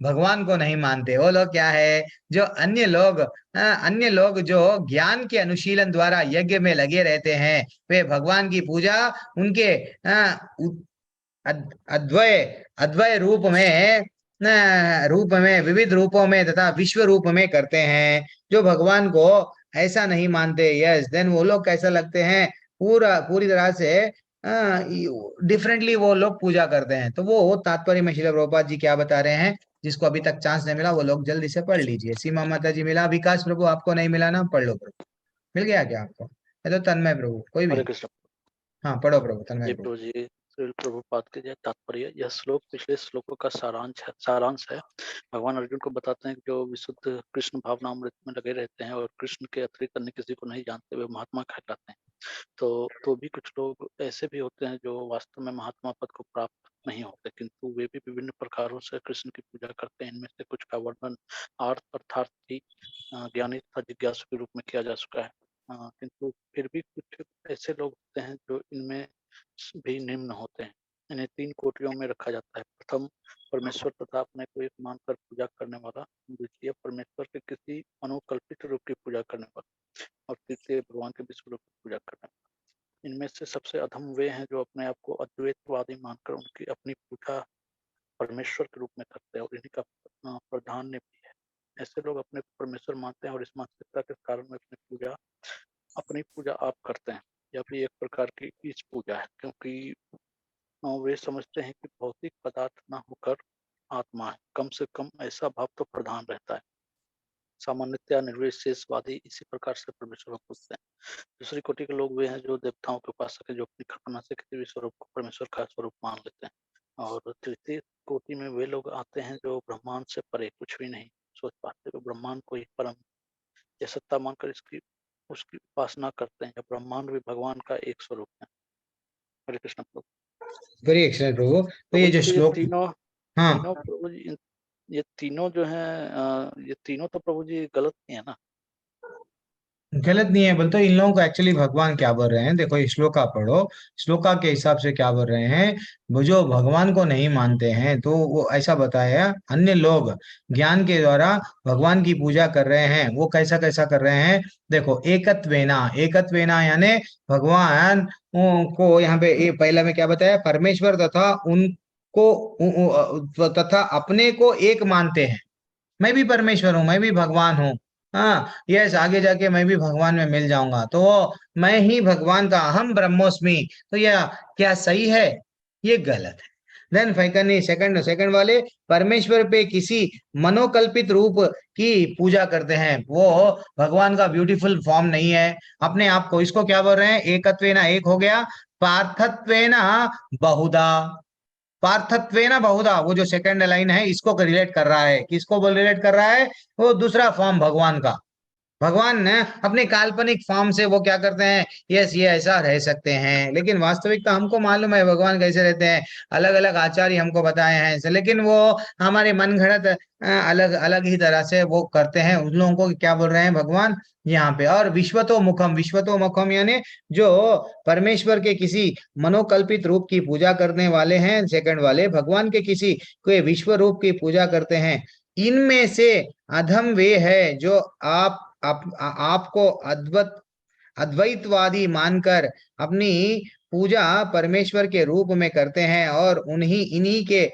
भगवान को नहीं मानते वो लोग क्या है? जो अन्य लोग जो ज्ञान के अनुशीलन द्वारा यज्ञ में लगे रहते हैं, वे भगवान की पूजा उनके अद्वय रूप में विविध रूपों में तथा विश्व रूप में करते हैं। जो भगवान को ऐसा नहीं मानते, यस, देन वो लोग कैसा लगते हैं? पूरी तरह से डिफरेंटली वो लोग पूजा करते हैं। तो वो तात्पर्य में श्रील प्रभुपाद जी क्या बता रहे हैं, जिसको अभी तक चांस नहीं मिला वो लोग जल्दी से पढ़ लीजिए। सीमा माता जी मिला, विकास प्रभु आपको नहीं मिला ना, पढ़ लो प्रभु। मिल गया क्या आपको? है तो तन्मय प्रभु कोई भी? हाँ पढ़ो प्रभु, तन्मय प्रभु। जी श्रील प्रभुपाद के जय तात्पर्य। यह श्लोक पिछले श्लोकों का सारांश है। भगवान अर्जुन को बताते हैं कि जो विशुद्ध कृष्ण भावनामृत में लगे रहते हैं और कृष्ण के अतिरिक्त अन्य किसी को नहीं जानते, वे महात्मा कहलाते हैं। तो भी कुछ लोग ऐसे भी होते हैं जो वास्तव में महात्मा पद को प्राप्त नहीं होते, किंतु वे भी विभिन्न प्रकारों से कृष्ण की पूजा करते हैं। इनमें से कुछ का वर्णन अर्थार्थी ज्ञानी तथा जिज्ञासु के रूप में किया जा चुका है, किंतु फिर भी कुछ ऐसे लोग होते हैं जो इनमें भी निम्न होते हैं। इन्हें 3 कोटियों में रखा जाता है। प्रथम, परमेश्वर तथा अपने को एक मानकर पूजा करने वाला। द्वितीय, परमेश्वर के किसी मनोकल्पित रूप की पूजा करने वाला। और तृतीय, भगवान के विश्व रूप की पूजा करने वाला। इनमें से सबसे अधम वे हैं जो अपने आप को अद्वैतवादी मानकर उनकी अपनी पूजा परमेश्वर के रूप में करते हैं और इन्हीं का प्राधान्य भी है। ऐसे लोग अपने को परमेश्वर मानते हैं और इस मानसिकता के कारण में अपनी पूजा आप करते हैं। यह भी एक प्रकार की ईश पूजा है, क्योंकि वे समझते हैं कि भौतिक पदार्थ न होकर आत्मा है। कम से कम ऐसा भाव तो प्रधान रहता है। सामान्यतया निर्विशेषवादी इसी प्रकार से परमेश्वर को पूजते हैं। दूसरी कोटि के लोग वे हैं जो देवताओं के उपासक है, जो अपनी कल्पना से किसी भी स्वरूप को परमेश्वर का स्वरूप मान लेते हैं। और तृतीय कोटि में वे लोग आते हैं जो ब्रह्मांड से परे कुछ भी नहीं सोच पाते। वे ब्रह्मांड को ही परम या सत्ता मानकर उसकी उपासना करते हैं। ब्रह्मांड भी भगवान का एक स्वरूप है। हरे कृष्ण प्रभु। वेरी एक्सीलेंट प्रभु। तो ये जो श्लोक तीनों हाँ प्रभु जी, ये तीनों जो है ये तीनों तो प्रभु जी गलत नहीं है ना? गलत नहीं है, बोलते इन लोगों को एक्चुअली भगवान क्या बोल रहे हैं, देखो ये श्लोका पढ़ो, श्लोका के हिसाब से क्या बोल रहे हैं। वो जो भगवान को नहीं मानते हैं तो वो ऐसा बताया, अन्य लोग ज्ञान के द्वारा भगवान की पूजा कर रहे हैं, वो कैसा कैसा कर रहे हैं। देखो एकत्वेना यानी भगवान को यहाँ पे पहला में क्या बताया, परमेश्वर तथा उनको तथा अपने को एक मानते हैं। मैं भी परमेश्वर हूँ, मैं भी भगवान हूँ। हाँ यस, आगे जाके मैं भी भगवान में मिल जाऊंगा, तो मैं ही भगवान का अहम ब्रह्मोस्मि। तो यह क्या सही है? ये गलत है। देन सेकंड वाले परमेश्वर पे किसी मनोकल्पित रूप की पूजा करते हैं, वो भगवान का ब्यूटीफुल फॉर्म नहीं है अपने आप को। इसको क्या बोल रहे हैं? एकत्वेना एक हो गया, पार्थत्वेना बहुधा। पार्थत्वेना बहुधा, वो जो सेकंड लाइन है इसको रिलेट कर रहा है। किसको रिलेट कर रहा है? वो दूसरा फॉर्म भगवान का। भगवान ने अपने काल्पनिक फॉर्म से वो क्या करते हैं, यस ये ऐसा रह सकते हैं, लेकिन वास्तविकता हमको मालूम है भगवान कैसे रहते हैं, अलग अलग आचार्य हमको बताए हैं ऐसे, लेकिन वो हमारे मन घड़त अलग अलग ही तरह से वो करते हैं। उन लोगों को क्या बोल रहे हैं भगवान यहाँ पे। और विश्वतो मुखम यानी जो परमेश्वर के किसी मनोकल्पित रूप की पूजा करने वाले हैं, सेकंड वाले भगवान के किसी कोई विश्व रूप की पूजा करते हैं, इनमें से अधम वे है जो आपको अद्वैतवादी मानकर अपनी पूजा परमेश्वर के रूप में करते हैं, और इन्हीं के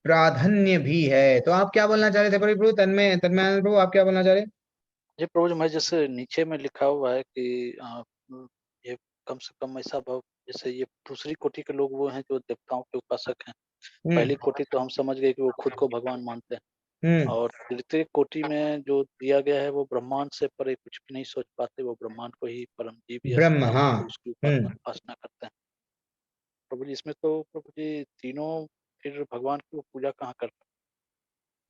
प्राधान्य भी है। तो आप क्या बोलना चाह रहे थे प्रभु? तन्मय प्रभु आप क्या बोलना चाह रहे? जी प्रभु जी, मैं जैसे नीचे में लिखा हुआ है कि ये कम से कम ऐसा भाव, जैसे ये दूसरी कोटि के लोग वो हैं जो देवताओं के उपासक हैं। पहली कोटि तो हम समझ गए कि वो खुद को भगवान मानते हैं, और तृतीय कोटि में जो दिया गया है वो ब्रह्मांड से परे कुछ भी नहीं सोच पाते, वो ब्रह्मांड को ही परम जीव या ब्रह्म, सत्ता हाँ। मानकर उसकी उपासना करते हैं। प्रभु जी इसमें तो प्रभु जी तीनों फिर भगवान की वो पूजा कहाँ करते हैं?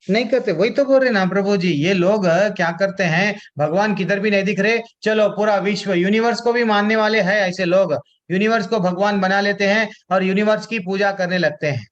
नहीं करते, वही तो बोल रहे ना प्रभु जी, ये लोग क्या करते हैं, भगवान किधर भी नहीं दिख रहे, चलो पूरा विश्व यूनिवर्स को भी मानने वाले हैं ऐसे लोग, यूनिवर्स को भगवान बना लेते हैं और यूनिवर्स की पूजा करने लगते हैं।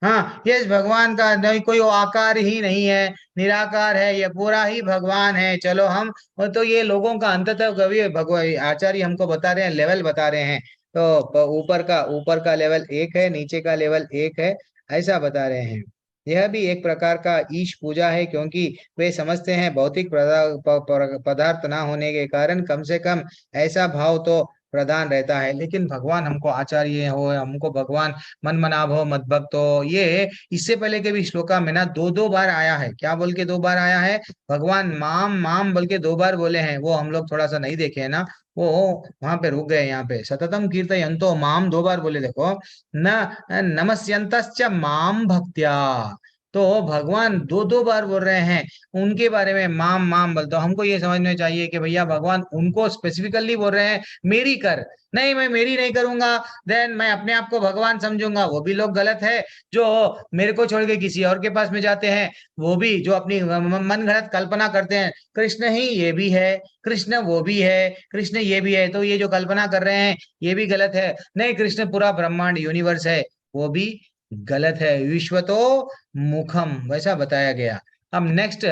हाँ, ये भगवान का नहीं कोई वो आकार ही नहीं है, निराकार है, ये पूरा ही भगवान है, चलो हम। तो ये लोगों का अंततः कवि भगवान आचार्य हमको बता रहे हैं, लेवल बता रहे हैं। तो ऊपर का लेवल एक है, नीचे का लेवल एक है, ऐसा बता रहे हैं। यह भी एक प्रकार का ईश पूजा है, क्योंकि वे समझते हैं भौतिक पदार्थ ना होने के कारण कम से कम ऐसा भाव तो प्रधान रहता है। लेकिन भगवान हमको आचार्य हो, हमको भगवान मन मनाभ हो, मत भक्त हो, ये इससे पहले के भी श्लोका में ना दो दो बार आया है। क्या बोल के दो बार आया है? भगवान माम माम बोल के दो बार बोले हैं, वो हम लोग थोड़ा सा नहीं देखे है ना, वो वहां पे रुक गए। यहाँ पे सततम कीर्तयन्तो माम दो बार बोले, देखो न नमस्यन्तश्च माम भक्त्या, तो भगवान दो दो बार बोल रहे हैं उनके बारे में माम माम बोलते। तो हमको ये समझना चाहिए कि भैया भगवान उनको स्पेसिफिकली बोल रहे हैं मेरी कर, नहीं मैं मेरी नहीं करूंगा देन मैं अपने आप को भगवान समझूंगा, वो भी लोग गलत है। जो मेरे को छोड़ के किसी और के पास में जाते हैं, वो भी जो अपनी मन घड़त कल्पना करते हैं, कृष्ण ही ये भी है, कृष्ण वो भी है, कृष्ण ये भी है, तो ये जो कल्पना कर रहे हैं ये भी गलत है। नहीं, कृष्ण पूरा ब्रह्मांड यूनिवर्स है, वो भी गलत है। विश्व तो मुखम वैसा बताया गया। अब नेक्स्ट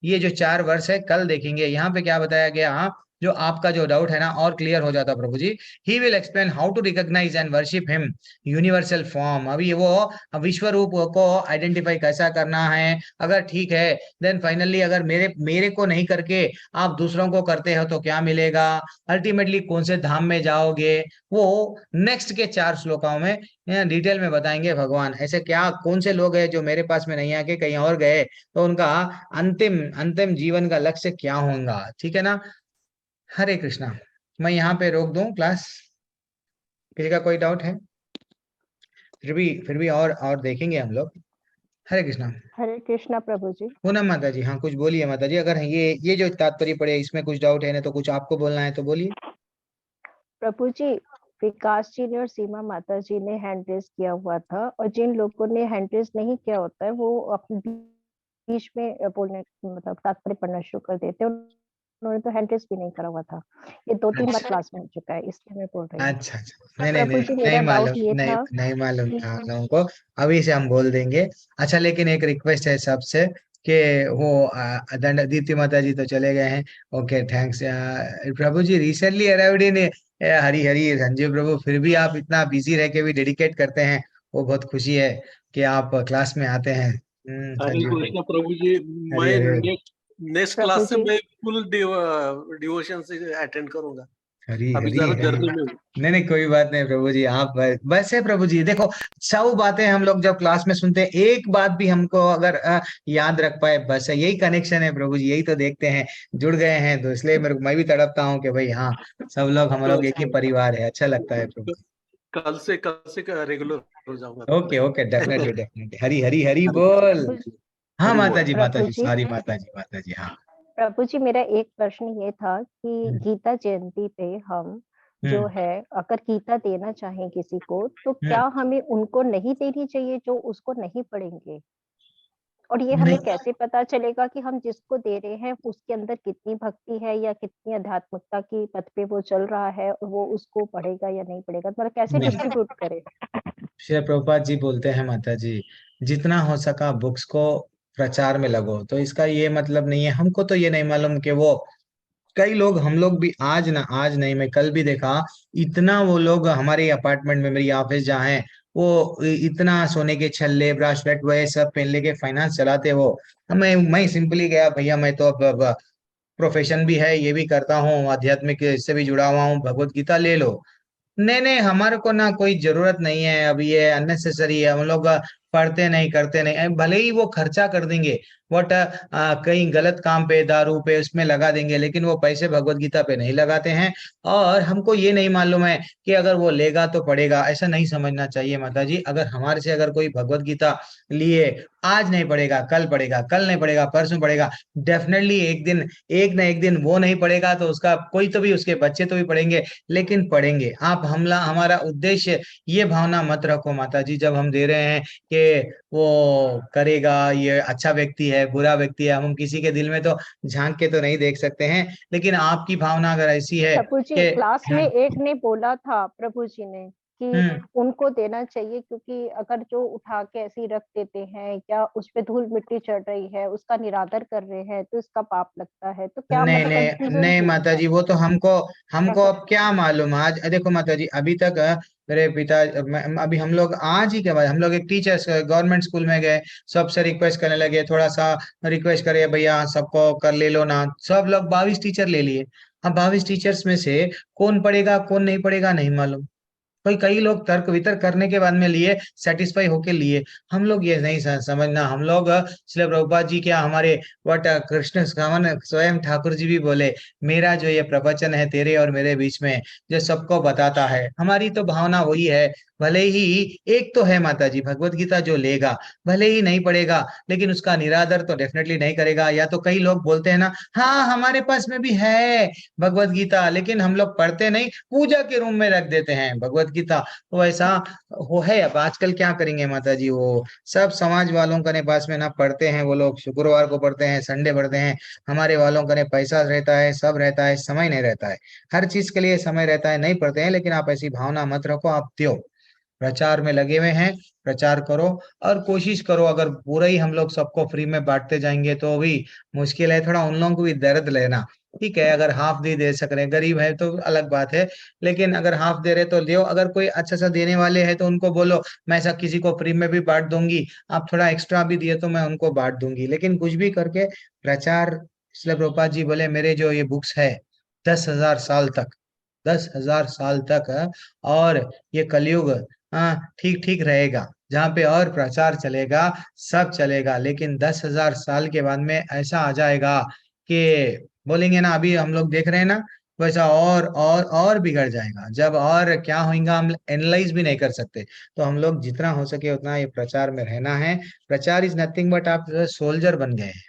ये जो 4 वर्ष है कल देखेंगे, यहाँ पे क्या बताया गया। हाँ, जो आपका जो डाउट है ना और क्लियर हो जाता प्रभु जी। He will explain how to recognise and worship him universal form. अभी वो विश्व रूप को आइडेंटिफाई कैसा करना है, अगर ठीक है देन फाइनली अगर मेरे को नहीं करके आप दूसरों को करते हो तो क्या मिलेगा, अल्टीमेटली कौन से धाम में जाओगे, वो नेक्स्ट के 4 श्लोकों में डिटेल में बताएंगे भगवान। ऐसे क्या कौन से लोग हैं जो मेरे पास में नहीं आके कहीं और गए, तो उनका अंतिम अंतिम जीवन का लक्ष्य क्या होगा, ठीक है ना। हरे कृष्णा। मैं यहाँ पे रोक दूं क्लास, किसी का कोई डाउट है? फिर भी और देखेंगे हम लोग। हरे कृष्णा। हरे कृष्णा प्रभु जी। पूनम माता जी, हाँ कुछ बोलिए माता जी, अगर ये जो तात्पर्य पड़े इसमें कुछ डाउट है ना तो कुछ आपको बोलना है तो बोलिए। प्रभु जी, विकास जी ने और सीमा माता जी ने हैंड रेस किया हुआ था, और जिन लोगों ने हैंड रेस नहीं किया होता है वो अपने बीच में बोलने मतलब तात्पर्य पढ़ना शुरू कर देते हैं। उन्होंने तो हैंड रेस भी नहीं करा हुआ था, ये 2-3 बार क्लास में हो चुका है, इसलिए मैं बोल रही हूँ। अच्छा नहीं नहीं प्रभु नहीं जी नहीं मेरा मालूम, डाउट ये नहीं था नहीं मालूम कि था हम लोगों को, अभी से हम बोल देंगे। अच्छा, लेकिन एक रिक्वेस्ट है सबसे कि वो दंड दीप्ति माता जी तो चले गए हैं, ओके थैंक्स। प्रभु जी recently arrived in Hari Hari Sanjeev Prabhu, फिर भी आप इतना बिजी रह के भी डेडिकेट करते हैं, वो बहुत खुशी है कि आप क्लास में आते हैं। हरे संजीव कृष्ण प्रभु जी, हरी मैं हरी नेक्स्ट प्रभु क्लास से जी मैं फुल डिवोशन से अटेंड करूंगा। हरी अभी हरी जरा हरी। जर्नी में हूँ। नहीं नहीं कोई बात नहीं प्रभु जी, आप बस है प्रभु जी। देखो 100 बातें हम लोग जब क्लास में सुनते हैं, एक बात भी हमको अगर याद रख पाए, बस है यही कनेक्शन है प्रभु जी, यही तो देखते हैं जुड़ गए हैं, तो इसलिए मैं भी तड़पता हूँ कि भाई हाँ सब लोग हम लोग एक ही परिवार है, अच्छा लगता है प्रभु जी। कल से रेगुलर हो जाऊंगा। Okay okay, definitely definitely, Hari Hari Hari बोल। हाँ हरि बोल। माता प्रभु जी जी सॉरी माता जी हाँ। प्रभु जी मेरा एक प्रश्न ये था कि गीता जयंती पे हम जो हम्म है अगर गीता देना चाहें किसी को, तो हम्म क्या हमें उनको नहीं देनी चाहिए जो उसको नहीं पढ़ेंगे? और ये हमें नहीं कैसे पता चलेगा कि हम जिसको दे रहे हैं उसके अंदर कितनी भक्ति है या कितनी आध्यात्मिकता की पथ पे वो चल रहा है और वो उसको पढ़ेगा या नहीं पढ़ेगा, मतलब कैसे नहीं डिस्ट्रीब्यूट करे? श्री प्रभुपाद जी बोलते हैं माता जी, जितना हो सका बुक्स को प्रचार में लगो। तो इसका ये मतलब नहीं है, हमको तो ये नहीं मालूम कि वो कई लोग, हम लोग भी आज नहीं, मैं कल भी देखा, इतना वो लोग हमारे अपार्टमेंट में, मेरी ऑफिस जहाँ है, वो इतना सोने के छल्ले ब्रासलेट वह सब पहन लेके फाइनेंस चलाते वो। मैं सिंपली गया, भैया मैं तो अब प्रोफेशन भी है, ये भी करता हूँ, आध्यात्मिक इससे भी जुड़ा हुआ हूँ, भगवत गीता ले लो। नहीं नहीं, हमारे को ना कोई जरूरत नहीं है, अब ये अननेसेसरी है, हम लोग पढ़ते नहीं करते नहीं, भले ही वो खर्चा कर देंगे बट कहीं गलत काम पे, दारू पे उसमें लगा देंगे, लेकिन वो पैसे भगवत गीता पे नहीं लगाते हैं। और हमको ये नहीं मालूम है कि अगर वो लेगा तो पढ़ेगा, ऐसा नहीं समझना चाहिए माता जी। अगर हमारे से अगर कोई भगवत गीता लिए, आज नहीं पढ़ेगा, कल पढ़ेगा, कल नहीं पढ़ेगा, परसों पढ़ेगा, डेफिनेटली एक दिन, एक ना एक दिन वो नहीं पढ़ेगा तो उसका कोई तो भी, उसके बच्चे तो भी पढ़ेंगे, लेकिन पढ़ेंगे। आप हमला हमारा उद्देश्य ये भावना मत रखो माता जी, जब हम दे रहे हैं कि वो करेगा, ये अच्छा व्यक्ति है बुरा व्यक्ति है, हम किसी के दिल में तो झांक के तो नहीं देख सकते हैं, लेकिन आपकी भावना अगर ऐसी है प्रभु जी, कि क्लास में एक ने बोला था प्रभु जी ने कि उनको देना चाहिए, क्योंकि अगर जो उठा के ऐसे ही रख देते हैं या उस पे धूल मिट्टी चढ़ रही है, उसका निरादर कर रहे हैं, तो इसका पाप लगता है। तो क्या नहीं मतलब नहीं कंफ्यूजन नहीं थी माता उनका, जी, वो तो हमको क्या हमको अब करें? क्या मालूम। आज देखो माता जी, अभी तक मेरे पिता अभी हम लोग आज ही के बाद हम लोग एक टीचर्स गवर्नमेंट स्कूल में गए, सबसे रिक्वेस्ट करने लगे, थोड़ा सा रिक्वेस्ट करे भैया सबको कर ले लो ना, सब लोग 22 टीचर ले लिए। अब 22 टीचर्स में से कौन पढ़ेगा कौन नहीं पढ़ेगा नहीं मालूम। कोई कई लोग तर्क वितर्क करने के बाद में लिए, सेटिस्फाई होके लिए। हम लोग ये नहीं समझना, हम लोग श्रील प्रभुपाद जी क्या हमारे वट कृष्ण स्वयं ठाकुर जी भी बोले, मेरा जो ये प्रवचन है तेरे और मेरे बीच में, जो सबको बताता है, हमारी तो भावना वही है। भले ही एक तो है माता जी, भगवत गीता जो लेगा भले ही नहीं पढ़ेगा, लेकिन उसका निरादर तो डेफिनेटली नहीं करेगा। या तो कई लोग बोलते हैं ना, हाँ हमारे पास में भी है भगवत गीता, लेकिन हम लोग पढ़ते नहीं, पूजा के रूम में रख देते हैं भगवत गीता। तो ऐसा वो है। अब आजकल क्या करेंगे माता जी, वो सब समाज वालों का ने पास में ना पढ़ते हैं, वो लोग शुक्रवार को पढ़ते हैं, संडे पढ़ते हैं। हमारे वालों का ने पैसा रहता है, सब रहता है, समय नहीं रहता है, हर चीज के लिए समय रहता है, नहीं पढ़ते हैं। लेकिन आप ऐसी भावना मत रखो, आप दो, प्रचार में लगे हुए हैं, प्रचार करो। और कोशिश करो, अगर पूरा ही हम लोग सबको फ्री में बांटते जाएंगे तो भी मुश्किल है, थोड़ा उन लोगों को भी दर्द लेना। ठीक है, अगर हाफ दे सक रहे हैं, गरीब है तो अलग बात है, लेकिन अगर हाफ दे रहे तो दो। अगर कोई अच्छा सा देने वाले हैं तो उनको बोलो मैं ऐसा किसी को फ्री में भी बांट दूंगी, आप थोड़ा एक्स्ट्रा भी दिए तो मैं उनको बांट दूंगी, लेकिन कुछ भी करके प्रचार। इसलिए प्रभुपाद जी बोले मेरे जो ये बुक्स है 10,000 साल तक, 10,000 साल तक और ये कलयुग ठीक ठीक रहेगा, जहाँ पे और प्रचार चलेगा, सब चलेगा, लेकिन 10,000 साल के बाद में ऐसा आ जाएगा कि बोलेंगे ना, अभी हम लोग देख रहे हैं ना, वैसा और बिगड़ जाएगा। जब और क्या होगा हम एनालाइज भी नहीं कर सकते। तो हम लोग जितना हो सके उतना ये प्रचार में रहना है। प्रचार इज नथिंग बट आप सोल्जर बन गए हैं,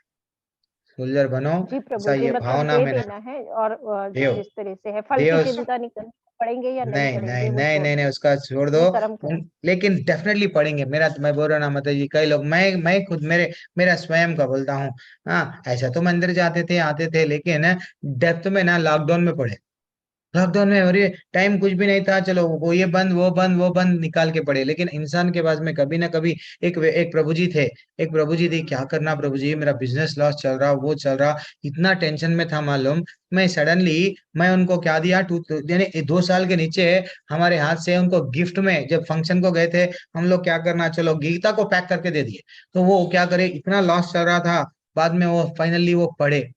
सोल्जर बनो, जी ऐसा प्रभु जी, ये मतलब भावना दे में देना है और देव जिस तरह से है फल की देव चिंता नहीं करनी, पढ़ेंगे या नहीं नहीं नहीं पढ़ेंगे वो नहीं छोड़ नहीं नहीं, दो, उसका छोड़ दो। अपने कर्म करो। लेकिन डेफिनेटली पढ़ेंगे। मेरा मैं बोल रहा ना माता जी, कई लोग, मैं खुद मेरा स्वयं का बोलता हूँ। हाँ ऐसा तो मंदिर जाते थे आते थे, लेकिन डेप्थ में ना लॉकडाउन में पढ़े। लॉकडाउन में अरे टाइम कुछ भी नहीं था, चलो वो ये बंद वो बंद वो बंद निकाल के पड़े। लेकिन इंसान के पास में कभी ना कभी एक प्रभु जी थे, एक प्रभु जी थी, क्या करना प्रभु जी, मेरा बिजनेस लॉस चल रहा, वो चल रहा, इतना टेंशन में था मालूम। मैं सडनली मैं उनको क्या दिया, यानी 2 साल के नीचे हमारे हाथ से उनको गिफ्ट में, जब फंक्शन को गए थे हम लोग, क्या करना, चलो गीता को पैक करके दे दिए। तो वो क्या करे, इतना लॉस चल रहा था, बाद में वो फाइनली वो पढ़े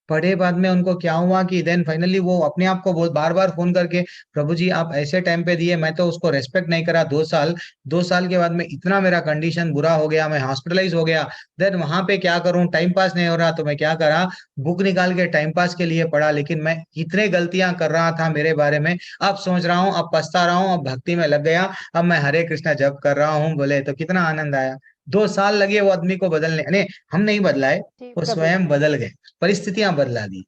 बाद में उनको क्या हुआ कि देन फाइनली वो अपने आप को बहुत बार बार फोन करके, प्रभु जी आप ऐसे टाइम पे दिए, मैं तो उसको रेस्पेक्ट नहीं करा, 2 साल, 2 साल के बाद में इतना मेरा कंडीशन बुरा हो गया, मैं हॉस्पिटलाइज हो गया। देन वहां पे क्या करूं, टाइम पास नहीं हो रहा, तो मैं क्या करा, बुक निकाल के टाइम पास के लिए पढ़ा। लेकिन मैं इतने गलतियां कर रहा था मेरे बारे में, अब सोच रहा हूँ, अब पछता रहा हूँ, अब भक्ति में लग गया, अब मैं हरे कृष्णा जप कर रहा हूँ। बोले तो कितना आनंद आया। 2 साल लगे वो आदमी को बदलने, नहीं हम नहीं बदलाए, जी वो प्रभु स्वयं जी। बदल गए, परिस्थितियां बदला दी।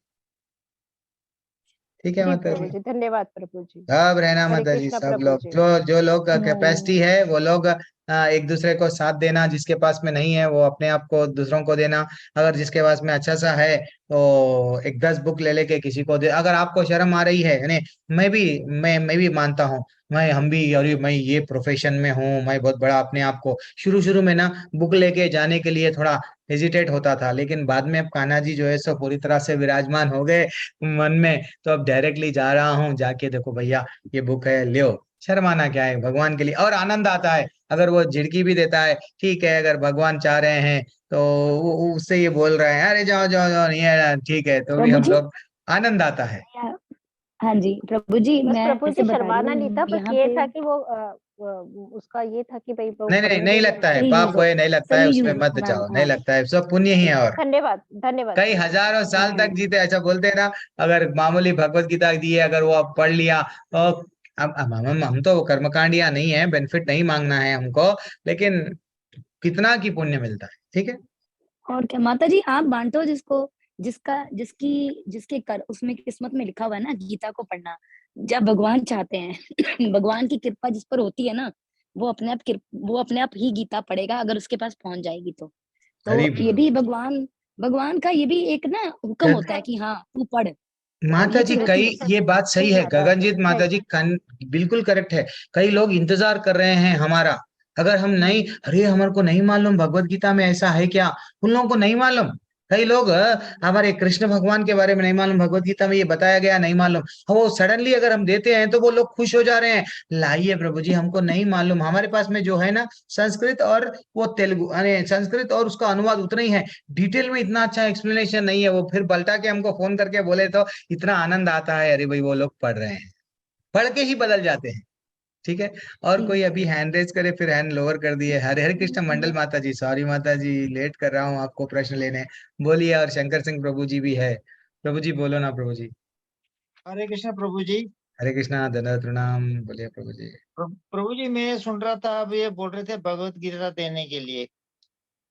ठीक ठीक है जी माता प्रभु जी। जी, धन्यवाद प्रभु जी। सब रहना हरे माता जी, कृष्णा सब प्रभु लोग जी। जो जो लोग कैपेसिटी है वो लोग एक दूसरे को साथ देना, जिसके पास में नहीं है वो अपने आप को दूसरों को देना। अगर जिसके पास में अच्छा सा है तो एक 10 बुक ले लेके किसी को दे। अगर आपको शर्म आ रही है यानी मैं भी मानता हूँ, हम भी, अरे मैं ये प्रोफेशन में हूँ, मैं बहुत बड़ा अपने आप को, शुरू शुरू में ना बुक लेके जाने के लिए थोड़ा हेजिटेट होता था, लेकिन बाद में अब कान्हा जी जो है सो पूरी तरह से विराजमान हो गए मन में, तो अब डायरेक्टली जा रहा हूँ, जाके देखो भैया ये बुक है, लियो। शर्माना क्या है भगवान के लिए, और आनंद आता है। अगर वो झिड़की भी देता है, ठीक है, अगर भगवान चाह रहे हैं तो उससे ये बोल रहे हैं अरे जाओ जाओ जाओ, नहीं है ठीक है, तो भी प्रभु हम जी, लोग आनंद आता है। हाँ जी प्रभु जी, बस मैं प्रभु ऐसे जी बता रही शर्माना नहीं था, हूँ बस यहाँ ये पे था कि वो उसका ये था कि भाई वो नहीं नहीं पढ़ने नहीं में लगता है, सही पाप यूज वो हो, नहीं लगता है, सही उसमें यूज, मत हाँ जाओ, नहीं हाँ लगता है, सब पुण्य ही जी, है। और धन्यवाद धन्यवाद कई प्रभु जी। हजारों साल तक जीते, ऐसा बोलते हैं ना। अगर मामूली भगवत गीता दी है, अगर वो आप पढ़ लिया तो अब हम तो कर्मकांडिया नहीं है, बेनिफिट नहीं मांगना है हमको, लेकिन कितना की पुण्य मिलता है। ठीक है। और क्या माता जी, आप बांटो जिसको, जिसका जिसकी जिसके कर उसमें किस्मत में लिखा हुआ है ना गीता को पढ़ना, जब भगवान चाहते हैं भगवान की कृपा जिस पर होती है ना, वो अपने आप ही गीता पढ़ेगा, अगर उसके पास पहुंच जाएगी तो हरि ये बोल। भी भगवान भगवान का ये भी एक ना हुक्म होता है कि हाँ तू पढ़, तो माता ये जी तो होती कई, है। ये बात सही है गगनजीत माता जी, बिल्कुल करेक्ट है। कई लोग इंतजार कर रहे हैं हमारा, अगर हम नहीं, अरे हमारे को नहीं मालूम भगवत गीता में ऐसा है क्या, उन लोगों को नहीं मालूम। कई लोग हमारे कृष्ण भगवान के बारे में नहीं मालूम, भगवत गीता में ये बताया गया नहीं मालूम, वो सडनली अगर हम देते हैं तो वो लोग खुश हो जा रहे हैं, लाइए प्रभु जी हमको नहीं मालूम, हमारे पास में जो है ना संस्कृत और वो तेलुगु, यानी संस्कृत और उसका अनुवाद उतना ही है, डिटेल में इतना अच्छा एक्सप्लेनेशन नहीं है। वो फिर पलटा के हमको फोन करके बोले तो इतना आनंद आता है, अरे भाई वो लोग पढ़ रहे हैं, पढ़ के ही बदल जाते हैं। ठीक है। और कोई अभी हैंड रेज करे, फिर हैंड लोअर कर दिए। हरे हरे कृष्ण मंडल माता जी, सॉरी माता जी लेट कर रहा हूँ आपको प्रश्न लेने, बोलिए। और शंकर सिंह प्रभु जी भी है, प्रभु जी बोलो ना प्रभु जी। हरे कृष्ण प्रभु जी। हरे कृष्णा, धन्यवाद, प्रणाम, बोलिए प्रभु जी। प्रभु जी मैं सुन रहा था, अब ये बोल रहे थे भगवत गीता देने के लिए।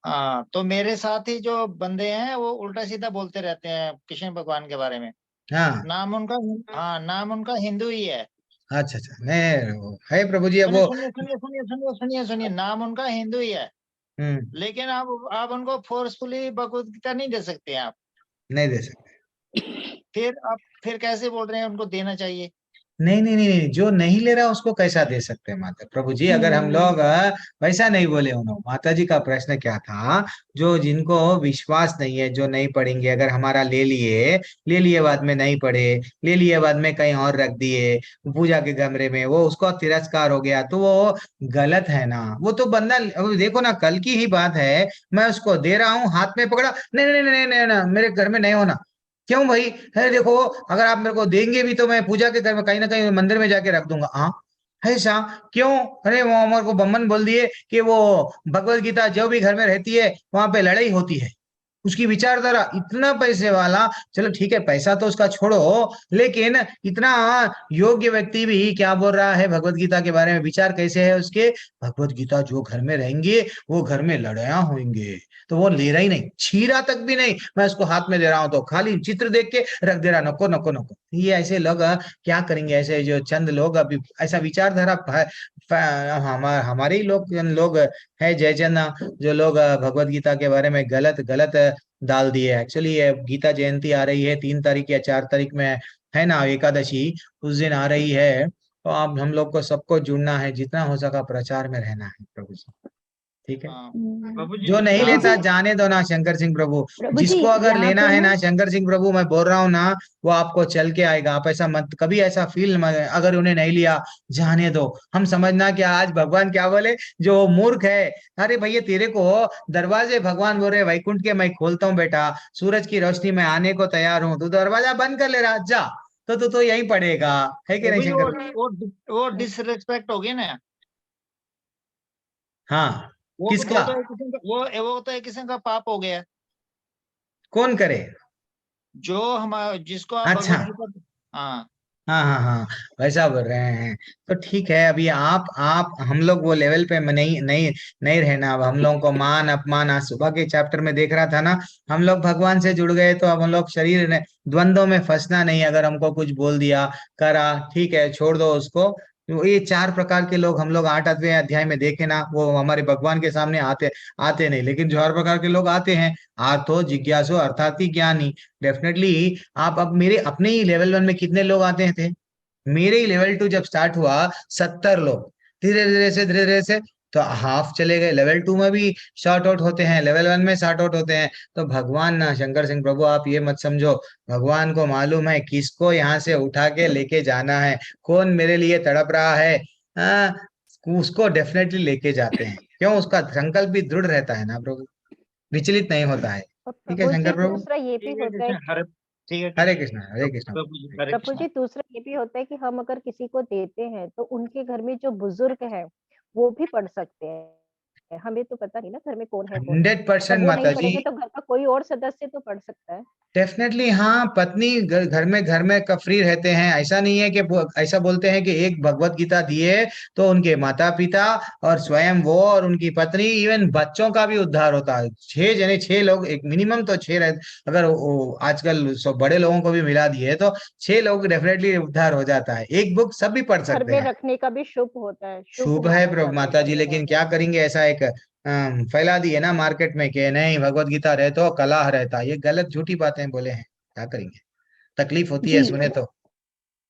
हाँ, तो मेरे साथ ही जो बंदे हैं वो उल्टा सीधा बोलते रहते हैं कृष्ण भगवान के बारे में। हाँ नाम उनका, हाँ नाम उनका हिंदू ही है। अच्छा अच्छा, नहीं है प्रभु जी, अब सुनिए वो सुनिए सुनिए सुनिए सुनिए सुनिए सुनिए, नाम उनका हिंदू ही है, लेकिन आप उनको फोर्सफुली भगवत गीता नहीं दे सकते आप। नहीं दे सकते। फिर आप फिर कैसे बोल रहे हैं उनको देना चाहिए? नहीं नहीं नहीं नहीं, जो नहीं ले रहा उसको कैसा दे सकते हैं माता प्रभु जी, अगर हम लोग वैसा नहीं बोले उन्होंने। माता जी का प्रश्न क्या था, जो जिनको विश्वास नहीं है, जो नहीं पढ़ेंगे, अगर हमारा ले लिए बाद में नहीं पढ़े, ले लिए बाद में कहीं और रख दिए पूजा के कमरे में, वो उसको तिरस्कार हो गया, तो वो गलत है ना। वो तो बंदा, अब देखो ना कल की ही बात है, मैं उसको दे रहा हूँ, हाथ में पकड़ा, नहीं नहीं नहीं नहीं नहीं, मेरे घर में नहीं होना। क्यों भाई, है देखो, अगर आप मेरे को देंगे भी तो मैं पूजा के घर में कहीं ना कहीं मंदिर में जाके रख दूंगा। हाँ ऐसा क्यों? अरे वो हमारे को बम्मन बोल दिए कि वो भगवत गीता जो भी घर में रहती है वहां पे लड़ाई होती है, उसकी विचारधारा, इतना पैसे वाला, चलो ठीक है पैसा तो उसका छोड़ो, लेकिन इतना योग्य व्यक्ति भी क्या बोल रहा है भगवत गीता के बारे में, विचार कैसे है उसके, भगवत गीता जो घर में रहेंगे वो घर में लड़ाइयां होंगे, तो वो ले रहा ही नहीं, छीरा तक भी नहीं, मैं उसको हाथ में दे रहा हूं तो खाली चित्र देख के रख दे रहा, नको नको नको। ये ऐसे लोग क्या करेंगे, ऐसे जो चंद लोग अभी ऐसा विचारधारा हमारे ही लोग है जयचंद, जो लोग भगवत गीता के बारे में गलत गलत डाल दिए। एक्चुअली ये गीता जयंती आ रही है 3 तारीख या 4 तारीख में, है ना एकादशी, उस दिन आ रही है, तो आप हम लोग को सबको जुड़ना है, जितना हो सका प्रचार में रहना है प्रभु जी। ठीक है। प्रभु जी जो नहीं प्रभु लेता जी, जाने दो ना शंकर सिंह प्रभु, प्रभु जी जिसको अगर यहाँ लेना पे है ना, ना शंकर सिंह प्रभु, मैं बोल रहा हूँ ना, वो आपको चल के आएगा। आप ऐसा मत कभी ऐसा फील, अगर उन्हें नहीं लिया जाने दो। हम समझना कि आज भगवान क्या बोले, जो मूर्ख है, अरे भैया तेरे को दरवाजे भगवान बोल रहे वैकुंठ के, मैं खोलता हूँ बेटा, सूरज की रोशनी में आने को तैयार हूँ, तू दरवाजा बंद कर ले रहा जा, तो तू यहीं पड़ेगा, है कि नहीं प्रभु जी शंकर? वो डिसरेस्पेक्ट होगी ना। हाँ वो किसका? तो एक किस्म का वो तो एक किस्म का पाप हो गया। कौन करे? जो हमारा जिसको आप अच्छा भगवत गीता, हाँ हाँ हाँ हाँ, वैसा बोल रहे हैं। तो ठीक है, अभी आप हम लोग वो लेवल पे नहीं नहीं नहीं रहना। अब हम लोगों को मान अपमान, आज सुबह के चैप्टर में देख रहा था ना, हम लोग भगवान से जुड़ गए तो अब हम लोग शरीर ने द्वंद्वों में फंसना नहीं। अगर हमको कुछ बोल दिया, करा, ठीक है, छोड़ दो उसको। तो ये चार प्रकार के लोग हम लोग 8वें अध्याय में देखे ना, वो हमारे भगवान के सामने आते आते नहीं, लेकिन चार प्रकार के लोग आते हैं। आर्थो जिज्ञासु अर्थात ज्ञानी। डेफिनेटली। आप अब मेरे अपने ही लेवल 1 में कितने लोग आते थे? मेरे ही लेवल 2 जब स्टार्ट हुआ, 70 लोग। धीरे धीरे से तो हाफ चले गए। लेवल 2 में भी शॉर्ट आउट होते हैं, लेवल 1 में शॉर्ट आउट होते हैं। तो भगवान ना, शंकर सिंह प्रभु, आप ये मत समझो, भगवान को मालूम है किसको यहाँ से उठा के लेके जाना है, कौन मेरे लिए तड़प रहा है। आ, उसको डेफिनेटली लेके जाते हैं। क्यों? उसका संकल्प भी दृढ़ रहता है ना प्रभु, विचलित नहीं होता है। और ठीक है प्रभु जी शंकर प्रभु। दूसरा ये भी होता है, हरे कृष्णा, हरे कृष्णा। प्रभु जी दूसरा ये भी होता है कि हम अगर किसी को देते हैं तो उनके घर में जो बुजुर्ग है वो भी पढ़ सकते हैं। हमें तो पता नहीं ना घर में कौन है कौन नहीं, 100% तब वो नहीं माता जी। पढ़ेंगे तो घर का कोई और सदस्य तो पढ़ सकता है। डेफिनेटली हाँ, पत्नी घर में फ्री रहते हैं। ऐसा नहीं है कि ऐसा बोलते हैं कि एक भगवत गीता दिए तो उनके माता पिता और स्वयं वो और उनकी पत्नी, इवन बच्चों का भी उद्धार होता है। 6 जने, 6 लोग, एक मिनिमम तो 6 रह, अगर आजकल सब बड़े लोगों को भी मिला दिए तो 6 लोग डेफिनेटली उद्धार हो जाता है। एक बुक सब भी पढ़ घर सकते में हैं। रखने का भी शुभ होता है, शुभ है माना प्रभु जाता है माता घर जी, में लेकिन रहना। क्या करेंगे, ऐसा एक फैला दिए ना मार्केट में कि नहीं भगवत गीता रहे तो कलह रहता। ये गलत झूठी बातें बोले हैं, क्या करेंगे, तकलीफ होती है जी सुने तो।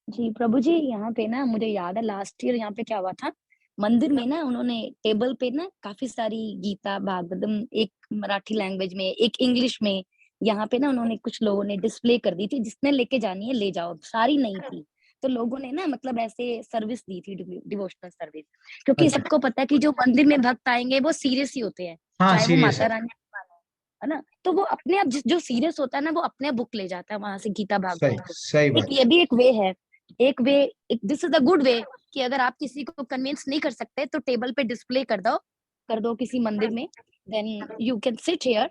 जी प्रभु जी, यहाँ पे ना मुझे याद है लास्ट ईयर यहाँ पे क्या हुआ था, मंदिर में ना उन्होंने टेबल पे ना काफी सारी गीता भागवतम, एक मराठी लैंग्वेज में, एक इंग्लिश में, यहाँ पे ना उन्होंने कुछ लोगों ने डिस्प्ले कर दी थी, जिसने लेके जानी है ले जाओ, सारी नहीं थी। तो लोगों ने ना मतलब ऐसे सर्विस दी थी, डिवोशनल सर्विस, क्योंकि अच्छा। सबको पता है कि जो मंदिर में भक्त आएंगे वो सीरियस ही होते हैं, हाँ चाहे वो सीरियस माता है। रानी है ना। तो वो अपने आप जो सीरियस होता है ना, वो अपने बुक ले जाता है वहां से गीता सही भागवत को। सही एक बात। ये भी एक वे है, एक वे, एक this is a good way, कि अगर आप किसी को कन्विंस नहीं कर सकते तो टेबल पे डिस्प्ले कर दो किसी मंदिर में, then you can sit here,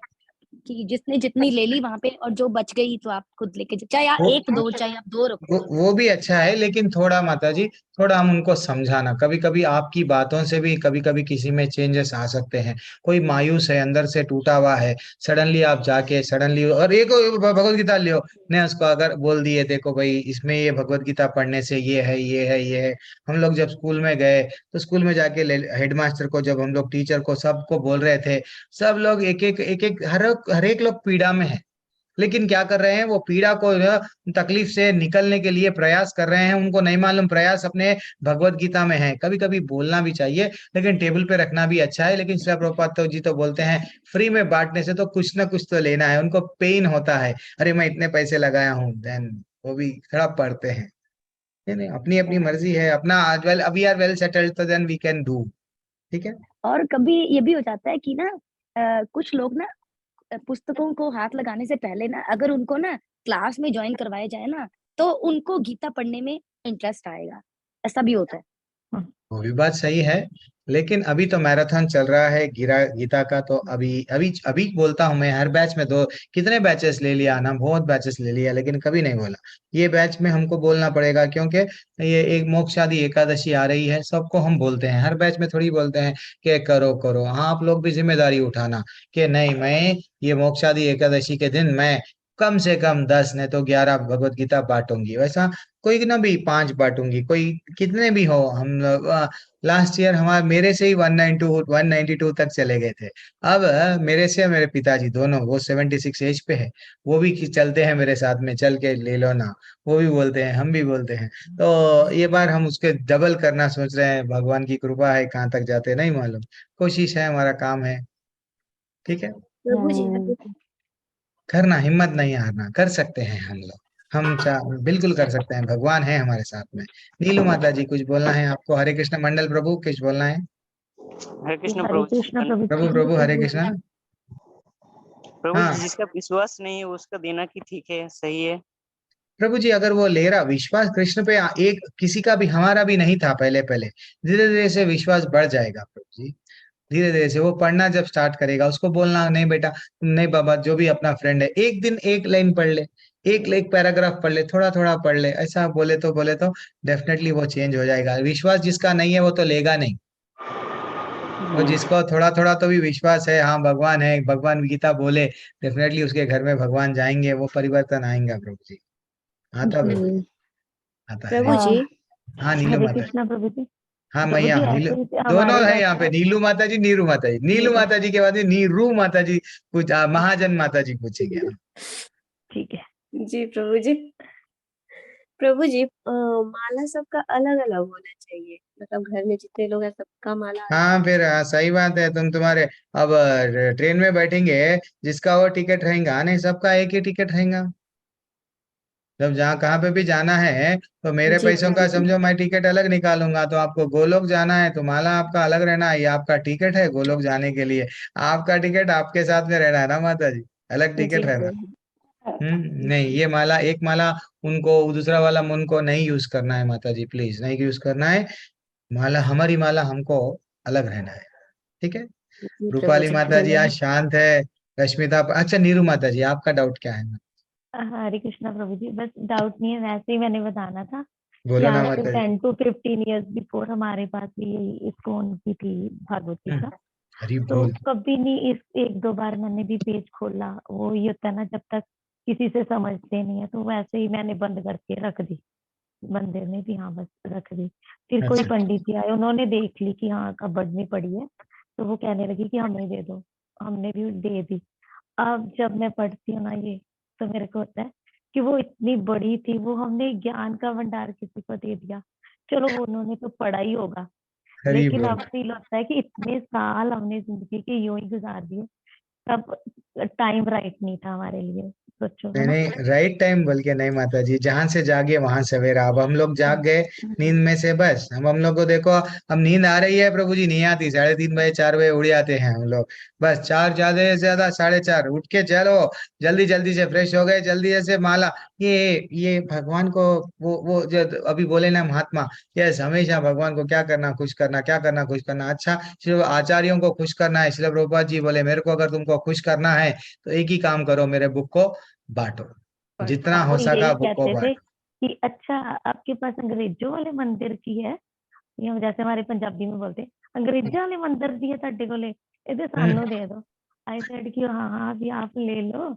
कि जिसने जितनी ले ली वहां पे, और जो बच गई तो आप खुद लेके चाहे आप वो एक दो, चाहे आप दो रखो। वो भी अच्छा है, लेकिन थोड़ा माता जी, थोड़ा हम उनको समझाना। कभी कभी आपकी बातों से भी कभी कभी किसी में चेंजेस आ सकते हैं। कोई मायूस है, अंदर से टूटा हुआ है, सडनली आप जाके सडनली और एक भगवत गीता लियो ने उसको अगर बोल दिए, देखो भाई इसमें ये भगवत गीता पढ़ने से ये है, ये है, ये है। हम लोग जब स्कूल में गए तो स्कूल में जाके हेडमास्टर को, जब हम लोग टीचर को सबको बोल रहे थे, सब लोग एक एक हर एक लोग पीड़ा में है। लेकिन क्या कर रहे हैं, वो पीड़ा को तकलीफ से निकलने के लिए प्रयास कर रहे हैं। उनको नहीं मालूम प्रयास अपने भगवत गीता में है। कभी कभी बोलना भी चाहिए, लेकिन टेबल पे रखना भी अच्छा है। लेकिन श्री प्रभुपाद तो जी तो बोलते हैं, फ्री में बांटने से तो कुछ ना कुछ तो लेना है। उनको पेन होता है, अरे मैं इतने पैसे लगाया हूँ, देन वो भी थोड़ा पढ़ते हैं। नहीं नहीं, अपनी अपनी मर्जी है अपना। आज वेल अभी आर वेल सेटल्ड, तो देन वी कैन डू। ठीक है। और कभी ये भी हो जाता है कि ना कुछ लोग ना पुस्तकों को हाथ लगाने से पहले ना, अगर उनको ना क्लास में ज्वाइन करवाया जाए ना, तो उनको गीता पढ़ने में इंटरेस्ट आएगा, ऐसा भी होता है। वो भी बात सही है, लेकिन अभी तो मैराथन चल रहा है गीता का। तो अभी अभी अभी बोलता हूँ मैं, हर बैच में दो, कितने बैचेस ले लिया ना, बहुत बैचेस ले लिया, लेकिन कभी नहीं बोला। ये बैच में हमको बोलना पड़ेगा, क्योंकि ये एक मोक्षादि एकादशी आ रही है। सबको हम बोलते हैं, हर बैच में थोड़ी बोलते हैं कि करो करो। हाँ, आप लोग भी जिम्मेदारी उठाना कि नहीं, मैं ये मोक्षादि एकादशी के दिन मैं कम से कम 10 ने तो 11 भगवत गीता बांटूंगी। वैसा कोई ना भी 5 बांटूंगी, कोई कितने भी हो। हम लास्ट ईयर हमारे मेरे से ही 192 तक चले गए थे। अब मेरे से मेरे पिताजी दोनों, वो 76 एज पे है, वो भी चलते हैं मेरे साथ में, चल के ले लो ना। वो भी बोलते हैं, हम भी बोलते हैं। तो ये बार हम उसके डबल करना सोच रहे हैं। भगवान की कृपा है, कहाँ तक जाते नहीं मालूम। कोशिश है, हमारा काम है। ठीक है। प्रभु जी करना, हिम्मत नहीं हारना, कर सकते हैं हम लोग। बिल्कुल कर सकते हैं, भगवान है हमारे साथ में। नीलू माता जी कुछ बोलना है आपको? हरे कृष्ण मंडल प्रभु कुछ बोलना है? हरे कृष्ण हरे प्रभु कृष्ण जी। प्रभु प्रभु प्रभु हरे कृष्ण। प्रभु हाँ जी, जिसका विश्वास नहीं है उसका देना की ठीक है, सही है। प्रभु जी, अगर वो ले रहा विश्वास कृष्ण पे, एक किसी का भी, हमारा भी नहीं था पहले पहले, धीरे धीरे से विश्वास बढ़ जाएगा प्रभु जी। धीरे धीरे से वो पढ़ना जब स्टार्ट करेगा, उसको बोलना नहीं बेटा, नहीं बाबा, जो भी अपना फ्रेंड है, एक दिन एक लाइन पढ़ ले, एक एक पैराग्राफ पढ़ ले, थोड़ा थोड़ा पढ़ ले, ऐसा बोले तो डेफिनेटली वो चेंज हो जाएगा। विश्वास जिसका नहीं है वो तो लेगा नहीं। वो जिसको थोड़ा थोड़ा तो भी विश्वास है, हाँ भगवान है, भगवान गीता बोले, डेफिनेटली उसके घर में भगवान जाएंगे, वो परिवर्तन आएगा प्रभु जी। आता है प्रभु जी, आता है। प्रभु जी, हाँ नीलू हरे माता जी। कृष्णा प्रभु जी। हाँ प्रभु मैया जी नीलू, ऐसे ही दोनों हमारे है घर यहाँ पे, पर नीलू माता जी, नीरू माता जी। नीलू नीरू, माता जी के बाद नीरू माता जी कुछ महाजन माता जी पूछेंगे। ठीक है। जी प्रभु जी। प्रभु जी, माला सबका अलग अलग होना चाहिए, मतलब घर में जितने लोग हैं सबका माला अलग हाँ होना फिर सही बात है। तुम्हारे अब ट्रेन में बैठेंगे, जिसका वो टिकट रहेगा, नहीं सबका एक ही टिकट रहेगा। जब जहाँ कहाँ पे भी जाना है तो मेरे जी पैसों का प्रभु जी। समझो मैं टिकट अलग निकालूंगा, तो आपको गोलोक जाना है तो माला आपका अलग रहना है, ये आपका टिकट है गोलोक जाने के लिए। आपका टिकट आपके साथ में रहना है ना माता जी, अलग टिकट जी रहना। प्रभु। नहीं ये माला, एक माला उनको, दूसरा वाला उनको नहीं यूज करना है माता जी, प्लीज नहीं यूज करना है। माला हमारी माला हमको अलग रहना है, ठीक है। जी प्रभु रूपाली जी, माता जी आज धन्यवाद। शांत है। रश्मिता, अच्छा नीरू माता जी आपका डाउट क्या है? हरे कृष्णा प्रभु जी, बस डाउट नहीं है, वैसे ही मैंने बताना था कि बोलो ना आज से माता जी। 10 to 15 इयर्स बिफोर हमारे पास भी यही इस्कॉन की थी भागवत गीता। हरी तो बोल। कभी नहीं, इस एक दो बार मैंने भी पेज खोला, वो ये होता है ना, जब तक किसी से समझते नहीं है तो वैसे ही मैंने बंद करके रख दी, मंदिर में भी, हाँ बस रख दी। फिर कोई अच्छा पंडित जी आए, उन्होंने देख ली कि हाँ कबर्ड में पड़ी है, तो वो कहने लगी कि हमें दे दो, हमने भी दे दी। अब जब मैं पढ़ती हूँ ना ये, तो मेरे को होता है कि वो इतनी बड़ी थी, वो हमने ज्ञान का भंडार किसी को दे दिया, चलो वो उन्होंने तो पढ़ा ही होगा, हरी लेकिन बोल। अब फील होता है कि इतने साल हमने जिंदगी के यूं ही गुजार दिए, तब टाइम राइट नहीं था हमारे लिए, सोचो है नहीं ना। नहीं, राइट टाइम बोल के नहीं माता जी, जहां से जागे वहां सवेरा। अब हम लोग जाग गए नींद में से, बस हम लोग को देखो, अब नींद आ रही है प्रभु जी, नहीं आती, 3:30 बजे 4 बजे उड़ जाते हैं हम लोग। बस 4, ज्यादा से ज्यादा 4:30 उठ के चलो, जल्दी जल्दी से फ्रेश हो गए, जल्दी से माला। ये भगवान को, वो जो अभी बोले ना महात्मा, यस हमेशा भगवान को क्या करना, खुश करना, क्या करना, खुश करना। अच्छा सिर्फ आचार्यों को खुश करना है, इसलिए प्रभुपाद जी बोले मेरे को अगर तुमको खुश करना है तो एक ही काम करो, मेरे बुक को बांटो, जितना हाँ, हो वो सका यही बुक को कहते थे बांटो। कि अच्छा आपके पास अंग्रेजों वाले मंदिर की है, या जैसे हमारे पंजाबी में बोलते हैं, अंग्रेजों वाले मंदिर दी है ਤੁਹਾਡੇ ਕੋਲੇ, ਇਹਦੇ ਸਾਨੂੰ दे दो। आई सेड कि हाँ हाँ अभी आप ले लो,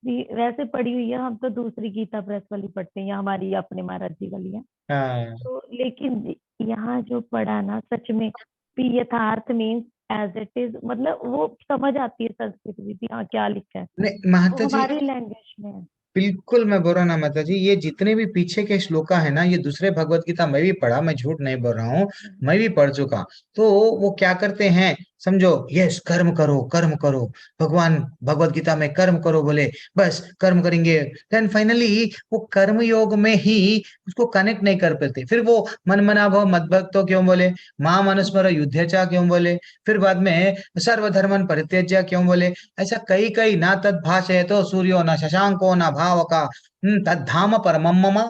भी वैसे पड़ी हुई है, हम तो दूसरी गीता प्रेस वाली पढ़ते हैं, या हमारी अपने महाराज जी वाली है। हाँ तो लेकिन यहाँ जो पढ़ा ना, सच में भी यथार्थ मीन्स एज इट इज, मतलब वो समझ आती है संस्कृत में भी, हाँ क्या लिखा है, नहीं वो माता जी, हमारी लैंग्वेज में है। बिल्कुल मैं बोल रहा हूँ ना माता जी, ये जितने भी पीछे के श्लोका है ना, ये दूसरे भगवत गीता मैं भी पढ़ा, मैं झूठ नहीं बोल रहा हूँ, मैं भी पढ़ चुका। तो वो क्या करते हैं समझो, यस कर्म करो, कर्म करो, भगवान भगवत गीता में कर्म करो बोले, बस कर्म करेंगे, देन फाइनली वो कर्म योग में ही उसको कनेक्ट नहीं कर पाते। फिर वो मन मना भव मद्भक्तो क्यों बोले, मां मनुस्मर युद्धेचा क्यों बोले, फिर बाद में सर्वधर्मन परित्यज्य क्यों बोले, ऐसा कई कई, ना तद भाषे तो सूर्यो ना शशांको ना भाव का तद धाम परमम मम,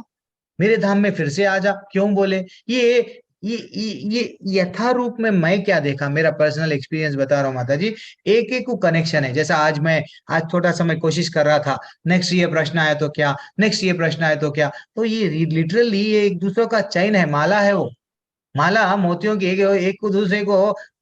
मेरे धाम में फिर से आ जा क्यों बोले। ये ये यथा रूप में मैं क्या देखा, मेरा पर्सनल एक्सपीरियंस बता रहा हूँ माता जी, एक एक को कनेक्शन है। जैसा आज थोड़ा सा मैं कोशिश कर रहा था, नेक्स्ट ये प्रश्न आया तो क्या, नेक्स्ट ये प्रश्न आया तो क्या, तो ये लिटरली ये एक दूसरे का चैन है, माला है वो, माला मोतियों की, एक को दूसरे को,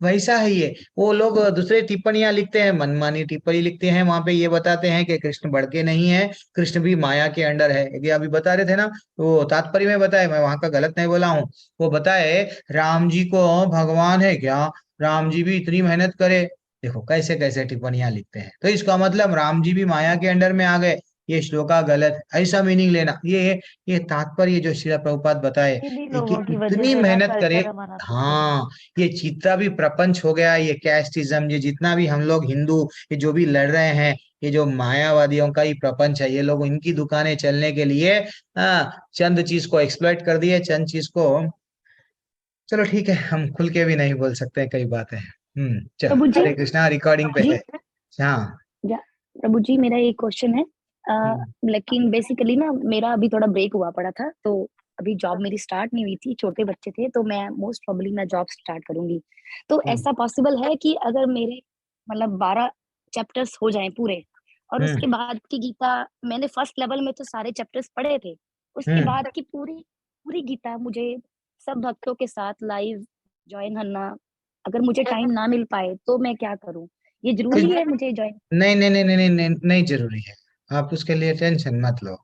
वैसा है ये। वो लोग दूसरे टिप्पणियां लिखते हैं, मनमानी टिप्पणी लिखते हैं, वहां पे ये बताते हैं कि कृष्ण बढ़ के नहीं है, कृष्ण भी माया के अंडर है। ये अभी बता रहे थे ना, वो तात्पर्य में बताए, मैं वहां का गलत नहीं बोला हूँ। वो बताए राम जी को भगवान है क्या, राम जी भी इतनी मेहनत करे, देखो कैसे कैसे टिप्पणियां लिखते हैं। तो इसका मतलब राम जी भी माया के अंडर में आ गए, ये श्लोका गलत, ऐसा मीनिंग लेना। ये तात्पर्य जो श्रील प्रभुपाद बताए इन्हीं कि लोगों की वजह इतनी से ना मेहनत करे। कल्चर हमारा पीछे है। हाँ ये जितना भी प्रपंच हो गया, ये कैस्टिज्म, ये जितना भी हम लोग हिंदू, ये जो भी लड़ रहे हैं, ये जो मायावादियों का ही प्रपंच है, ये लोग इनकी दुकानें चलने के लिए चंद चीज को एक्सप्लॉइट कर दिए, चंद चीज को। चलो ठीक है, हम खुल के भी नहीं बोल सकते कई बातें। चलो प्रभु जी, हरे कृष्णा, रिकॉर्डिंग पे जी, है। हाँ या प्रभु जी मेरा एक क्वेश्चन है, लेकिन बेसिकली ना मेरा अभी थोड़ा ब्रेक हुआ पड़ा था, तो अभी जॉब मेरी स्टार्ट नहीं हुई थी, छोटे बच्चे थे, तो मैं मोस्ट प्रोबेबली मैं जॉब स्टार्ट करूंगी। तो ऐसा पॉसिबल है कि अगर मेरे मतलब 12 चैप्टर्स हो जाएं पूरे, और उसके बाद की गीता मैंने फर्स्ट लेवल में तो सारे चैप्टर्स पढ़े थे, उसके बाद की पूरी पूरी गीता मुझे सब भक्तों के साथ लाइव ज्वाइन करना, अगर मुझे टाइम ना मिल पाए तो मैं क्या करूं? ये जरूरी है मुझे ज्वाइन? नहीं नहीं नहीं नहीं नहीं नहीं जरूरी है। आप उसके लिए टेंशन मत लो,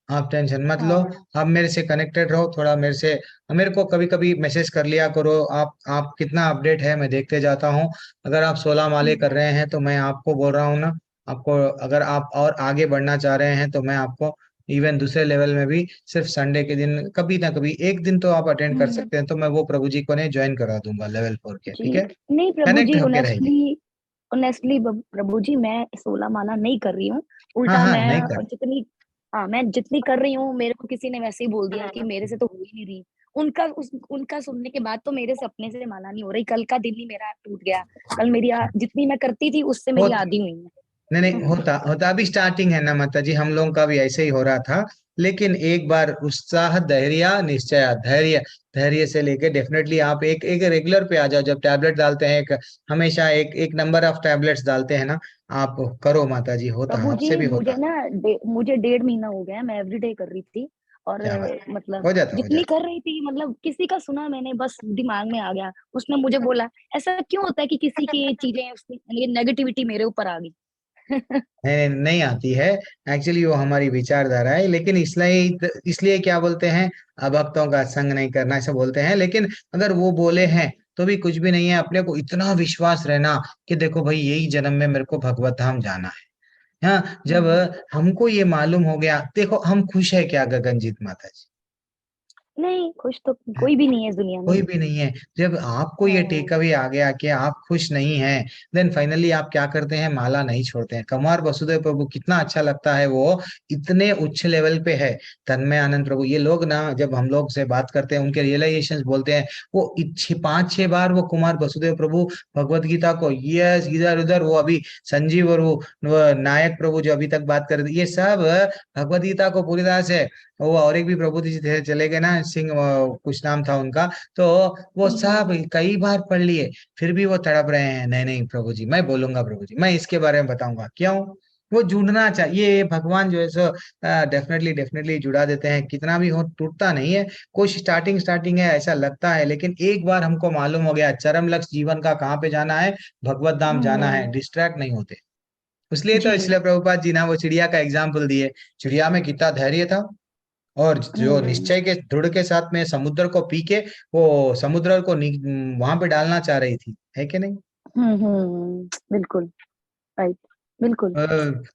आप टेंशन मत लो। आप मेरे से कनेक्टेड रहो थोड़ा, मेरे को कभी कभी मैसेज कर लिया करो। आप कितना अपडेट है मैं देखते जाता हूँ। अगर आप 16 माले कर रहे हैं तो मैं आपको बोल रहा हूँ ना, आपको अगर आप और आगे बढ़ना चाह रहे हैं तो मैं आपको इवन दूसरे लेवल में भी सिर्फ संडे के दिन कभी ना कभी एक दिन तो आप अटेंड कर सकते हैं, तो मैं वो प्रभु जी को ने ज्वाइन करा दूंगा लेवल 4 के। ठीक है, नहीं प्रभु कनेक्ट जी, होके रहिए। ऑनेस्टली प्रभु जी मैं 16 माला नहीं कर रही हूँ, हाँ उल्टा हाँ मैं नहीं कर, मैं जितनी कर रही हूँ मेरे को किसी ने वैसे ही बोल दिया कि मेरे से तो हो ही नहीं रही। उनका सुनने के बाद तो मेरे से अपने से माला नहीं हो रही। कल का दिन ही मेरा टूट गया। कल मेरी जितनी मैं करती थी उससे मेरी आधी हुई है। नहीं नहीं होता होता, अभी स्टार्टिंग है ना माता जी, हम लोगों का भी ऐसे ही हो रहा था। लेकिन एक बार उत्साह, धैर्य, निश्चय, धैर्य, धैर्य से लेके डेफिनेटली आप एक एक रेगुलर पे आ जाओ। जब टैबलेट डालते हैं हमेशा एक नंबर ऑफ टैबलेट्स डालते हैं ना, आप करो माता जी, होता है, प्रभु आपसे जी भी होता है। मुझे 1.5 महीना हो गया, मैं एवरीडे कर रही थी और क्या बात, मतलब हो जाता हो जितनी जाता। कर रही थी, मतलब किसी का सुना मैंने, बस दिमाग में आ गया। उसने मुझे बोला ऐसा क्यों होता है कि किसी की चीजें उसकी नेगेटिविटी मेरे ऊपर आ गई। नहीं नहीं आती है, एक्चुअली वो हमारी विचारधारा है। लेकिन इसलिए इसलिए क्या बोलते हैं, अभक्तों का संग नहीं करना ऐसा बोलते हैं। लेकिन अगर वो बोले हैं तो भी कुछ भी नहीं है। अपने को इतना विश्वास रहना कि देखो भाई यही जन्म में मेरे को भगवत धाम जाना है। हाँ, जब हमको ये मालूम हो गया, देखो हम खुश है क्या गगनजीत माता जी? नहीं, खुश तो कोई भी नहीं है इस दुनिया में। कोई भी नहीं है। जब आपको ये टेक अवे आ गया कि आप खुश नहीं हैं, देन फाइनली आप क्या करते हैं, माला नहीं छोड़ते हैं। कुमार वसुदेव प्रभु कितना अच्छा लगता है, वो इतने उच्च लेवल पे है। तन्मय आनंद प्रभु, ये लोग ना जब हम लोग से बात करते हैं, उनके रियलाइजेशन बोलते हैं, वो 5-6 बार वो कुमार वसुदेव प्रभु भगवत गीता को यस इधर उधर, वो अभी संजीव और वो नायक प्रभु जो अभी तक बात कर रहे थे, ये सब भगवत गीता को पूरी तरह से, वो और एक भी प्रभु जी थे चले गए ना, सिंह कुछ नाम था उनका, तो वो सब कई बार पढ़ लिए, फिर भी वो तड़प रहे हैं। नहीं नहीं प्रभु जी, मैं बोलूंगा प्रभु जी, मैं इसके बारे में बताऊंगा। क्यों? वो जुड़ना चाहिए, भगवान जो है सो डेफिनेटली डेफिनेटली जुड़ा देते हैं। कितना भी हो टूटता नहीं है। कुछ स्टार्टिंग है ऐसा लगता है, लेकिन एक बार हमको मालूम हो गया चरम लक्ष्य जीवन का कहाँ पे जाना है, भगवत धाम जाना है, डिस्ट्रैक्ट नहीं होते। इसलिए प्रभुपाद जी ना वो चिड़िया का एग्जाम्पल दिए। चिड़िया में कितना धैर्य था, और जो निश्चय के दृढ़ के साथ में समुद्र को पी के वो समुद्र को वहां पे डालना चाह रही थी, है कि नहीं? बिल्कुल राइट, बिल्कुल।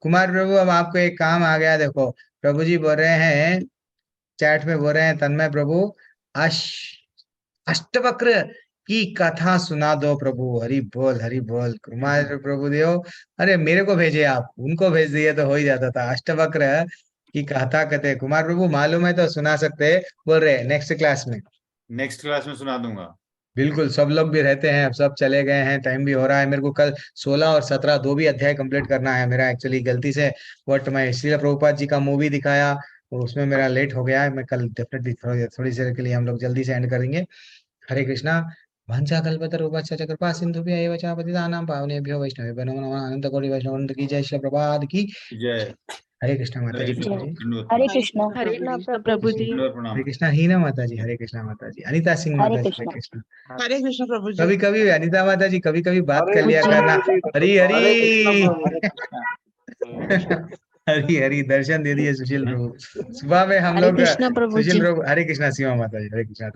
कुमार प्रभु, अब आपको एक काम आ गया। देखो प्रभु जी बोल रहे हैं, चैट में बोल रहे हैं, तन्मय प्रभु अष्टवक्र की कथा सुना दो प्रभु। हरि बोल हरि बोल। कुमार प्रभु देव, अरे मेरे को भेजे, आप उनको भेज दिए तो हो ही जाता था। अष्टवक्र की कथा कहते हैं कुमार प्रभु, मालूम है तो सुना सकते हैं, बोल रहे हैं नेक्स्ट क्लास में सुना दूंगा। बिल्कुल, सब लोग भी रहते हैं, अब सब चले गए हैं, टाइम भी हो रहा है। मेरे को कल 16 और 17 दो भी अध्याय कंप्लीट करना है मेरा, एक्चुअली गलती से बट मैं श्रील प्रभुपाद जी का मूवी दिखाया और उसमें मेरा लेट हो गया है। मैं कल डेफिनेटली थोड़ी देर के लिए हम लोग जल्दी से एंड करेंगे। हरे कृष्णा। वंशा कल्पतरुभ्यश्च कृपा सिन्धुभ्यः एव च पतितानां पावनेभ्यो वैष्णवेभ्यो नमो नमः। अनंत कोटि वैष्णवानंद की जय, श्री प्रभात की जय। हरे कृष्णा माता जी। हरे कृष्णा। हरे कृष्ण प्रभु जी। हरे कृष्णा ही ना माता जी। हरे कृष्णा माता जी। अनिता सिंह माता जी, हरे कृष्णा। हरे कृष्ण प्रभु जी। कभी कभी अनिता माता जी कभी कभी बात कर लिया कृष्णा करना। प्रभु जी। हरी हरे हरी कृष्णा हरी हरी दर्शन दे दिए सुशील प्रभु। सुबह में हम हरे लोग कृष्ण प्रभु सुशील जी। प्रभु, हरे कृष्णा सीमा माता जी, हरे कृष्णा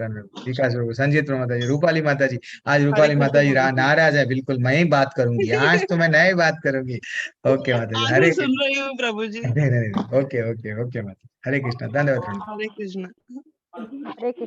विकास प्रभु, संजीत प्रभु माता जी, रूपाली माता जी। आज हरे रूपाली कृष्ण माता जी प्रभु जी। नाराज है, बिल्कुल मैं ही बात करूंगी आज, तो मैं नई बात करूंगी। ओके माता जी, आज हरे ही सुन कृष्ण। रही हूँ प्रभु जी। नहीं नहीं, ओके ओके ओके माता, हरे कृष्णा, धन्यवाद। हरे कृष्ण। हरे कृष्ण।